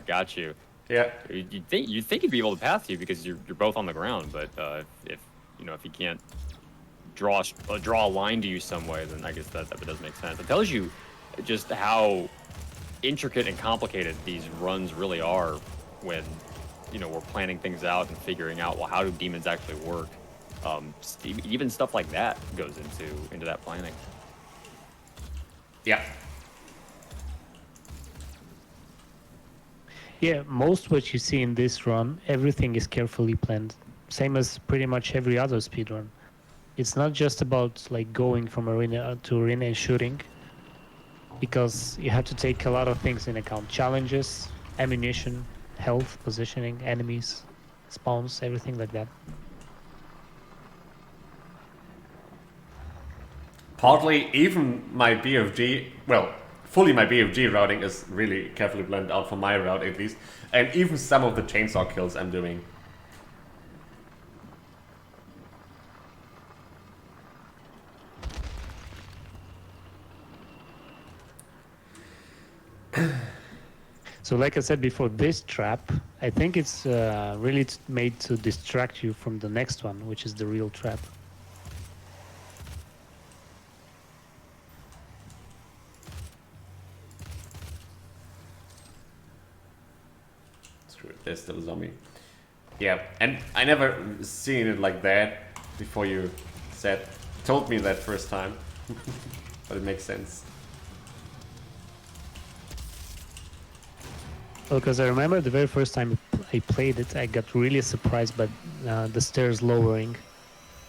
Got you. Yeah. You think he'd be able to path to you because you're both on the ground, but if he can't draw a line to you some way, then I guess that does make sense. It tells you just how intricate and complicated these runs really are when we're planning things out and figuring out, well, how do demons actually work? Even stuff like that goes into that planning. Yeah. Yeah, most what you see in this run, everything is carefully planned. Same as pretty much every other speedrun. It's not just about like going from arena to arena and shooting, because you have to take a lot of things in account. Challenges, ammunition, health, positioning, enemies, spawns, everything like that. Partly, even my BFG, well, fully my BFG routing is really carefully planned out for my route at least. And even some of the chainsaw kills I'm doing. So like I said before, this trap, I think it's really made to distract you from the next one, which is the real trap. Screw it, there's still a zombie. Yeah, and I never seen it like that before you told me that first time. But it makes sense. Well, because I remember the very first time I played it, I got really surprised by the stairs lowering.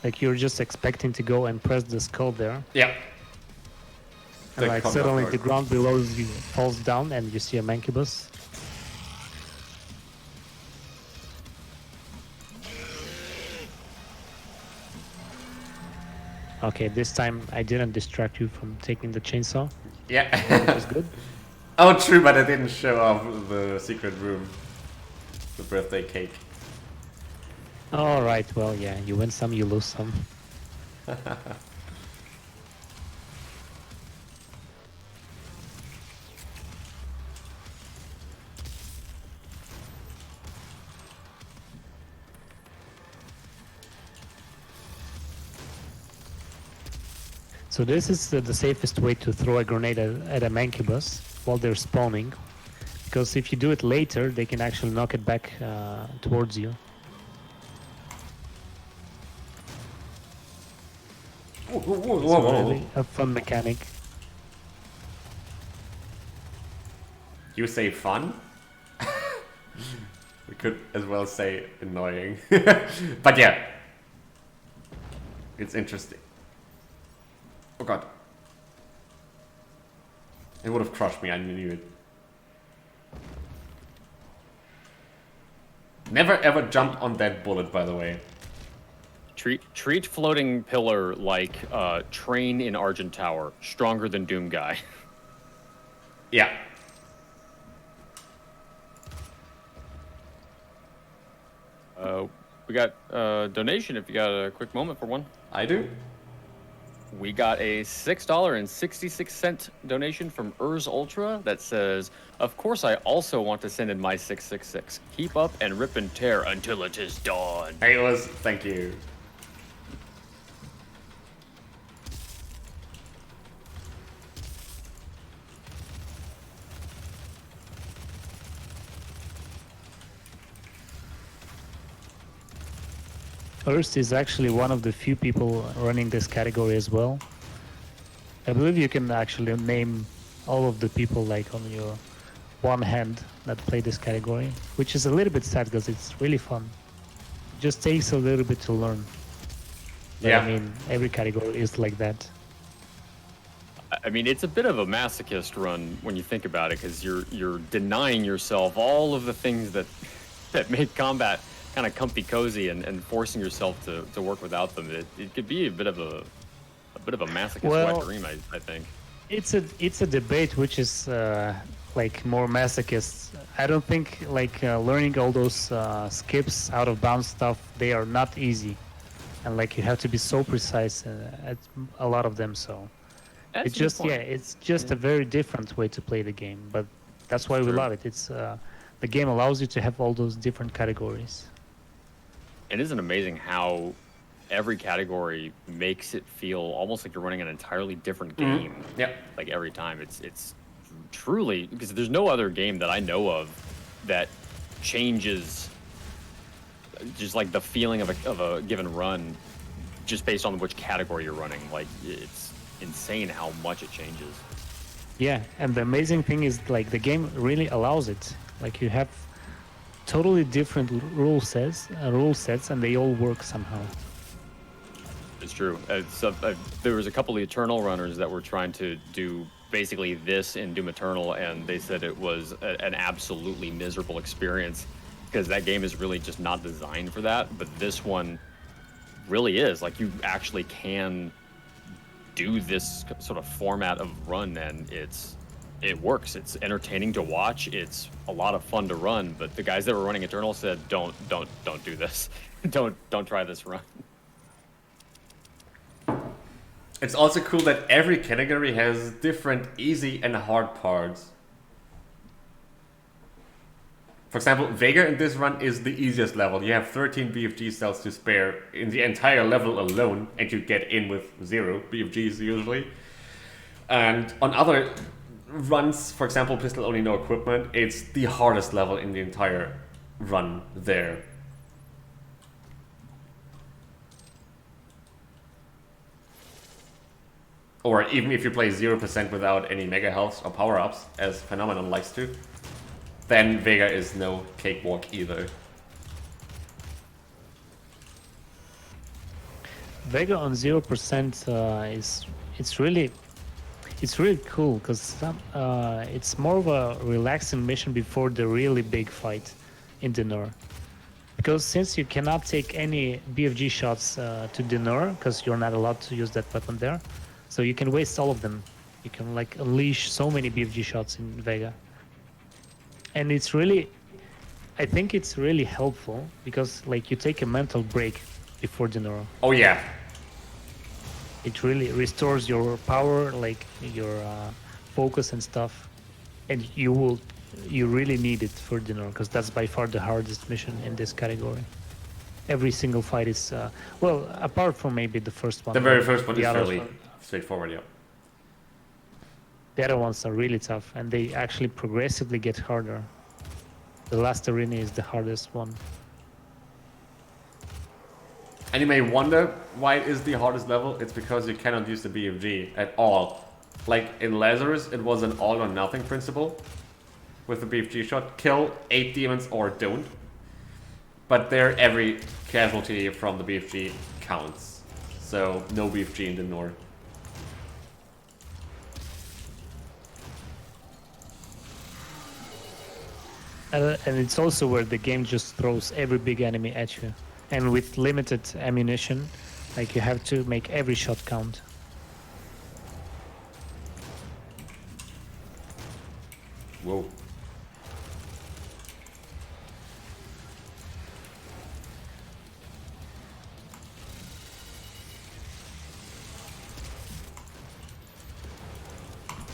Like you're just expecting to go and press the skull there, Yeah. and like combat suddenly part. the ground below you falls down and you see a mancubus. Okay, this time I didn't distract you from taking the chainsaw. Yeah. It was good. Oh, true, but I didn't show off the secret room. The birthday cake. All right, well, yeah, you win some, you lose some. So this is the safest way to throw a grenade at a mancubus while they're spawning, because if you do it later, they can actually knock it back towards you. Whoa, whoa, whoa, It's whoa, whoa. really a fun mechanic. You say fun? We could as well say annoying. But yeah. It's interesting. Oh god. It would have crushed me, I knew it. Never ever jump on that bullet, by the way. Treat floating pillar like train in Argent Tower, stronger than Doom Guy. Yeah. We got a donation if you got a quick moment for one. I do. We got a $6.66 donation from Urs Ultra that says, "Of course, I also want to send in my 666. Keep up and rip and tear until it is dawn." Hey, it was. Thank you. Urs is actually one of the few people running this category as well. I believe you can actually name all of the people like on your one hand that play this category, which is a little bit sad because it's really fun. It just takes a little bit to learn. But Yeah. I mean, every category is like that. I mean, it's a bit of a masochist run when you think about it, because you're denying yourself all of the things that make combat kind of comfy cozy and forcing yourself to work without them. It could be a bit of a masochist wet dream, I think. It's a debate which is like more masochist. I don't think like learning all those skips, out of bounds stuff, they are not easy, and like you have to be so precise at a lot of them. So That's it's a good just point. it's just a very different way to play the game. But that's why we True. love it. It's the game allows you to have all those different categories. It isn't amazing how every category makes it feel almost like you're running an entirely different game. Yeah. Like every time, it's truly, because there's no other game that I know of that changes just like the feeling of a given run just based on which category you're running. Like, it's insane how much it changes. Yeah, and the amazing thing is like the game really allows it. Like you have totally different rule sets, and they all work somehow. It's true. There was a couple of Eternal runners that were trying to do basically this in Doom Eternal, and they said it was an absolutely miserable experience because that game is really just not designed for that. But this one really is. Like, you actually can do this sort of format of run, and it works. It's entertaining to watch. It's a lot of fun to run. But the guys that were running Eternal said, "Don't do this. don't try this run." It's also cool that every category has different easy and hard parts. For example, Vega in this run is the easiest level. You have 13 BFG cells to spare in the entire level alone, and you get in with 0 BFGs usually. And on other runs, for example, Pistol Only No Equipment, it's the hardest level in the entire run there. Or even if you play 0% without any mega healths or power-ups, as Phenomenon likes to, then Vega is no cakewalk either. Vega on 0% it's really cool because it's more of a relaxing mission before the really big fight in Danejerus. Because since you cannot take any BFG shots to Danejerus, because you're not allowed to use that weapon there, so you can waste all of them. You can like unleash so many BFG shots in Vega. And it's really, I think it's really helpful because like you take a mental break before Danejerus. Oh yeah. It really restores your power, like your focus and stuff. And you really need it for Danejerus because that's by far the hardest mission in this category. Every single fight is, well, apart from maybe the first one. The very first one the is others fairly are- straightforward, yeah. The other ones are really tough, and they actually progressively get harder. The last arena is the hardest one. And you may wonder why it is the hardest level. It's because you cannot use the BFG at all. Like in Lazarus, it was an all or nothing principle. with the BFG shot. Kill 8 demons or don't. But there, every casualty from the BFG counts. So no BFG in the north. And it's also where the game just throws every big enemy at you. And with limited ammunition, like you have to make every shot count. Whoa.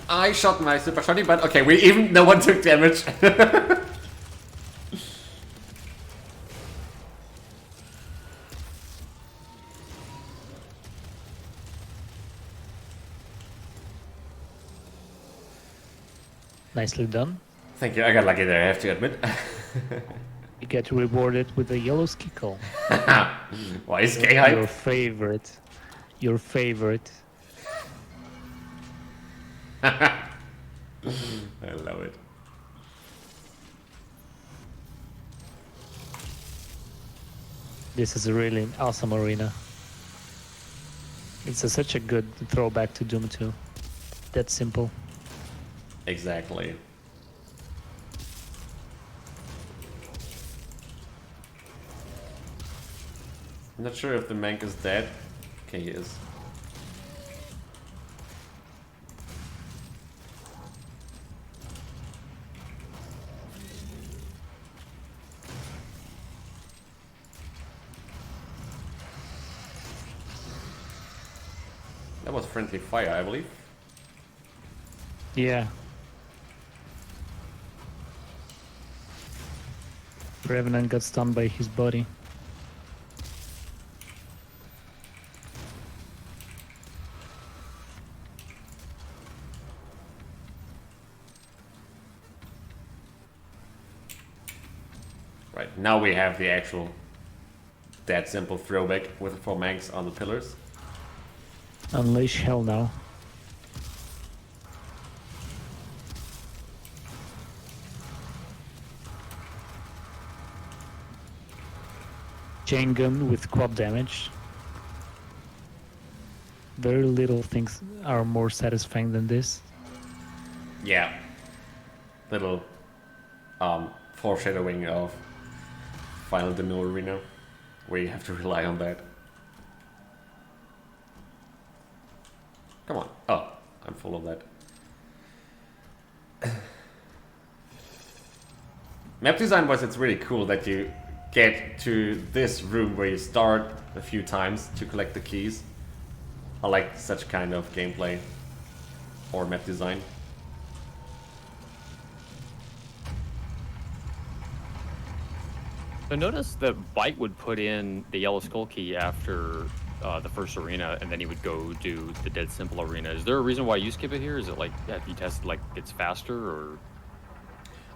I shot my super shotty, but okay, no one took damage. Nicely done. Thank you, I got lucky there, I have to admit. You get rewarded with a yellow skickle. Why is gay Your hype? favorite. Your favorite. I love it. This is a really awesome arena. It's such a good throwback to Doom 2. That's simple. Exactly. I'm not sure if the Mank is dead. Okay, he is. That was friendly fire, I believe. Yeah. Revenant got stunned by his body. Right, now we have the actual that simple throwback with the 4 Manks on the pillars. Unleash hell now. Chain gun with quad damage. Very little things are more satisfying than this. Yeah. Little foreshadowing of Final Demo Arena, where you have to rely on that. Come on. Oh, I'm full of that. Map design-wise, it's really cool that you get to this room where you start a few times to collect the keys. I like such kind of gameplay or map design. So notice that Bite would put in the yellow skull key after the first arena, and then he would go do the dead simple arena. Is there a reason why you skip it here? Is it like, have you tested like it's faster, or?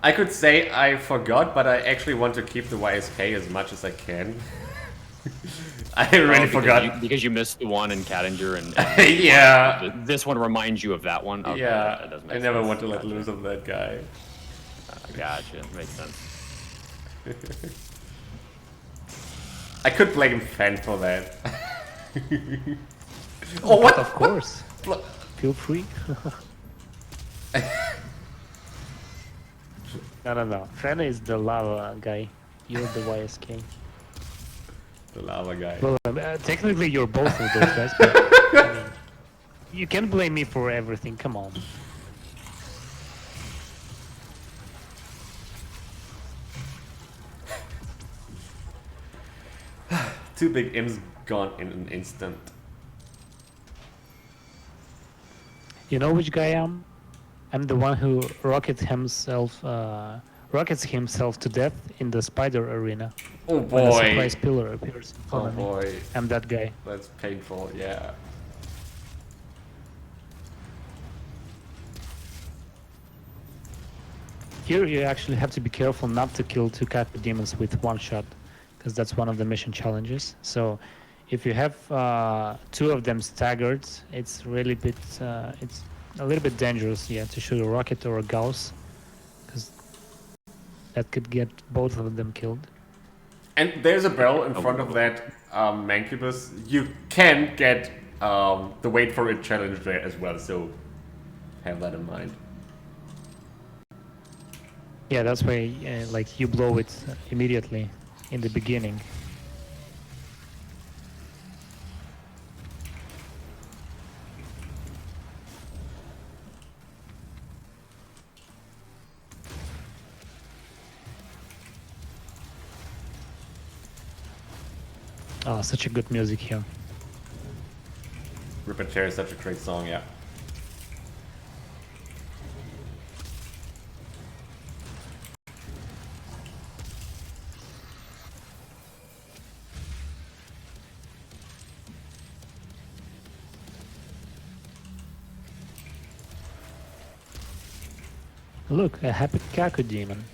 I could say I forgot, but I actually want to keep the YSK as much as I can. I really forgot. Because you missed the one in Cattinger, and yeah. This one reminds you of that one? Okay, Yeah, that does make I never sense. want to let Gotcha. loose of that guy. Gotcha, makes sense. I could blame Fan for that. Oh, what? Of course. What? Feel free. No. Fen is the lava guy. You're the YSK. The lava guy. Well, technically you're both of those guys, but I mean, you can blame me for everything. Come on. Two big M's gone in an instant. You know which guy I am? I'm the one who rockets himself to death in the spider arena. Oh When a boy. surprise pillar appears in front Oh of me. boy. I'm that guy. That's painful, yeah. Here you actually have to be careful not to kill 2 Kappa demons with one shot, because that's one of the mission challenges. So if you have 2 of them staggered, it's really it's a little bit dangerous, yeah, to shoot a rocket or a Gauss, because that could get both of them killed. And there's a barrel in front of that Mancubus. You can get the wait for it challenge there as well, so have that in mind. Yeah, that's why like you blow it immediately in the beginning. Oh, such a good music here. Repair is such a great song, yeah. Look, a happy Kaku demon.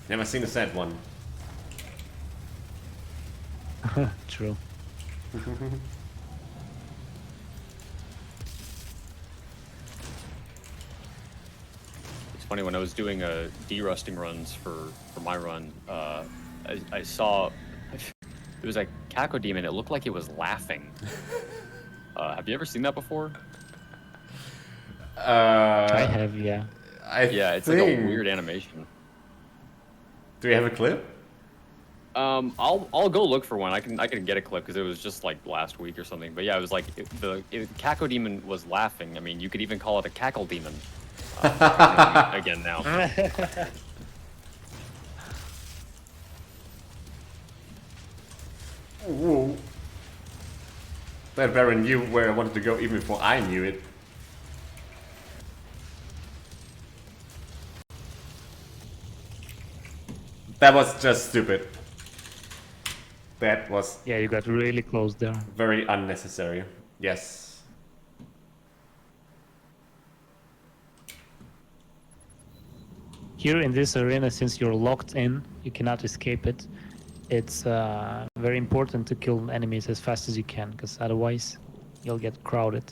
Never seen a sad one. True. It's funny, when I was doing derusting runs for my run, I saw it was a Kako demon. It looked like it was laughing. Have you ever seen that before? I have, yeah. Yeah, it's like a weird animation. Do we have a clip? I'll go look for one. I can get a clip because it was just like last week or something. But yeah, it was like the Kako demon was laughing. I mean, you could even call it a cackle demon. Again now. Whoa. That Baron knew where I wanted to go even before I knew it. That was just stupid. That was Yeah, you got really close there. very unnecessary. Yes. Here in this arena, since you're locked in, you cannot escape it. It's very important to kill enemies as fast as you can, because otherwise you'll get crowded.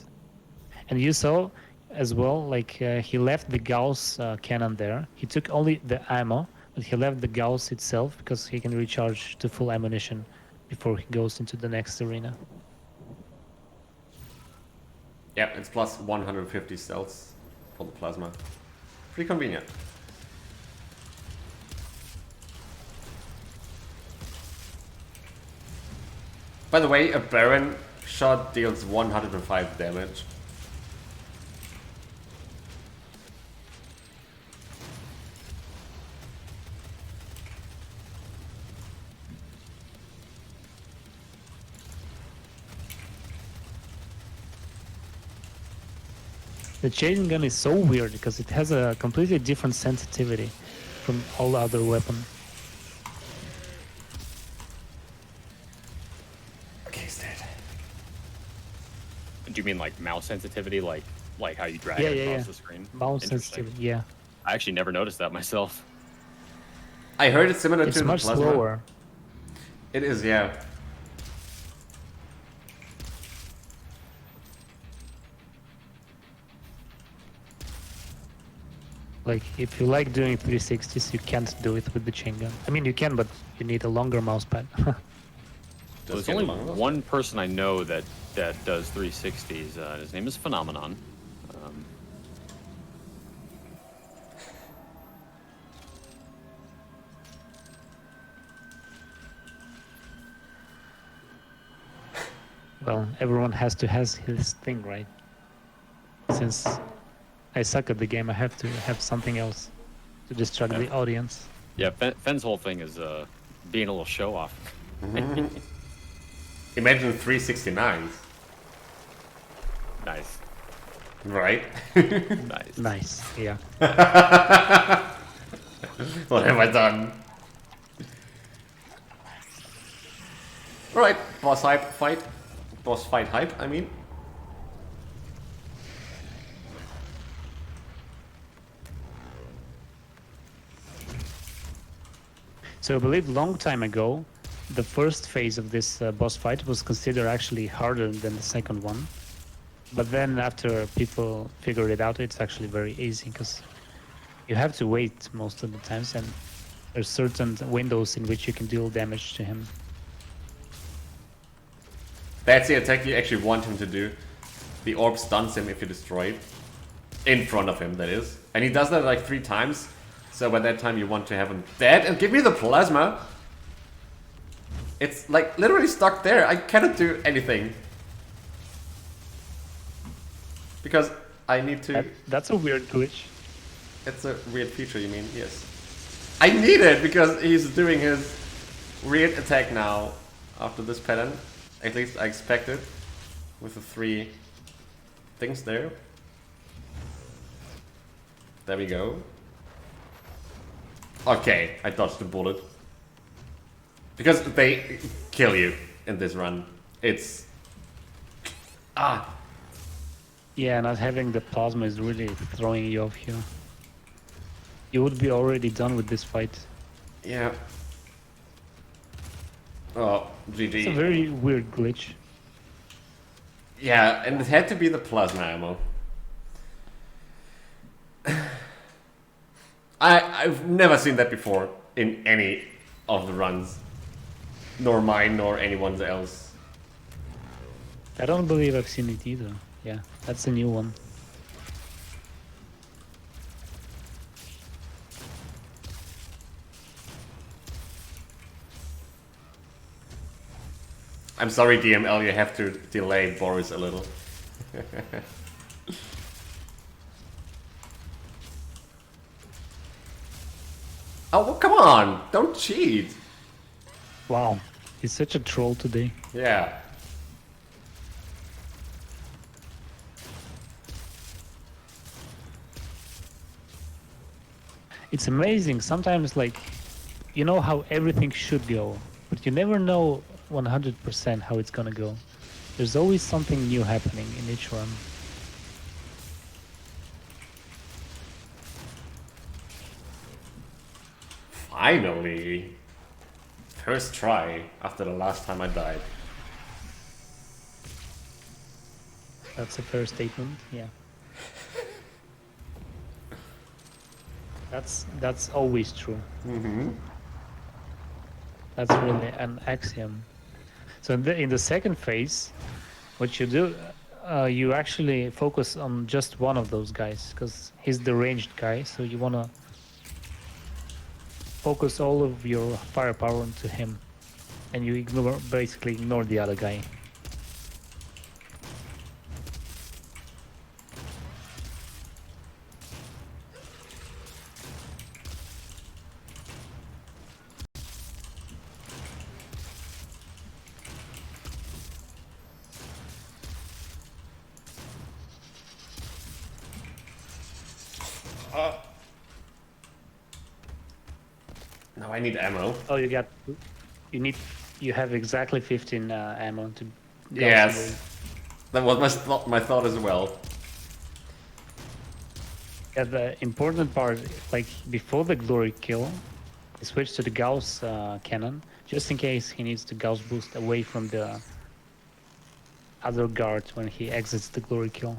And you saw as well, like he left the Gauss cannon there. He took only the ammo, but he left the Gauss itself because he can recharge to full ammunition before he goes into the next arena. Yeah, it's plus 150 cells for the plasma. Pretty convenient. By the way, a Baron shot deals 105 damage. The chain gun is so weird because it has a completely different sensitivity from all other weapons. Okay, he's dead. Do you mean like mouse sensitivity, like how you drag Yeah, it yeah, across yeah. the screen? Mouse Interesting. sensitivity, yeah. I actually never noticed that myself. I heard it's similar It's to much the plasma. slower. It is, yeah. Like, if you like doing 360s, you can't do it with the chain gun. I mean, you can, but you need a longer mouse pad. There's get only along with it. one person I know that does 360s. His name is Phenomenon. Well, everyone has to have his thing, right? Since I suck at the game, I have to have something else to distract the audience. Yeah, Fenn's whole thing is being a little show off. Imagine 369s. Nice, Right? nice. Nice, yeah. What have I done? Alright, boss fight hype, I mean. So I believe long time ago, the first phase of this boss fight was considered actually harder than the second one. But then after people figured it out, it's actually very easy because You have to wait most of the times, and there's certain windows in which you can deal damage to him. That's the attack you actually want him to do. The orb stuns him if you destroy it. In front of him, that is. And he does that like 3 times. So by that time you want to have him dead and give me the plasma. It's like literally stuck there. I cannot do anything. Because I need to... That's a weird glitch. It's a weird feature, you mean? Yes. I need it because he's doing his weird attack now after this pattern. At least I expect it. With the 3 things there. There we go. Okay, I dodged the bullet. Because they kill you in this run. It's... Ah! Yeah, not having the plasma is really throwing you off here. You would be already done with this fight. Yeah. Oh, GG. It's a very weird glitch. Yeah, and it had to be the plasma ammo. I've never seen that before in any of the runs. Nor mine, nor anyone's else. I don't believe I've seen it either. Yeah, that's a new one. I'm sorry, DML, you have to delay Boris a little. Oh, well, come on! Don't cheat! Wow, he's such a troll today. Yeah. It's amazing. Sometimes, like, you know how everything should go, but you never know 100% how it's gonna go. There's always something new happening in each run. Finally! First try after the last time I died. That's a fair statement, yeah. That's always true. Mm-hmm. That's really an axiom. So in the second phase, what you do, you actually focus on just one of those guys, because he's the ranged guy, so you want to focus all of your firepower into him, and you basically ignore the other guy. Now I need ammo. Oh, you have exactly 15 ammo to go. Yes. That was my thought as well. Yeah, the important part, like before the glory kill, you switch to the Gauss cannon, just in case he needs to Gauss boost away from the other guard when he exits the glory kill.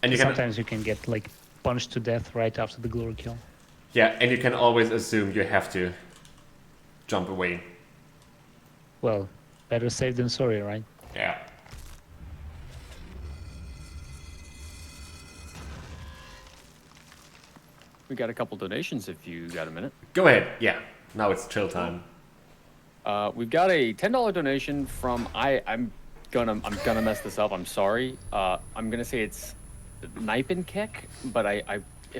And Sometimes you can get like punched to death right after the glory kill. Yeah, and you can always assume you have to jump away. Well, better safe than sorry, right? Yeah. We got a couple donations if you got a minute. Go ahead. Yeah. Now it's chill time. We've got a $10 donation from I'm gonna mess this up. I'm sorry. I'm gonna say it's Nipenkek, but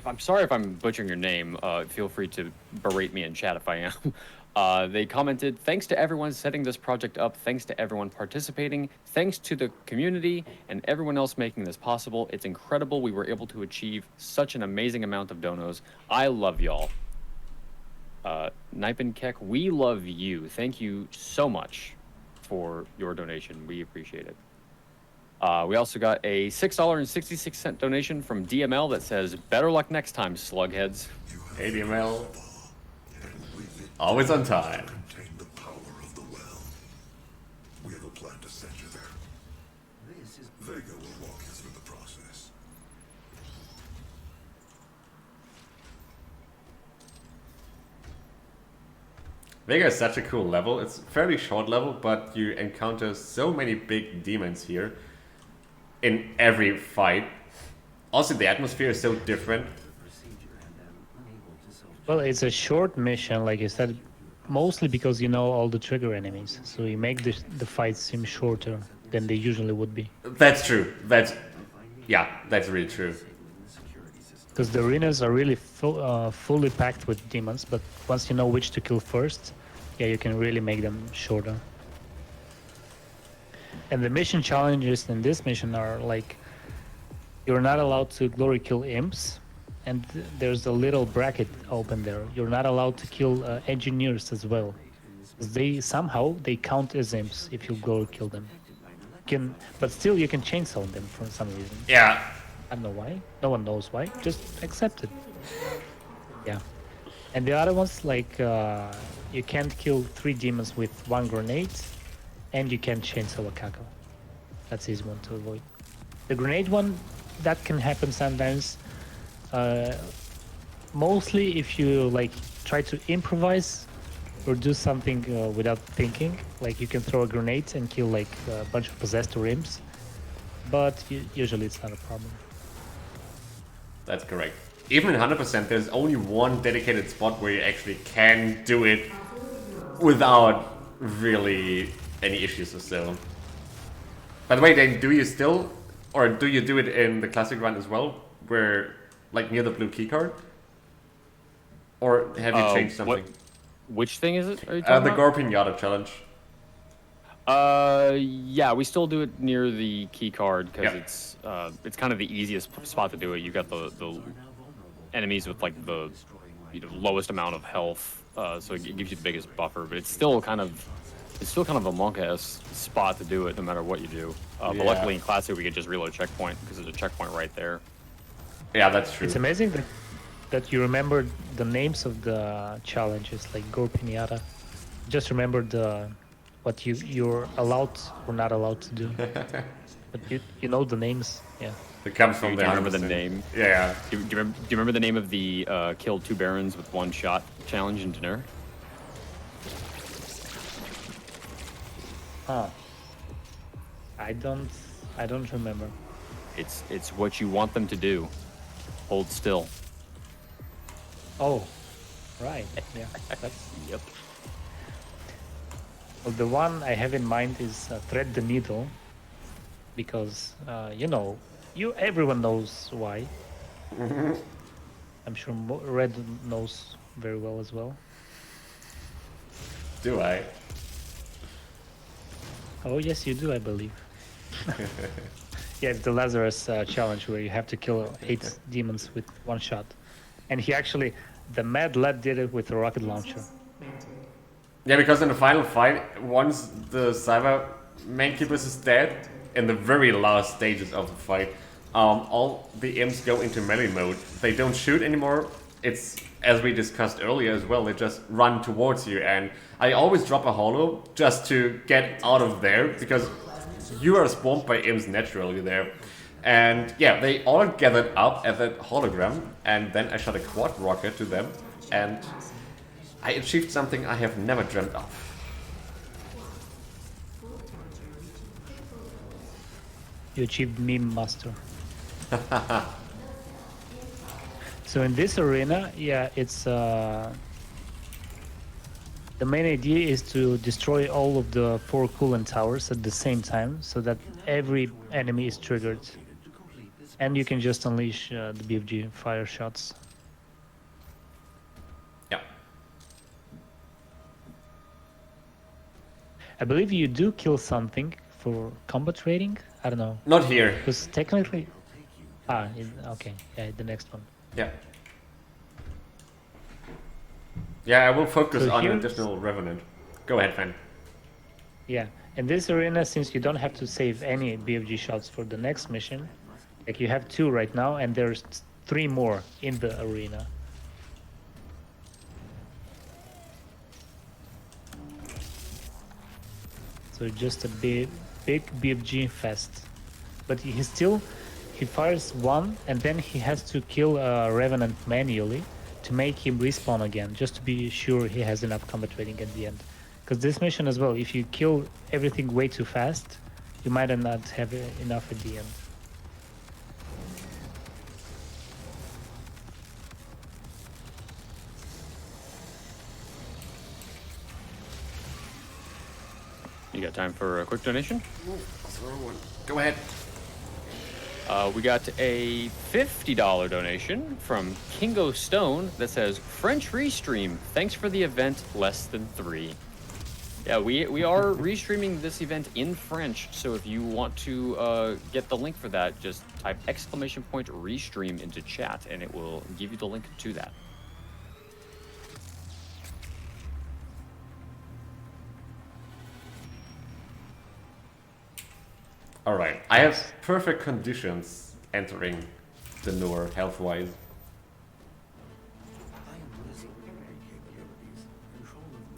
I'm sorry if I'm butchering your name. Feel free to berate me in chat if I am. They commented, "Thanks to everyone setting this project up. Thanks to everyone participating. Thanks to the community and everyone else making this possible. It's incredible we were able to achieve such an amazing amount of donos. I love y'all." Nipenkek, we love you. Thank you so much for your donation. We appreciate it. We also got a $6.66 donation from DML that says, "Better luck next time, slugheads." Hey, DML. Always on time. Contain the power of the well. We have a plan to send you there. This is Vega will walk you through the process. Vega is such a cool level. It's a fairly short level, but you encounter so many big demons here in every fight. Also, the atmosphere is so different. Well, it's a short mission, like you said, mostly because you know all the trigger enemies, so you make the fights seem shorter than they usually would be. That's true. That's really true. Because the arenas are really fully packed with demons, but once you know which to kill first, yeah, you can really make them shorter. And the mission challenges in this mission are like, you're not allowed to glory kill imps, and there's a little bracket open there. You're not allowed to kill engineers as well. They count as imps if you glory kill them. But still you can chainsaw them for some reason. Yeah. I don't know why. No one knows why. Just accept it. Yeah. And the other ones, like, you can't kill 3 demons with 1 grenade, and you can't chainsaw a cackle. That's easy one to avoid. The grenade one, that can happen sometimes. Mostly if you, like, try to improvise or do something without thinking. Like, you can throw a grenade and kill, like, a bunch of possessed or imps. But usually it's not a problem. That's correct. Even in 100%, there's only one dedicated spot where you actually can do it without really any issues or so. By the way, Dane, do you still, or do you do it in the classic run as well, where, like, near the blue keycard? Or have you changed something? Which thing is it? Are you talking The about? Gore Pinata challenge. Yeah, we still do it near the key card because it's kind of the easiest spot to do it. You got the enemies with like the lowest amount of health, so it gives you the biggest buffer. But it's still kind of a monk-ass spot to do it, no matter what you do. But luckily in classic we can just reload checkpoint because there's a checkpoint right there. Yeah, that's true. It's amazing that you remembered the names of the challenges, like Gore Pinata. Just remember what you're allowed or not allowed to do. But you know the names, yeah. It comes from Do there. you remember the name? Yeah. Do you remember the name of the kill 2 barons with 1 shot challenge in Danejerus? Huh. I don't remember. It's what you want them to do. Hold still. Oh, right. Yeah. That's, Yep. well, the one I have in mind is thread the needle, because everyone knows why. I'm sure Red knows very well as well. Do I? Oh yes, you do, I believe. Yeah, it's the Lazarus challenge where you have to kill 8 demons with 1 shot. And the Mad Lad did it with a rocket launcher. Yeah, because in the final fight, once the Cyber Mancubus is dead, in the very last stages of the fight, all the imps go into melee mode. They don't shoot anymore. It's, as we discussed earlier as well, they just run towards you. And I always drop a holo just to get out of there, because you are spawned by imps naturally there. And yeah, they all gathered up at that hologram, and then I shot a quad rocket to them, and I achieved something I have never dreamt of. You achieved Meme Master. So in this arena, yeah, it's the main idea is to destroy all of the 4 coolant towers at the same time, so that every enemy is triggered, and you can just unleash the BFG fire shots. Yeah. I believe you do kill something for combat rating. I don't know. Not here. Because technically, okay, yeah, the next one. Yeah. Yeah, I will focus So on here- additional Revenant. Go ahead, Fan. Yeah, in this arena, since you don't have to save any BFG shots for the next mission, like you have 2 right now, and there's 3 more in the arena. So just a big BFG fest. But he fires 1, and then he has to kill a Revenant manually, to make him respawn again, just to be sure he has enough combat rating at the end. Because this mission as well, if you kill everything way too fast, you might not have enough at the end. You got time for a quick donation? Go ahead. We got a $50 donation from Kingo Stone that says, French restream, thanks for the event, less than 3. Yeah, we are restreaming this event in French, so if you want to get the link for that, just type !restream into chat, and it will give you the link to that. All right, I have perfect conditions entering the Noor health-wise.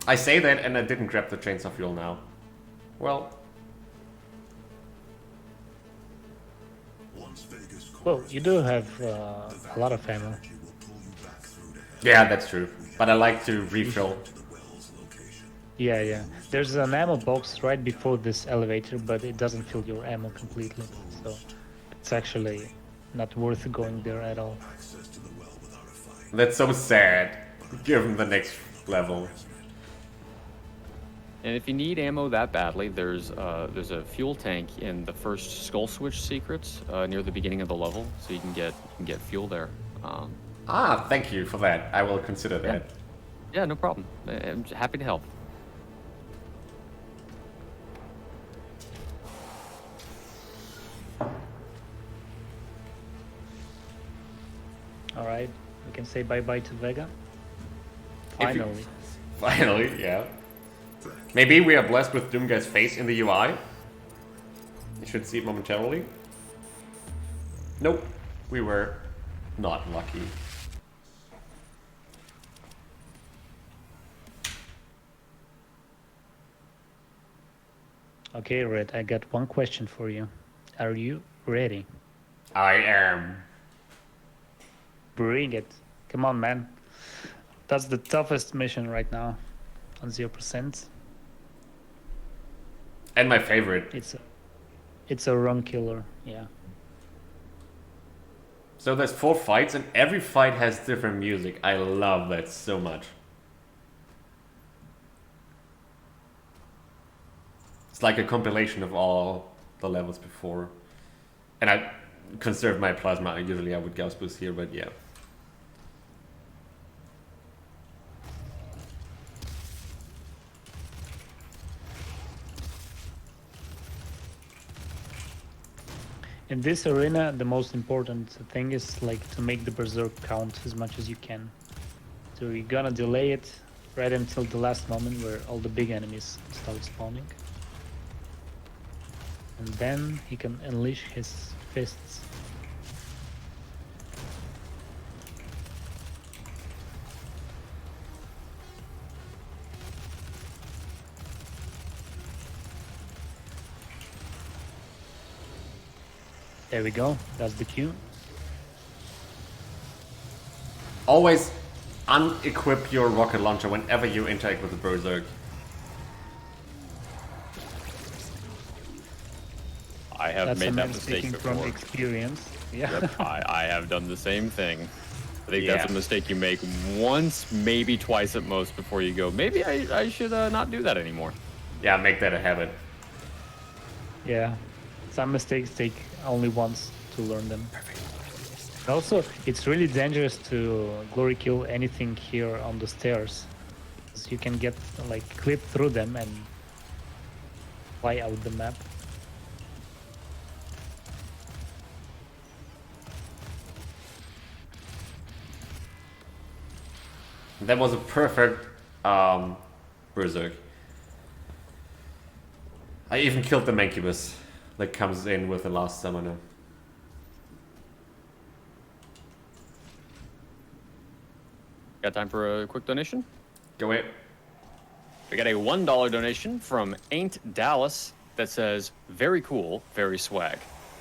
I say that and I didn't grab the chainsaw fuel now. Well. Well, you do have a lot of ammo. Yeah, that's true. But I like to refill. Yeah. There's an ammo box right before this elevator, but it doesn't fill your ammo completely. So it's actually not worth going there at all. That's so sad, given the next level. And if you need ammo that badly, there's a fuel tank in the first Skull Switch secrets near the beginning of the level, so you can get fuel there. Thank you for that. I will consider that. Yeah, no problem. I'm happy to help. All right, we can say bye-bye to Vega. Finally. Finally. Finally, yeah. Maybe we are blessed with Doomguy's face in the UI. You should see it momentarily. Nope, we were not lucky. Okay, Red, I got one question for you. Are you ready? I am. Bring it. Come on, man. That's the toughest mission right now on 0%. And my favorite. It's a run killer, yeah. So there's 4 fights and every fight has different music. I love that so much. It's like a compilation of all the levels before. And I conserve my plasma. Usually I would Gauss boost here, but yeah. In this arena, the most important thing is like to make the berserk count as much as you can. So you're gonna delay it right until the last moment where all the big enemies start spawning. And then he can unleash his fists. There we go, that's the cue. Always unequip your rocket launcher whenever you interact with the berserk. I have That's made a that man mistake speaking before. from experience. Yeah. Yep, I have done the same thing. I think Yeah. that's a mistake you make once, maybe twice at most before you go, maybe I should not do that anymore. Yeah, make that a habit. Yeah. Some mistakes take only once to learn them. And also, it's really dangerous to glory kill anything here on the stairs. So you can get like clip through them and fly out the map. That was a perfect berserk. I even killed the Mancubus that comes in with the last summoner. Got time for a quick donation? Go ahead. We got a $1 donation from Ain't Dallas that says, very cool, very swag.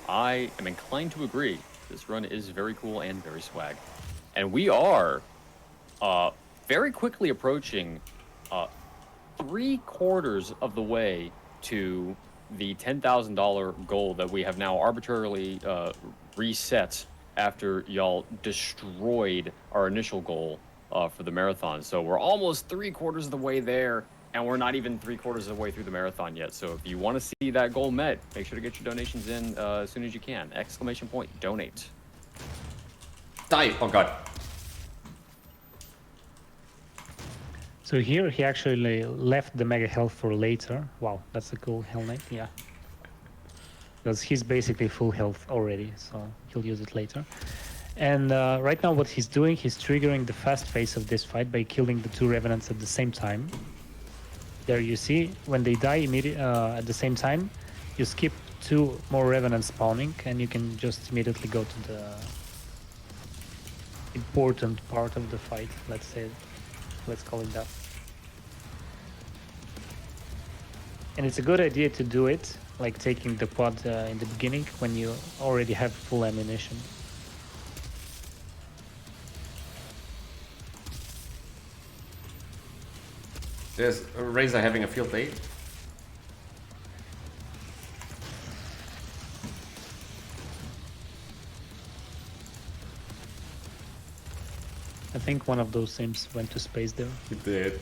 I am inclined to agree. This run is very cool and very swag. And we are very quickly approaching 3/4 of the way to the $10,000 goal that we have now arbitrarily reset after y'all destroyed our initial goal for the marathon. So we're almost 3/4 of the way there, and we're not even 3/4 of the way through the marathon yet. So if you want to see that goal met, make sure to get your donations in as soon as you can. ! Donate. Die! Oh god. So here he actually left the mega health for later. Wow, that's a cool Hell Knight, yeah. Because he's basically full health already, so he'll use it later. And right now what he's doing, he's triggering the fast phase of this fight by killing the 2 Revenants at the same time. There you see, when they die at the same time, you skip 2 more Revenants spawning, and you can just immediately go to the important part of the fight, let's call it that. And it's a good idea to do it, like taking the quad in the beginning when you already have full ammunition. There's a Razor having a field day. I think one of those sims went to space there. He did.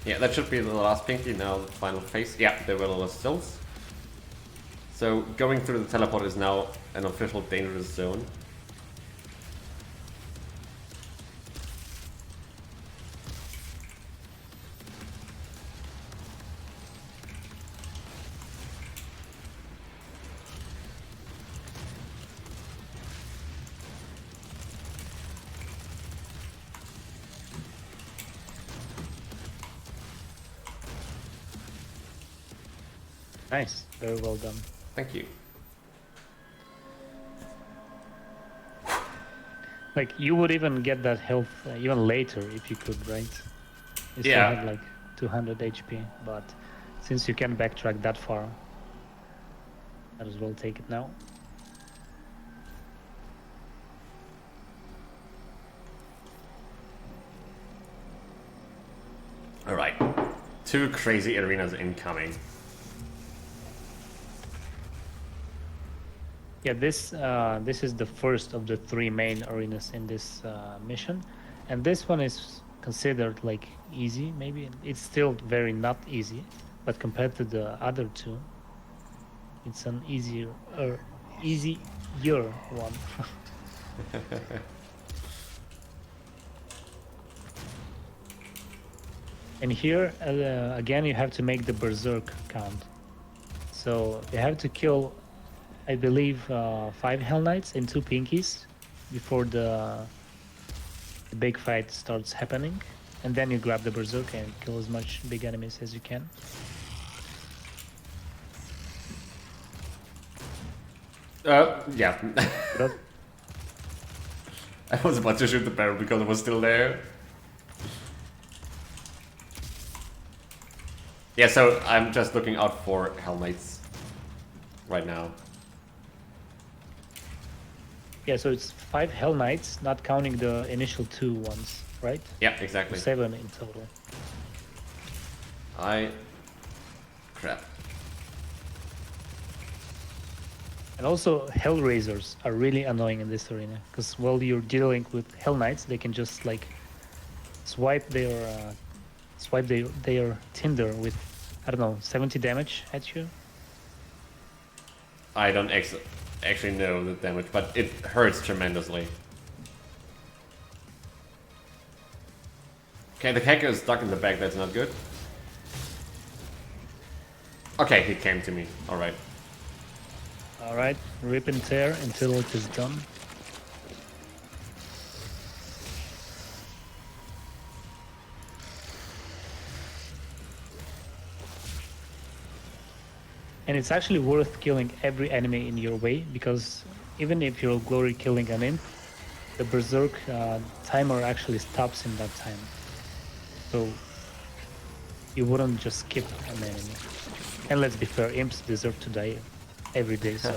Yeah, that should be the last pinky, now the final phase. Yeah, there were a lot of stills. So going through the teleport is now an official dangerous zone. Nice, very well done. Thank you. Like, you would even get that health even later if you could, right? You still Yeah. have like 200 HP, but since you can backtrack that far, might as well take it now. Alright. 2 crazy arenas incoming. Yeah, this is the first of the 3 main arenas in this mission, and this one is considered like easy. Maybe it's still very not easy, but compared to the other 2, it's an easier one. And here again, you have to make the berserk count. So you have to kill, I believe, 5 Hell Knights and 2 Pinkies before the big fight starts happening, and then you grab the berserk and kill as much big enemies as you can. Yeah. I was about to shoot the barrel because it was still there. Yeah, so I'm just looking out for Hell Knights right now. Yeah, so it's 5 Hell Knights, not counting the initial 2 ones, right? Yeah, exactly. 7 in total. Crap. And also, Hellraisers are really annoying in this arena, because while you're dealing with Hell Knights, they can just like swipe their Tinder with, I don't know, 70 damage at you. I don't actually know the damage, but it hurts tremendously. Okay, the hacker is stuck in the back, that's not good. Okay, he came to me, alright. Alright, rip and tear until it is done. And it's actually worth killing every enemy in your way, because even if you're glory killing an imp, the Berserk timer actually stops in that time. So you wouldn't just skip an enemy. And let's be fair, imps deserve to die every day, so...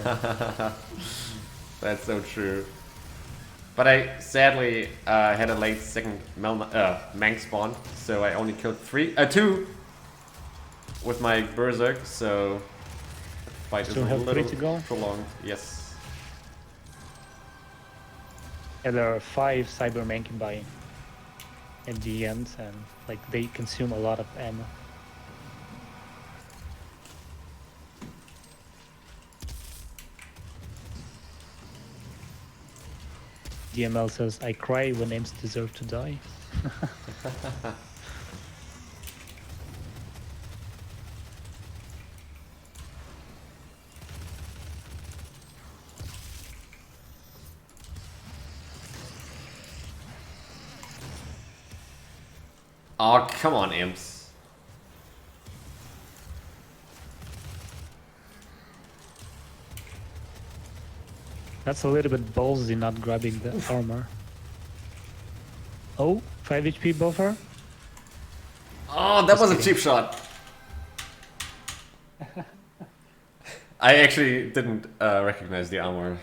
That's so true. But I sadly had a late second Mank spawn, so I only killed two with my Berserk, so the fight is a have three little to go? prolonged. Yes. Yeah, there are 5 cyber mankibai at the end, and like they consume a lot of ammo. DML says, I cry when imps deserve to die. Oh, come on, imps. That's a little bit ballsy not grabbing the armor. Oh, 5 HP buffer? Oh, that was a cheap shot. I actually didn't recognize the armor.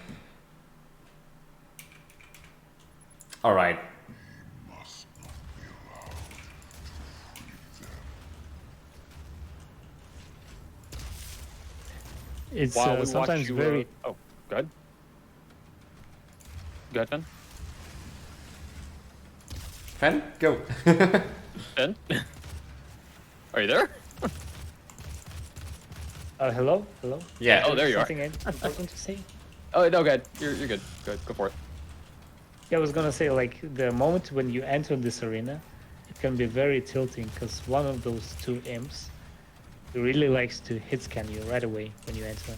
Alright. It's While we watch sometimes you, very... oh, go ahead. Go ahead, Ben. Fen, go. Ben? Are you there? Hello? Hello? Yeah. Oh, there you are. Something important to say? Oh, no, good. You're good. Good. Go for it. Yeah, I was gonna say, like, the moment when you enter this arena, it can be very tilting, because one of those 2 imps, he really likes to hit scan you right away when you enter.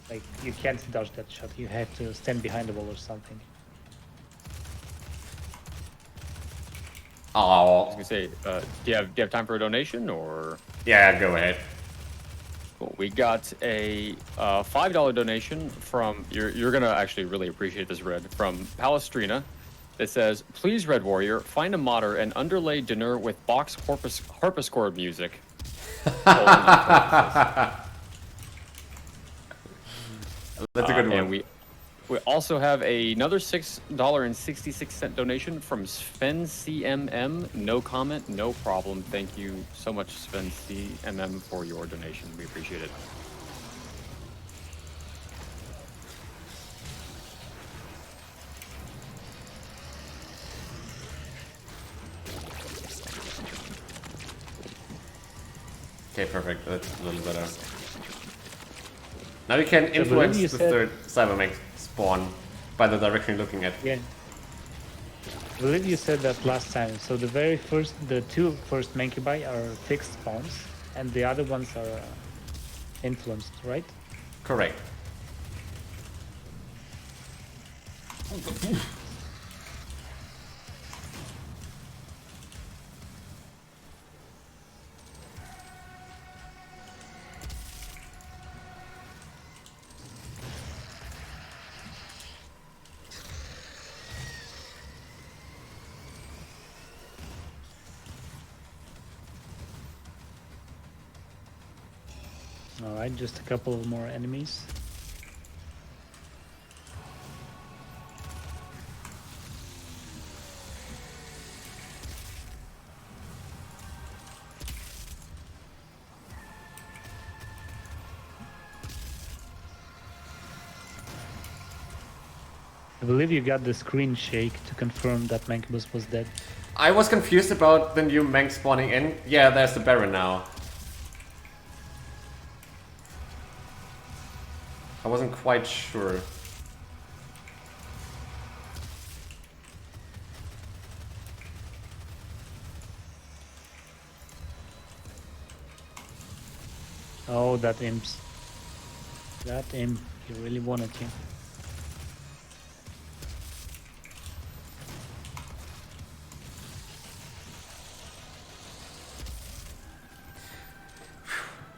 Like, you can't dodge that shot, you have to stand behind the wall or something. I Oh, was gonna say, do you have time for a donation or? yeah, go ahead. Cool. We got a $5 donation from you're gonna actually really appreciate this, Red, from Palestrina. It says, "Please, Red Warrior, find a modder and underlay dinner with box harpsichord music." That's a good one. And we also have another $6.66 donation from Sven CMM. No comment, no problem. Thank you so much, Sven CMM, for your donation. We appreciate it. Okay, perfect. That's a little better. Now we can believe influence you the said- third Cybermech spawn by the direction you're looking at. Yeah. I believe you said that last time. So the 2 first Mankibai are fixed spawns, and the other ones are influenced, right? Correct. Alright, just a couple of more enemies. I believe you got the screen shake to confirm that Mancubus was dead. I was confused about the new Mank spawning in. Yeah, there's the Baron now. I wasn't quite sure. Oh, that imps. That imp, he really wanted you.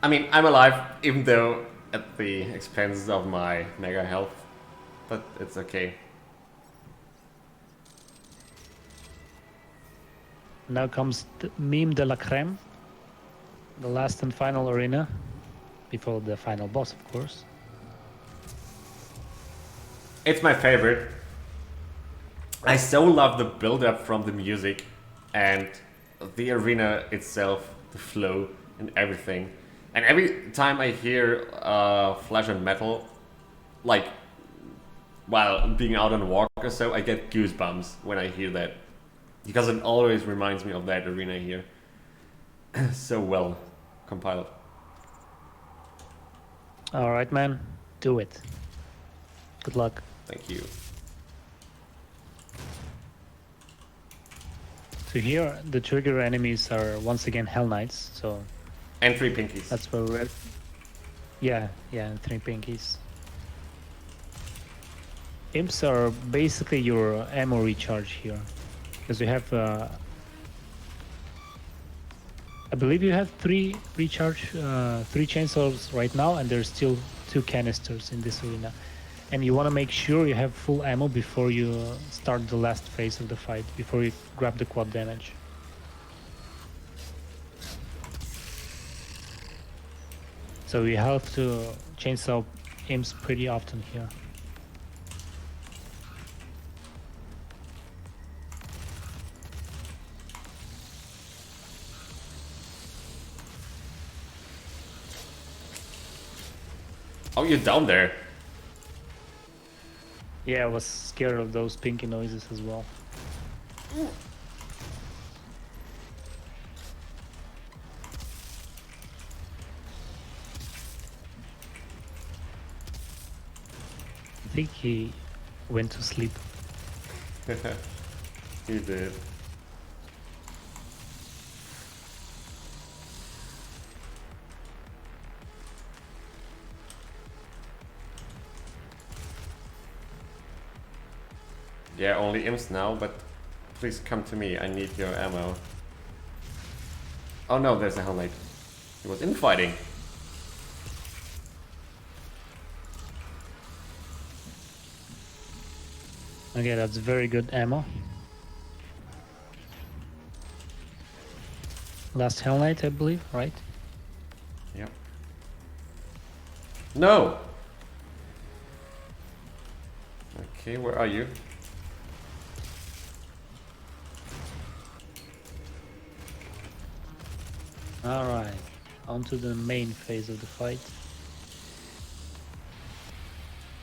I mean, I'm alive, even though at the expense of my mega health, but it's okay. Now comes the meme de la creme, the last and final arena, before the final boss, of course. It's my favorite. I so love the build-up from the music and the arena itself, the flow and everything. And every time I hear Flesh and Metal, like while being out on a walk or so, I get goosebumps when I hear that. Because it always reminds me of that arena here. So well compiled. Alright, man. Do it. Good luck. Thank you. So here, the trigger enemies are once again Hell Knights, so... And 3 pinkies. That's where we're... Yeah, and 3 pinkies. Imps are basically your ammo recharge here. Because you have... I believe you have 3 recharge, 3 chainsaws right now, and there's still 2 canisters in this arena. And you want to make sure you have full ammo before you start the last phase of the fight, before you grab the quad damage. So you have to chainsaw imps pretty often here. Oh, you're down there. Yeah, I was scared of those pinky noises as well. I think he went to sleep. You did. Yeah, only imps now, but please come to me. I need your ammo. Oh no, there's a Hell Knight. He was infighting. Okay, that's very good ammo. Last Hell Knight, I believe, right? Yep. No! Okay, where are you? Alright, on to the main phase of the fight.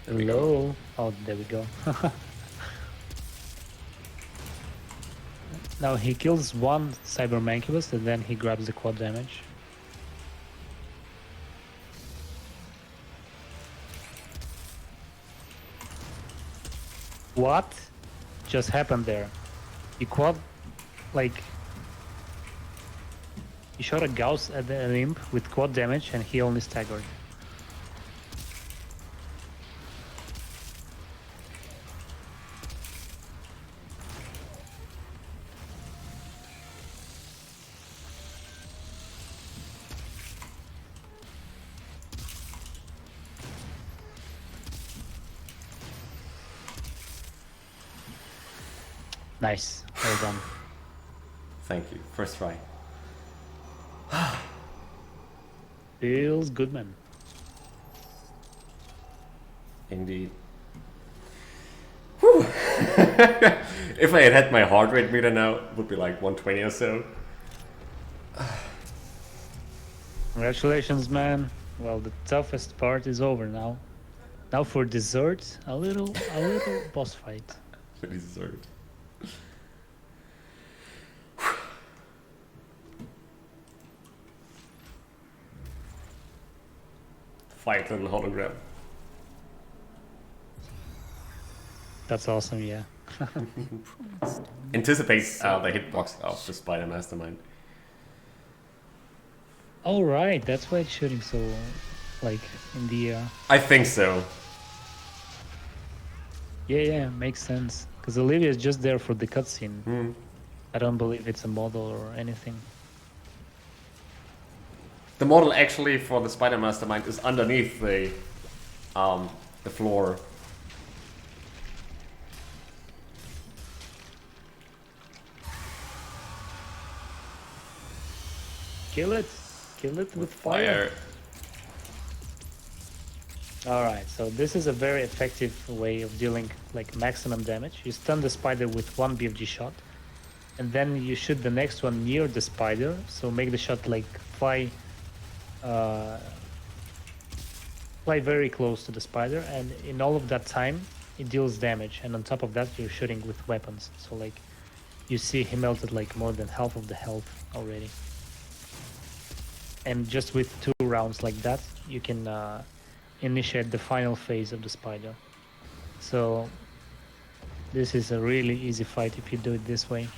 Hello. Oh, there we go. Now he kills one Cyber Mancubus and then he grabs the quad damage. What just happened there? He quad, like, he shot a Gauss at the imp with quad damage and he only staggered. Nice, well done. Thank you. First try. Feels good, man. Indeed. Whew. If I had my heart rate meter now, it would be like 120 or so. Congratulations, man. Well, the toughest part is over now. Now for dessert, a little boss fight. For dessert. Fight little hologram. That's awesome, yeah. Anticipate the hitbox of the Spider Mastermind. All right, that's why it's shooting so, like, in the air. I think so. Yeah, makes sense. Because Olivia is just there for the cutscene. I don't believe it's a model or anything. The model actually for the Spider Mastermind is underneath the floor. Kill it. Kill it with fire. Alright, so this is a very effective way of dealing like maximum damage. You stun the spider with one BFG shot, and then you shoot the next one near the spider, so make the shot like fly very close to the spider, and in all of that time it deals damage, and on top of that you're shooting with weapons, so like you see he melted like more than half of the health already. And just with 2 rounds like that you can initiate the final phase of the spider. So this is a really easy fight if you do it this way.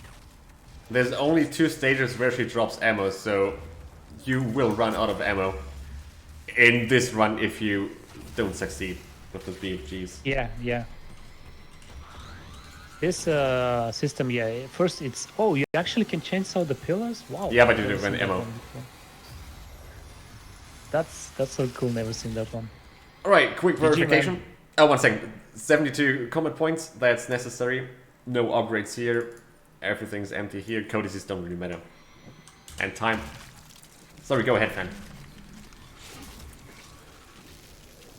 There's only 2 stages where she drops ammo, so you will run out of ammo in this run if you don't succeed with the BFGs. Yeah. This system, first it's... Oh, you actually can chainsaw the pillars? Wow. Yeah, but you don't run ammo. That's so cool, never seen that one. Alright, quick verification. Oh, 1 second. 72 combat points, that's necessary. No upgrades here. Everything's empty here. Codices don't really matter. And time. Sorry, go ahead, fan.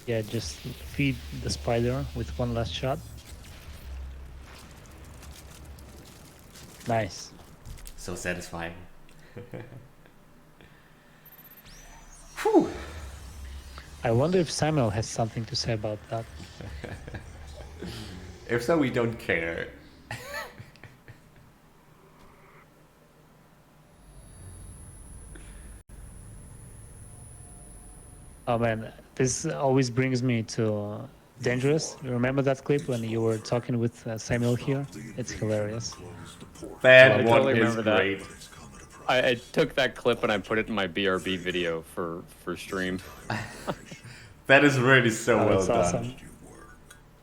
Yeah, just feed the spider with 1 last shot. Nice. So satisfying. Whew. I wonder if Samuel has something to say about that. If so, we don't care. Oh man, this always brings me to Danejerus. You remember that clip when you were talking with Samuel here? It's hilarious. That I one totally is remember that. great. I took that clip and I put it in my BRB video for stream. That is really so Oh, well that's done. awesome.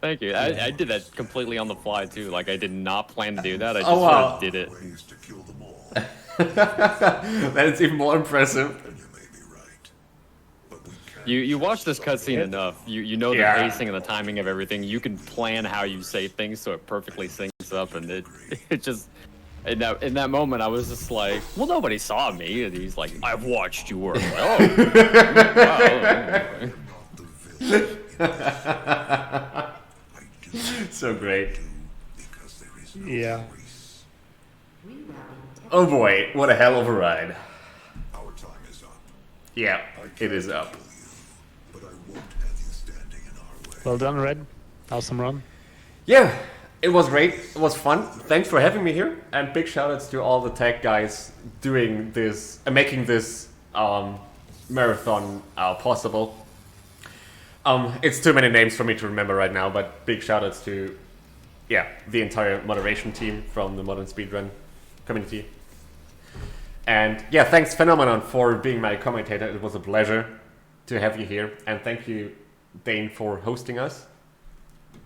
Thank you. I did that completely on the fly too. Like I did not plan to do that. I just Oh, sort wow. of did it. Ways to kill them all. That is even more impressive. And you may be right. But we can't You watch this cutscene enough. You know the Yeah. pacing and the timing of everything. You can plan how you say things so it perfectly syncs up, and it just in that moment I was just like, well, nobody saw me, and he's like, I've watched you work. Oh, wow. So great. because there is no Yeah. choice. Oh boy, what a hell of a ride. Our time is up. Yeah, it is up. But I won't have you standing in our way. Well done, Red. Awesome run. Yeah, it was great. It was fun. Thanks for having me here. And big shoutouts to all the tech guys doing this, making this marathon possible. It's too many names for me to remember right now, but big shoutouts to, yeah, the entire moderation team from the Modern Speedrun community. And yeah, thanks Phenomenon for being my commentator. It was a pleasure to have you here. And thank you, Dane, for hosting us.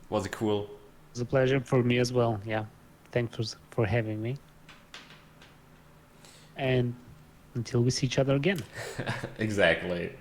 Was it cool? It was a pleasure for me as well. Yeah. Thanks for having me. And until we see each other again. Exactly.